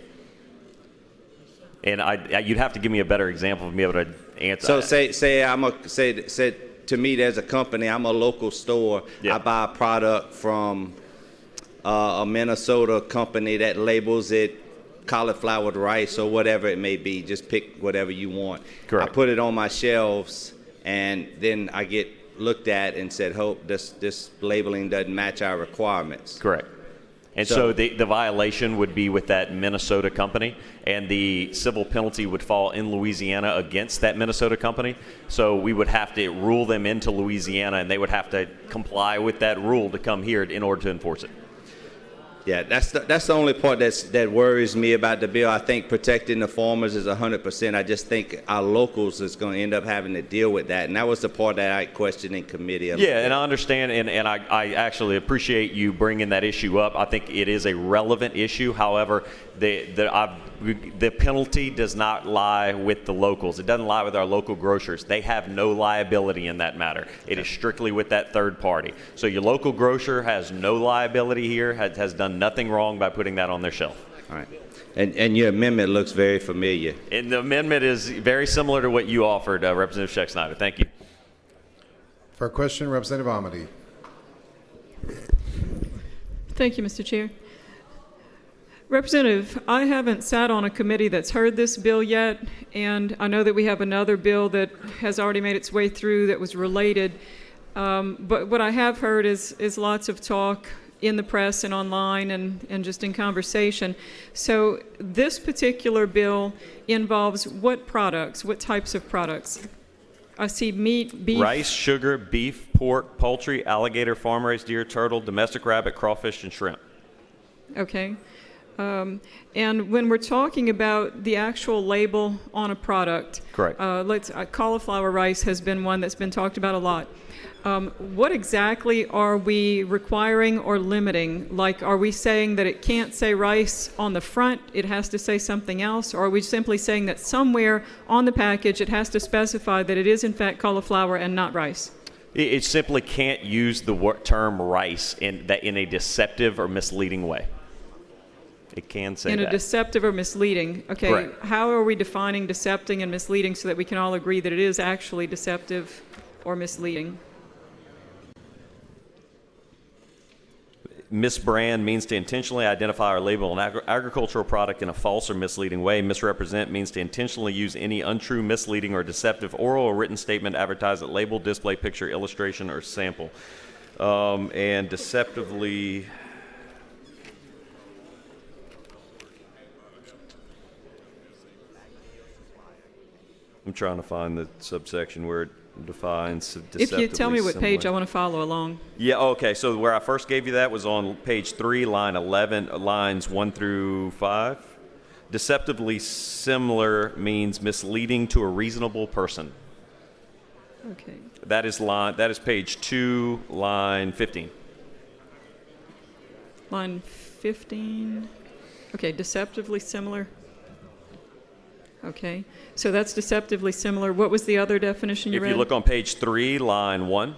And you'd have to give me a better example of me able to answer. So say to me, there's a company. I'm a local store. Yeah. I buy a product from a Minnesota company that labels it cauliflower rice or whatever it may be. Just pick whatever you want. Correct. I put it on my shelves, and then I get looked at and said, "Hope this labeling doesn't match our requirements." Correct. And so the violation would be with that Minnesota company, and the civil penalty would fall in Louisiana against that Minnesota company. So we would have to rule them into Louisiana, and they would have to comply with that rule to come here in order to enforce it. Yeah, that's the only part that worries me about the bill. I think protecting the farmers is 100%. I just think our locals is going to end up having to deal with that, and that was the part that I questioned in committee. Yeah, and I understand, and I actually appreciate you bringing that issue up. I think it is a relevant issue. However, the penalty does not lie with the locals. It doesn't lie with our local grocers. They have no liability in that matter. It is strictly with that third party. So your local grocer has no liability here, has done nothing wrong by putting that on their shelf. All right. And your amendment looks very familiar. And the amendment is very similar to what you offered, Representative Scheck-Snyder. Thank you. For a question, Representative Amity. Thank you, Mr. Chair. Representative, I haven't sat on a committee that's heard this bill yet, and I know that we have another bill that has already made its way through that was related. But what I have heard is lots of talk in the press and online and just in conversation. So this particular bill involves what products, what types of products? I see meat, beef. Rice, sugar, beef, pork, poultry, alligator, farm-raised deer, turtle, domestic rabbit, crawfish, and shrimp. Okay. And when we're talking about the actual label on a product, correct. Cauliflower rice has been one that's been talked about a lot. What exactly are we requiring or limiting? Like, are we saying that it can't say rice on the front, it has to say something else? Or are we simply saying that somewhere on the package it has to specify that it is in fact cauliflower and not rice? It simply can't use the term rice in a deceptive or misleading way. It can say in that. a deceptive or misleading. Okay, correct. How are we defining decepting and misleading so that we can all agree that it is actually deceptive or misleading? Misbrand means to intentionally identify or label an agricultural product in a false or misleading way. Misrepresent means to intentionally use any untrue, misleading, or deceptive oral or written statement, advertisement, label, display, picture, illustration, or sample. And deceptively... I'm trying to find the subsection where it defines deceptively. If you tell me what similar. page, I want to follow along. Yeah, okay. So where I first gave you that was on page 3, line 11, lines 1 through 5. Deceptively similar means misleading to a reasonable person. Okay. That is page 2, line 15. Line 15. Okay, deceptively similar. Okay, so that's deceptively similar. What was the other definition you read? If you look on page 3, line 1.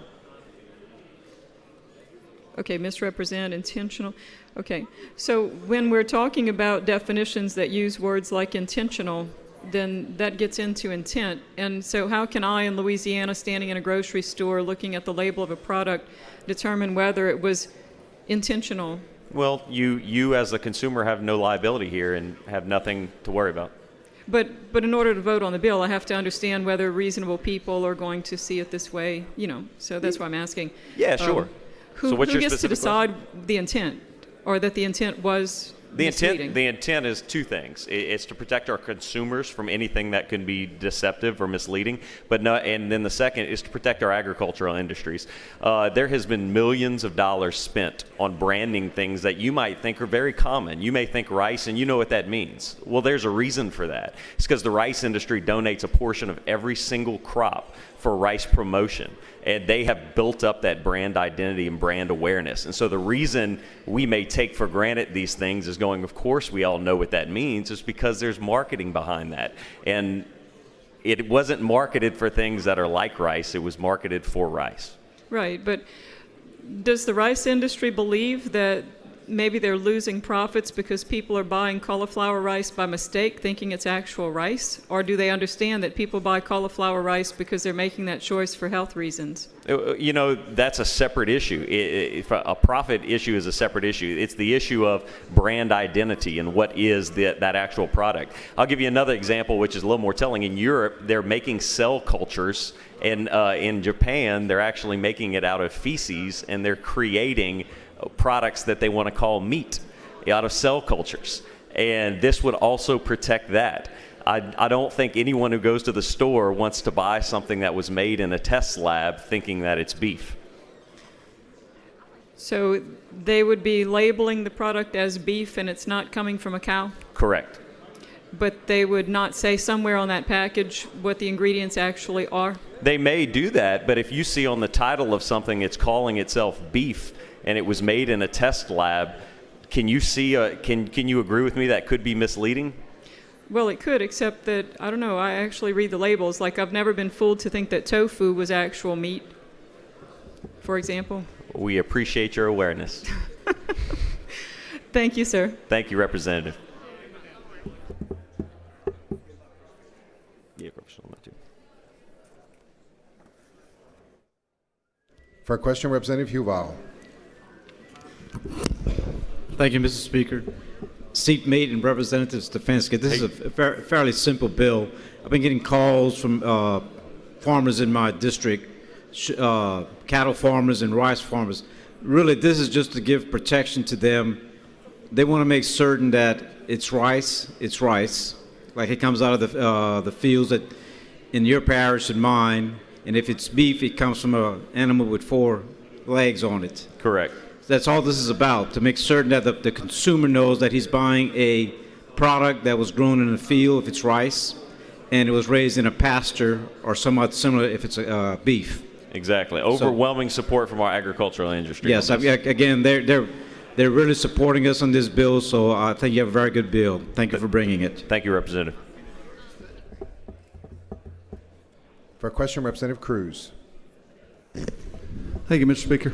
Okay, misrepresent, intentional. Okay, so when we're talking about definitions that use words like intentional, then that gets into intent. And so how can I, in Louisiana, standing in a grocery store, looking at the label of a product, determine whether it was intentional? Well, you as a consumer have no liability here and have nothing to worry about. But in order to vote on the bill, I have to understand whether reasonable people are going to see it this way, so that's why I'm asking. Yeah, sure. Who gets to decide the intent, or that the intent was misleading? The intent is two things. It's to protect our consumers from anything that can be deceptive or misleading, and then the second is to protect our agricultural industries. There has been millions of dollars spent on branding things that you might think are very common. You may think rice, and you know what that means. Well, there's a reason for that. It's because the rice industry donates a portion of every single crop for rice promotion, and they have built up that brand identity and brand awareness. And so the reason we may take for granted these things is going, of course we all know what that means, is because there's marketing behind that. And it wasn't marketed for things that are like rice, it was marketed for rice. Right, but does the rice industry believe that maybe they're losing profits because people are buying cauliflower rice by mistake, thinking it's actual rice? Or do they understand that people buy cauliflower rice because they're making that choice for health reasons? You know, that's a separate issue. A profit issue is a separate issue. It's the issue of brand identity and what is that actual product. I'll give you another example, which is a little more telling. In Europe, they're making cell cultures, and in Japan, they're actually making it out of feces, and they're creating products that they want to call meat out of cell cultures. And this would also protect that. I don't think anyone who goes to the store wants to buy something that was made in a test lab thinking that it's beef. So they would be labeling the product as beef and it's not coming from a cow? Correct. But they would not say somewhere on that package what the ingredients actually are? They may do that, but if you see on the title of something it's calling itself beef and it was made in a test lab, can you see, can you agree with me that could be misleading? Well, it could, except that, I don't know, I actually read the labels. Like, I've never been fooled to think that tofu was actual meat, for example. We appreciate your awareness. Thank you, sir. Thank you, Representative. Yeah, For a question, Representative Huval. Thank you, Mr. Speaker. Seat mate and Representative Stefanski. This is a fairly simple bill. I've been getting calls from farmers in my district, cattle farmers and rice farmers. Really, this is just to give protection to them. They want to make certain that it's rice, like it comes out of the fields that in your parish and mine. And if it's beef, it comes from an animal with 4 legs on it. Correct. That's all this is about, to make certain that the consumer knows that he's buying a product that was grown in a field if it's rice, and it was raised in a pasture or somewhat similar if it's beef. Exactly. Overwhelming support from our agricultural industry. Yes, again, they're really supporting us on this bill, so I think you have a very good bill. Thank you for bringing it. Thank you, Representative. For a question, Representative Cruz. Thank you, Mr. Speaker.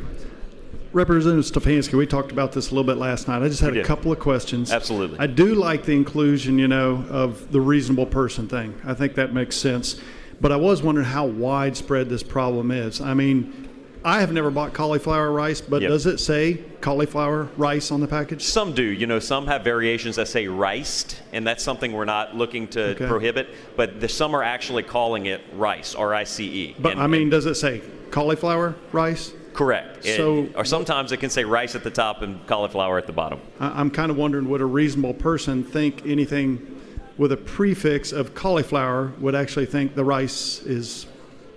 Representative Stefanski, we talked about this a little bit last night. I just had a couple of questions. Absolutely. I do like the inclusion, of the reasonable person thing. I think that makes sense. But I was wondering how widespread this problem is. I mean, I have never bought cauliflower rice, but does it say cauliflower rice on the package? Some do. Some have variations that say riced, and that's something we're not looking to prohibit. But some are actually calling it rice, R-I-C-E. But does it say cauliflower rice? Correct. Or sometimes it can say rice at the top and cauliflower at the bottom. I'm kind of wondering, would a reasonable person think anything with a prefix of cauliflower would actually think the rice is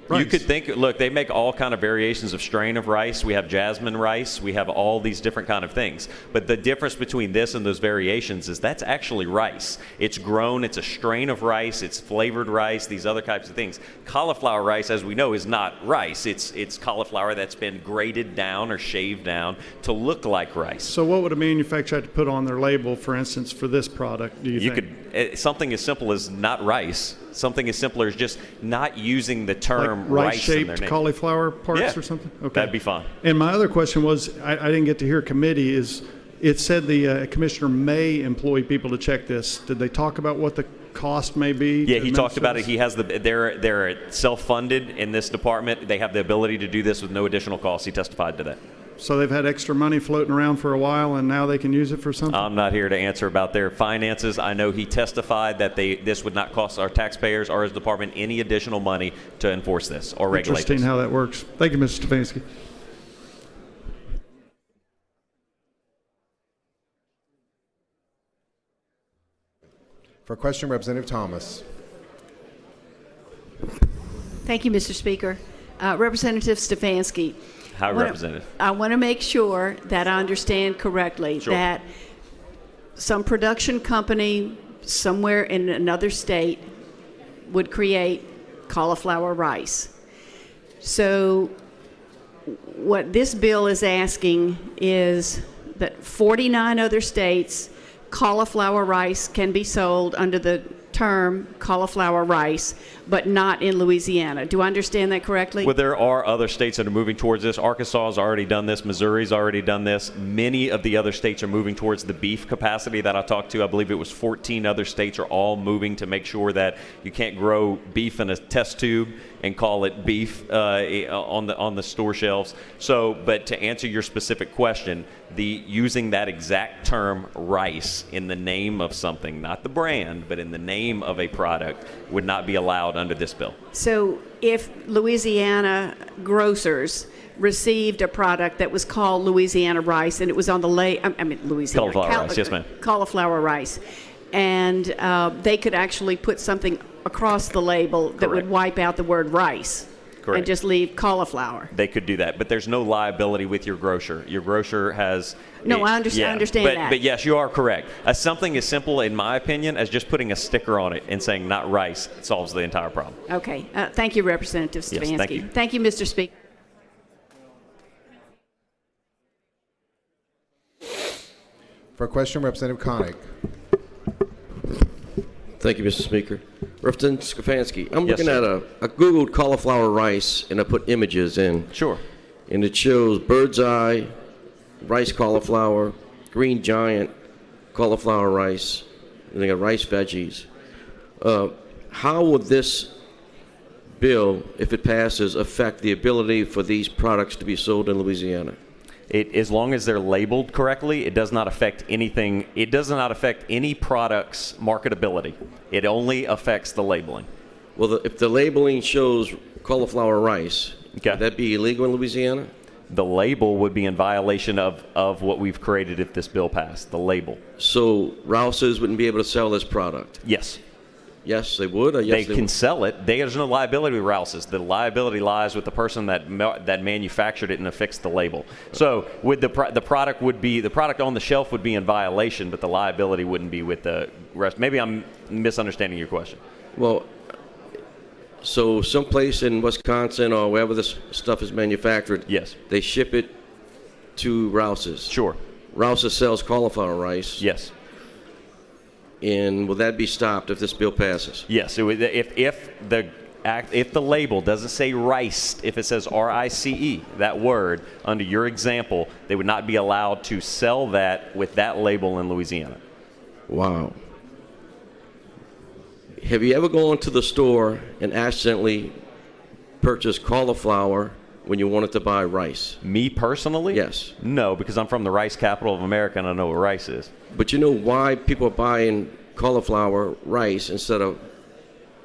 rice? You could think, look, they make all kind of variations of strain of rice. We have jasmine rice. We have all these different kind of things. But the difference between this and those variations is that's actually rice. It's grown. It's a strain of rice. It's flavored rice, these other types of things. Cauliflower rice, as we know, is not rice. It's cauliflower that's been grated down or shaved down to look like rice. So what would a manufacturer have to put on their label, for instance, for this product, do you think? Something as simple as not rice. Something as simple as just not using the term like rice in their rice-shaped name. cauliflower parts or something? Okay. That'd be fine. And my other question was, I didn't get to hear committee, is it said the commissioner may employ people to check this. Did they talk about what the cost may be? Yeah, he talked about it. He has they're self-funded in this department. They have the ability to do this with no additional cost. He testified to that. So they've had extra money floating around for a while, and now they can use it for something? I'm not here to answer about their finances. I know he testified that this would not cost our taxpayers or his department any additional money to enforce this or regulate this. Interesting how that works. Thank you, Mr. Stefanski. For a question, Representative Thomas. Thank you, Mr. Speaker. Representative Stefanski. Hi, Representative. I want to make sure that I understand correctly that some production company somewhere in another state would create cauliflower rice. So what this bill is asking is that 49 other states, cauliflower rice can be sold under the term cauliflower rice, but not in Louisiana. Do I understand that correctly? Well, there are other states that are moving towards this. Arkansas has already done this. Missouri's already done this. Many of the other states are moving towards the beef capacity that I talked to. I believe it was 14 other states are all moving to make sure that you can't grow beef in a test tube and call it beef on the store shelves. So, but to answer your specific question, using that exact term rice in the name of something, not the brand, but in the name of a product, would not be allowed under this bill. So if Louisiana grocers received a product that was called Louisiana rice and it was on the Louisiana Cauliflower rice, yes, ma'am. Cauliflower rice, and they could actually put something across the label that would wipe out the word rice. Correct. And just leave cauliflower. They could do that, but there's no liability with your grocer. Your grocer has... No, I understand that. But yes, you are correct. Something as simple, in my opinion, as just putting a sticker on it and saying not rice solves the entire problem. Okay. Thank you, Representative Stefanski. Yes, thank you. Thank you, Mr. Speaker. For a question, Representative Connick. Thank you, Mr. Speaker. Representative Stefanski, I'm Yes, looking sir. at I Googled cauliflower rice, and I put images in. Sure. And it shows bird's eye, rice cauliflower, green giant, cauliflower rice, and they got rice veggies. How would this bill, if it passes, affect the ability for these products to be sold in Louisiana? As long as they're labeled correctly, it does not affect anything. It does not affect any product's marketability. It only affects the labeling. Well, if the labeling shows cauliflower rice, would that be illegal in Louisiana? The label would be in violation of what we've created if this bill passed, the label. So Rouse's wouldn't be able to sell this product? Yes. Yes, they would? Or yes, they can sell it. There's no liability with Rouse's. The liability lies with the person that manufactured it and affixed the label. So with the product on the shelf would be in violation, but the liability wouldn't be with the rest. Maybe I'm misunderstanding your question. Well, so someplace in Wisconsin or wherever this stuff is manufactured, yes, they ship it to Rouse's. Sure. Rouse's sells cauliflower rice. Yes. And will that be stopped if this bill passes? Yes. If the label doesn't say rice, if it says RICE, that word, under your example, they would not be allowed to sell that with that label in Louisiana. Wow. Have you ever gone to the store and accidentally purchased cauliflower when you wanted to buy rice? Me personally? Yes. No, because I'm from the rice capital of America and I know what rice is. But you know why people are buying cauliflower rice instead of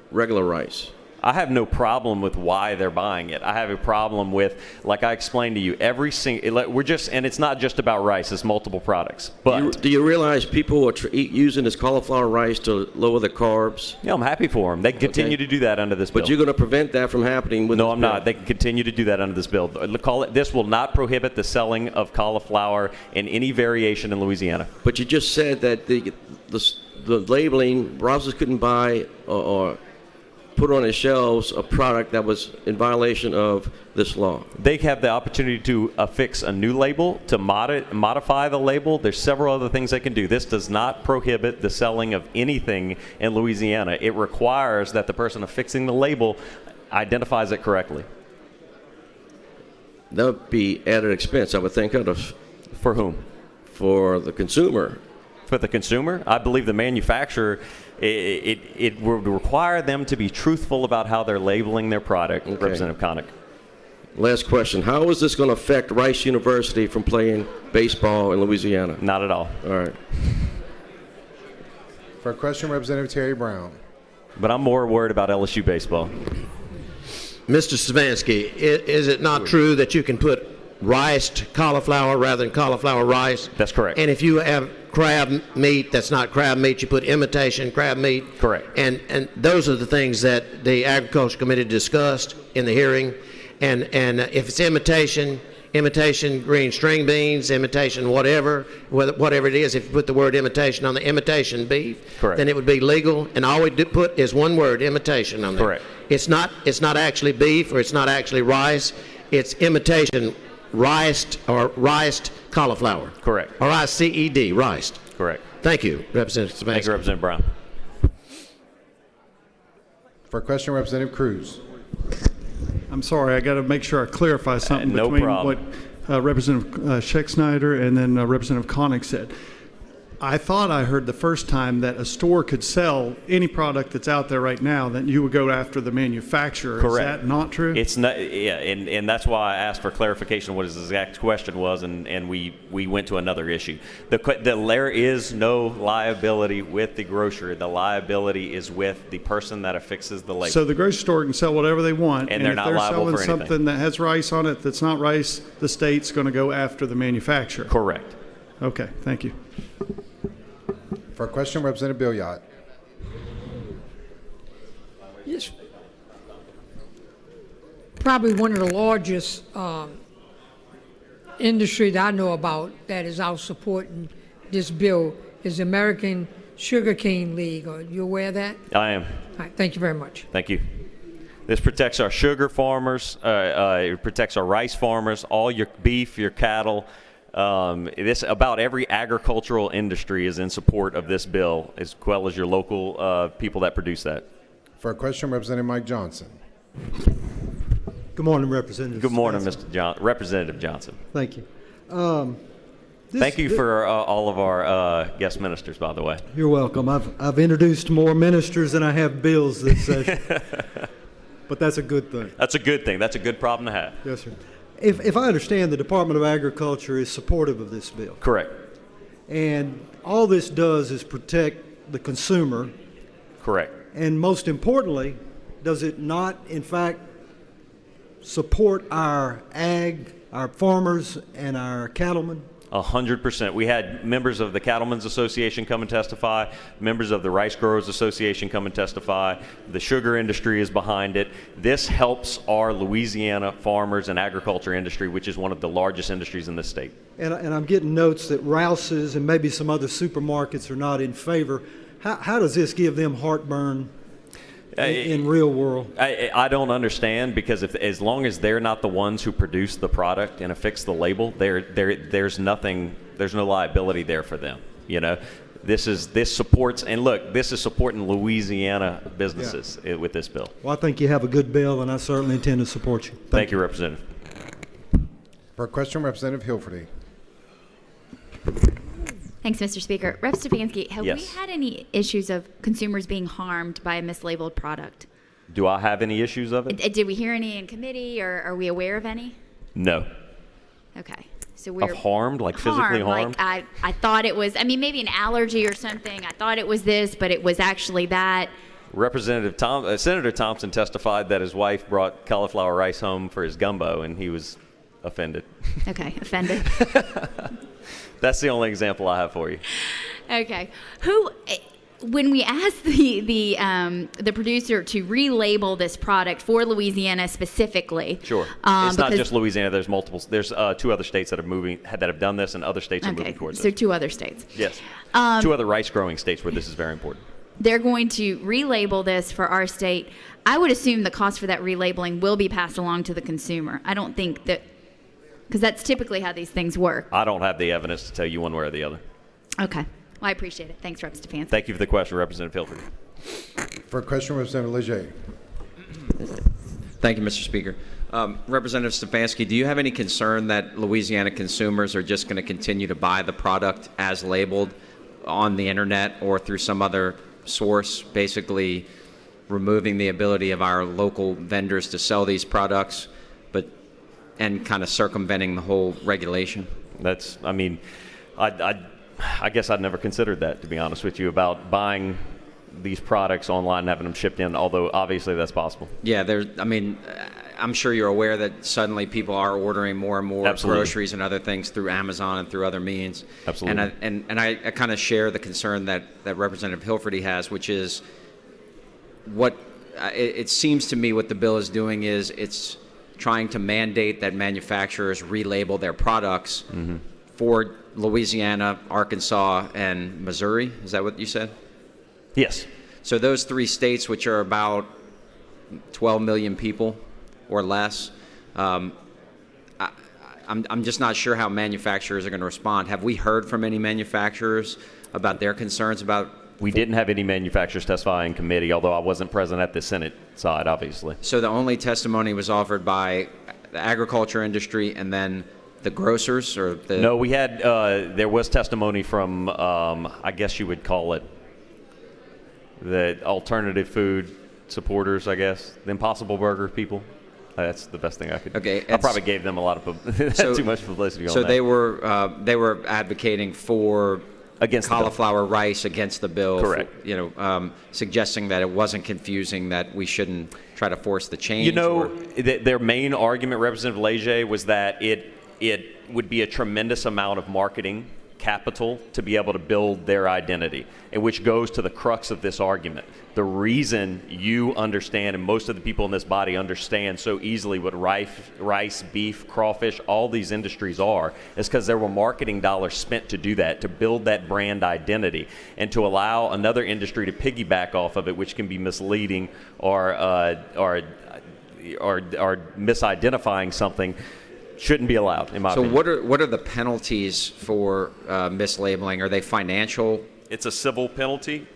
regular rice? I have no problem with why they're buying it. I have a problem with, like I explained to you, and it's not just about rice, it's multiple products. But do you realize people are using this cauliflower rice to lower the carbs? Yeah, I'm happy for them. They can continue to do that under this bill. But you're going to prevent that from happening with No, this I'm bill. not. They can continue to do that under this bill. This will not prohibit the selling of cauliflower in any variation in Louisiana. But you just said that the labeling, Rouse's couldn't buy or put on his shelves a product that was in violation of this law. They have the opportunity to affix a new label, to modify the label. There's several other things they can do. This does not prohibit the selling of anything in Louisiana. It requires that the person affixing the label identifies it correctly. That would be added expense, I would think, For whom? For the consumer. For the consumer? I believe the manufacturer, it would require them to be truthful about how they're labeling their product, Okay. Representative Connick. Last question. How is this going to affect Rice University from playing baseball in Louisiana? Not at all. All right. For a question, Representative Terry Brown. But I'm more worried about LSU baseball. Mr. Stefanski, is it not true that you can put riced cauliflower rather than cauliflower rice? That's correct. And if you have crab meat that's not crab meat, you put imitation crab meat? Correct. And those are the things that the Agriculture Committee discussed in the hearing. And if it's imitation green string beans, imitation whatever it is, if you put the word imitation on the imitation beef, correct, then it would be legal. And all we do put is one word, imitation, on there. Correct. It's not actually beef, or it's not actually rice. It's imitation riced cauliflower. Correct. R-I-C-E-D, riced. Correct. Thank you, Representative Stefanski. Thank you, Representative Brown. For a question, Representative Cruz. I'm sorry, I got to make sure I clarify something No between problem. what Representative Scheck-Snyder and then Representative Connick said. I thought I heard the first time that a store could sell any product that's out there right now, that you would go after the manufacturer. Correct. Is that not true? It's not, yeah, and that's why I asked for clarification what his exact question was, and we went to another issue. There is no liability with the grocer. The liability is with the person that affixes the label. So the grocery store can sell whatever they want, And they're not if they're liable selling for anything. something that has rice on it that's not rice, the state's going to go after the manufacturer. Correct. Okay, thank you. For a question, Representative Billiot. Yes. Probably one of the largest industry that I know about that is out supporting this bill is the American Sugarcane League. Are you aware of that? I am. All right, thank you very much. Thank you. This protects our sugar farmers. It protects our rice farmers, all your beef, your cattle. About every agricultural industry is in support of this bill, as well as your local people that produce that. For a question, Representative Mike Johnson. Good morning, Representative. Good morning, Representative Johnson. Thank you. Thank you for all of our guest ministers, by the way. You're welcome. I've introduced more ministers than I have bills this session, but that's a good thing. That's a good thing. That's a good problem to have. Yes, sir. If I understand, the Department of Agriculture is supportive of this bill. Correct. And all this does is protect the consumer. Correct. And most importantly, does it not, in fact, support our farmers, and our cattlemen? 100%. We had members of the Cattlemen's Association come and testify, members of the Rice Growers Association come and testify. The sugar industry is behind it. This helps our Louisiana farmers and agriculture industry, which is one of the largest industries in the state. And I'm getting notes that Rouse's and maybe some other supermarkets are not in favor. How does this give them heartburn in real world? I don't understand, because as long as they're not the ones who produce the product and affix the label, there's no liability there for them. You know, this supports, and look, this is supporting Louisiana businesses with this bill. Well, I think you have a good bill, and I certainly intend to support you. Thank you, Representative. For a question, Representative Hilferty. Thanks, Mr. Speaker. Rep. Stefanski, have Yes. we had any issues of consumers being harmed by a mislabeled product? Do I have any issues of it? Did we hear any in committee, or are we aware of any? No. Okay. So we're Of harmed, like physically harmed? Like I thought it was, I mean, maybe an allergy or something. I thought it was this, but it was actually that. Senator Thompson testified that his wife brought cauliflower rice home for his gumbo, and he was offended. Okay, offended. That's the only example I have for you. Okay. When we asked the producer to relabel this product for Louisiana specifically, Sure. It's not just Louisiana. There's multiple. There's 2 other states that have done this, and other states are moving towards so this. 2 other states. Yes. 2 other rice growing states where this is very important. They're going to relabel this for our state. I would assume the cost for that relabeling will be passed along to the consumer. I don't think that, because that's typically how these things work. I don't have the evidence to tell you one way or the other. Okay. Well, I appreciate it. Thanks, Rep. Stefanski. Thank you for the question, Representative Hilford. For a question, Representative Leger. Thank you, Mr. Speaker. Representative Stefanski, do you have any concern that Louisiana consumers are just going to continue to buy the product as labeled on the internet or through some other source, basically removing the ability of our local vendors to sell these products, and kind of circumventing the whole regulation? I guess I'd never considered that, to be honest with you, about buying these products online and having them shipped in, although obviously that's possible. Yeah, I'm sure you're aware that suddenly people are ordering more and more Absolutely. groceries and other things through Amazon and through other means. Absolutely. And I kind of share the concern that Representative Hilferty has, which is it seems to me what the bill is doing is it's trying to mandate that manufacturers relabel their products for Louisiana, Arkansas, and Missouri. Is that what you said? Yes. So those 3 states, which are about 12 million people or less, I'm just not sure how manufacturers are going to respond. Have we heard from any manufacturers about their concerns about We didn't have any manufacturers testify in committee, although I wasn't present at the Senate side, obviously. So the only testimony was offered by the agriculture industry and then the grocers, or the... No, we had, there was testimony from, I guess you would call it, the alternative food supporters, I guess, the Impossible Burger people. That's the best thing I could. Okay, I probably gave them a lot of too much publicity on that. So they were advocating for against cauliflower rice against the bill. Correct. Suggesting that it wasn't confusing, that we shouldn't try to force the change. Their main argument, Representative Leger, was that it would be a tremendous amount of marketing capital to be able to build their identity, and which goes to the crux of this argument. The reason you understand, and most of the people in this body understand so easily what rice, beef, crawfish, all these industries are, is because there were marketing dollars spent to do that, to build that brand identity, and to allow another industry to piggyback off of it, which can be misleading or misidentifying something, shouldn't be allowed, in my opinion. So what are the penalties for mislabeling? Are they financial? It's a civil penalty.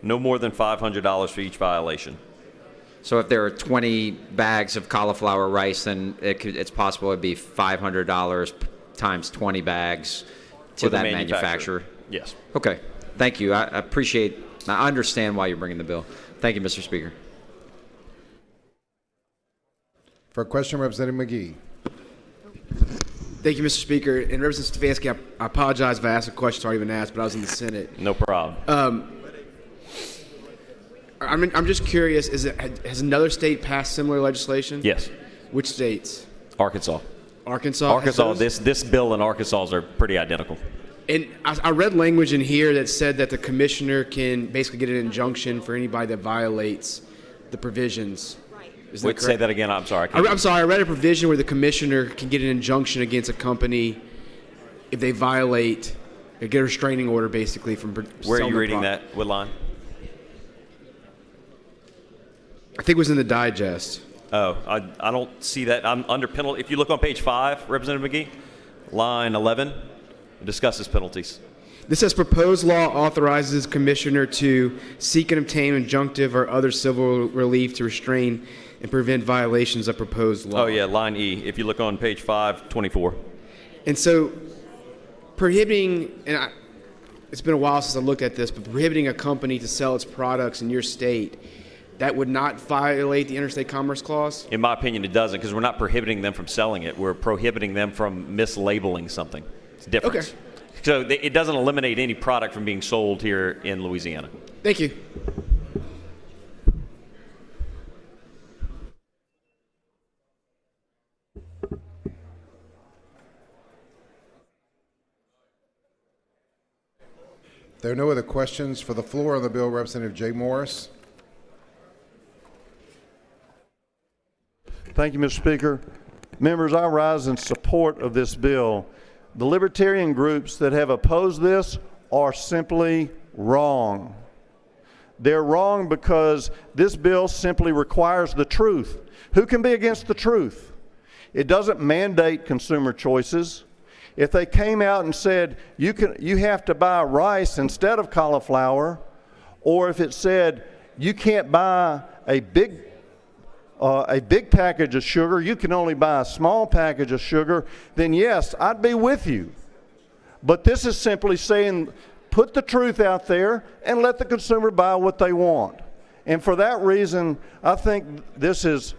No more than $500 for each violation. So if there are 20 bags of cauliflower rice, then it's possible it'd be $500 times 20 bags to that manufacturer. Yes. Okay. Thank you. I understand why you're bringing the bill. Thank you, Mr. Speaker. For a question, Representative McGee. Thank you, Mr. Speaker. And Representative Stefanski, I apologize if I asked a question that's already been asked, but I was in the Senate. No problem. I'm just curious, has another state passed similar legislation? Yes. Which states? Arkansas. Arkansas. This bill and Arkansas are pretty identical. And I read language in here that said that the commissioner can basically get an injunction for anybody that violates the provisions. Wait, say that again. I'm sorry. I'm sorry. I read a provision where the commissioner can get an injunction against a company if they violate, or get a restraining order basically from. Where are you reading that? What line? I think it was in the digest. Oh, I don't see that. I'm under penalty. If you look on page 5, Representative McGee, line 11, it discusses penalties. This says proposed law authorizes commissioner to seek and obtain injunctive or other civil relief to restrain and prevent violations of proposed law. Oh, yeah, line E. If you look on page 5, 24. And so prohibiting, it's been a while since I looked at this, but prohibiting a company to sell its products in your state, that would not violate the Interstate Commerce Clause? In my opinion, it doesn't, because we're not prohibiting them from selling it. We're prohibiting them from mislabeling something. It's different. Okay. So it doesn't eliminate any product from being sold here in Louisiana. Thank you. There are no other questions for the floor on the bill. Representative Jay Morris. Thank you, Mr. Speaker. Members, I rise in support of this bill. The libertarian groups that have opposed this are simply wrong. They're wrong because this bill simply requires the truth. Who can be against the truth? It doesn't mandate consumer choices. If they came out and said you have to buy rice instead of cauliflower, or if it said you can't buy a big package of sugar, you can only buy a small package of sugar, then yes, I'd be with you. But this is simply saying, put the truth out there and let the consumer buy what they want. And for that reason, I think this is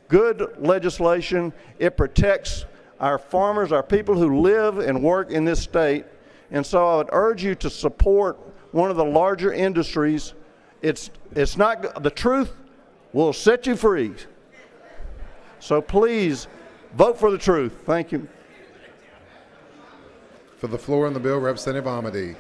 good legislation. It protects our farmers, our people who live and work in this state. And so I would urge you to support one of the larger industries. It's not, the truth will set you free. So please vote for the truth. Thank you. For the floor on the bill, Representative Amity.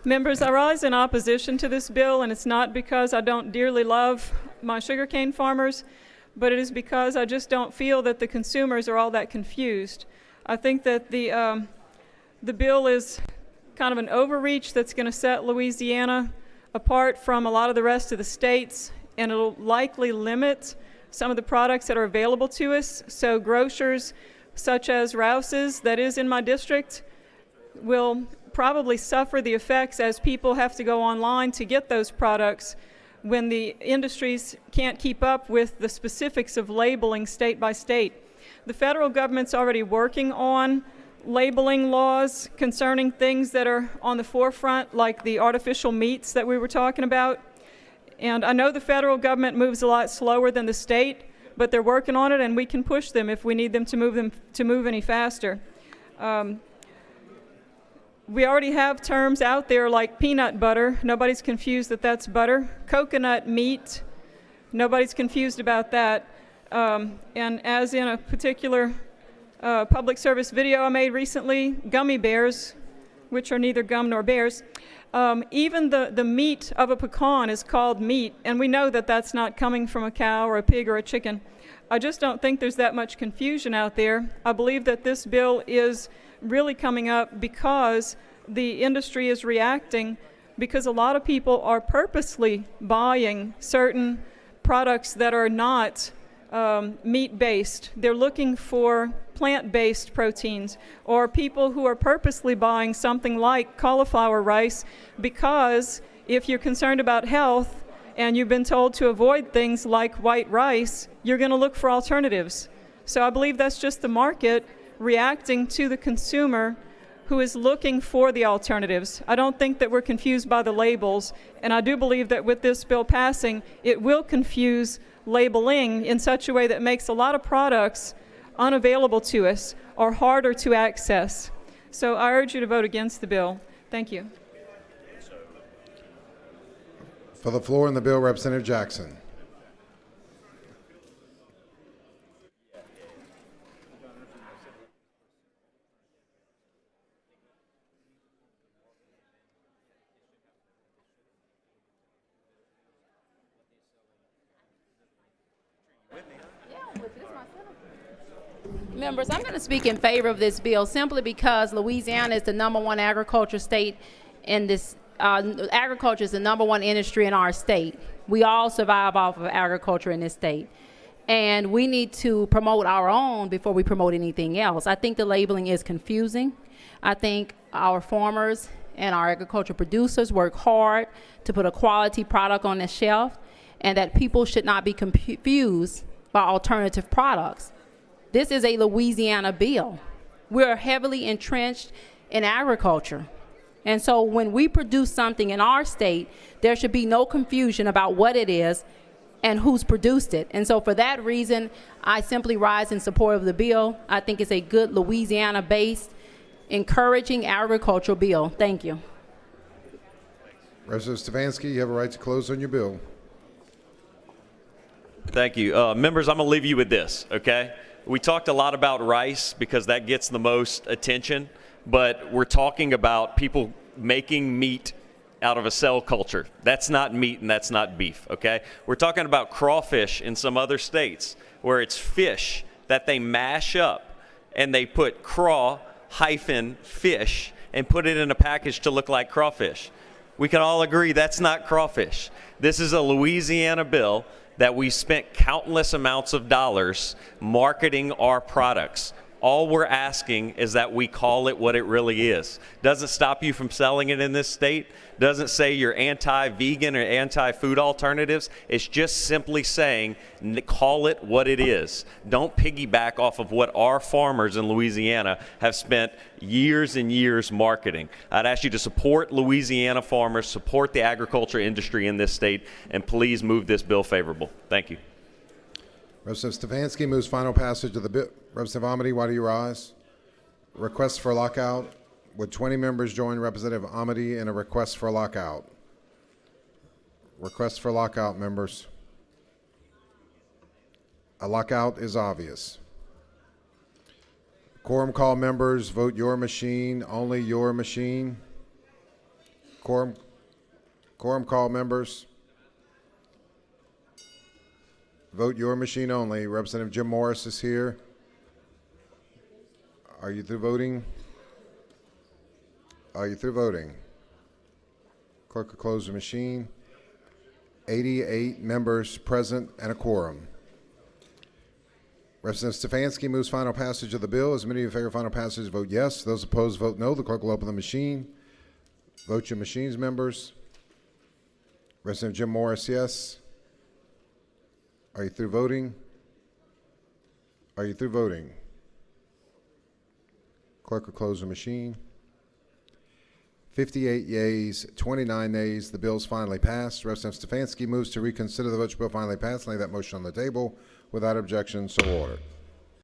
Members, I rise in opposition to this bill, and it's not because I don't dearly love my sugarcane farmers, but it is because I just don't feel that the consumers are all that confused. I think that the bill is kind of an overreach that's going to set Louisiana apart from a lot of the rest of the states and it'll likely limit some of the products that are available to us. So grocers such as Rouse's, that is in my district, will probably suffer the effects as people have to go online to get those products when the industries can't keep up with the specifics of labeling state by state. The federal government's already working on labeling laws concerning things that are on the forefront, like the artificial meats that we were talking about. And I know the federal government moves a lot slower than the state, but they're working on it, and we can push them if we need them to move any faster. We already have terms out there like peanut butter. Nobody's confused that that's butter. Coconut meat. Nobody's confused about that. And as in a particular public service video I made recently, gummy bears, which are neither gum nor bears, even the meat of a pecan is called meat, and we know that that's not coming from a cow or a pig or a chicken. I just don't think there's that much confusion out there. I believe that this bill is really coming up because the industry is reacting, because a lot of people are purposely buying certain products that are not meat-based. They're looking for plant-based proteins, or people who are purposely buying something like cauliflower rice because if you're concerned about health and you've been told to avoid things like white rice, you're going to look for alternatives. So I believe that's just the market reacting to the consumer who is looking for the alternatives. I don't think that we're confused by the labels, and I do believe that with this bill passing, it will confuse labeling in such a way that makes a lot of products unavailable to us or harder to access. So I urge you to vote against the bill. Thank you. For the floor on the bill, Representative Jackson. Members, I'm going to speak in favor of this bill simply because Louisiana is the #1 agriculture state in this. Agriculture is the #1 industry in our state. We all survive off of agriculture in this state. And we need to promote our own before we promote anything else. I think the labeling is confusing. I think our farmers and our agriculture producers work hard to put a quality product on the shelf, and that people should not be confused by alternative products. This is a Louisiana bill. We're heavily entrenched in agriculture. And so when we produce something in our state, there should be no confusion about what it is and who's produced it. And so for that reason, I simply rise in support of the bill. I think it's a good Louisiana-based, encouraging agricultural bill. Thank you. Representative Stefanski, you have a right to close on your bill. Thank you. Members, I'm going to leave you with this, okay? We talked a lot about rice because that gets the most attention, but we're talking about people making meat out of a cell culture. That's not meat and that's not beef, okay? We're talking about crawfish in some other states where it's fish that they mash up and they put craw-fish and put it in a package to look like crawfish. We can all agree that's not crawfish. This is a Louisiana bill that we spent countless amounts of dollars marketing our products. All we're asking is that we call it what it really is. Doesn't stop you from selling it in this state. Doesn't say you're anti-vegan or anti-food alternatives. It's just simply saying, call it what it is. Don't piggyback off of what our farmers in Louisiana have spent years and years marketing. I'd ask you to support Louisiana farmers, support the agriculture industry in this state, and please move this bill favorable. Thank you. Representative Stefanski moves final passage of the bill. Representative Amity, why do you rise? Request for lockout. Would 20 members join Representative Amity in a request for lockout? Request for lockout, members. A lockout is obvious. Quorum call, members. Vote your machine, only your machine. Quorum call, members. Vote your machine only. Representative Jim Morris is here. Are you through voting? Are you through voting? Clerk will close the machine. 88 members present and a quorum. Representative Stefanski moves final passage of the bill. As many in favor of final passage vote yes. Those opposed vote no. The clerk will open the machine. Vote your machines, members. Representative Jim Morris, yes. Are you through voting? Are you through voting? Clerk will close the machine. 58 yeas, 29 nays. The bill is finally passed. Representative Stefanski moves to reconsider the vote. Bill finally passed. Lay that motion on the table. Without objection, so ordered.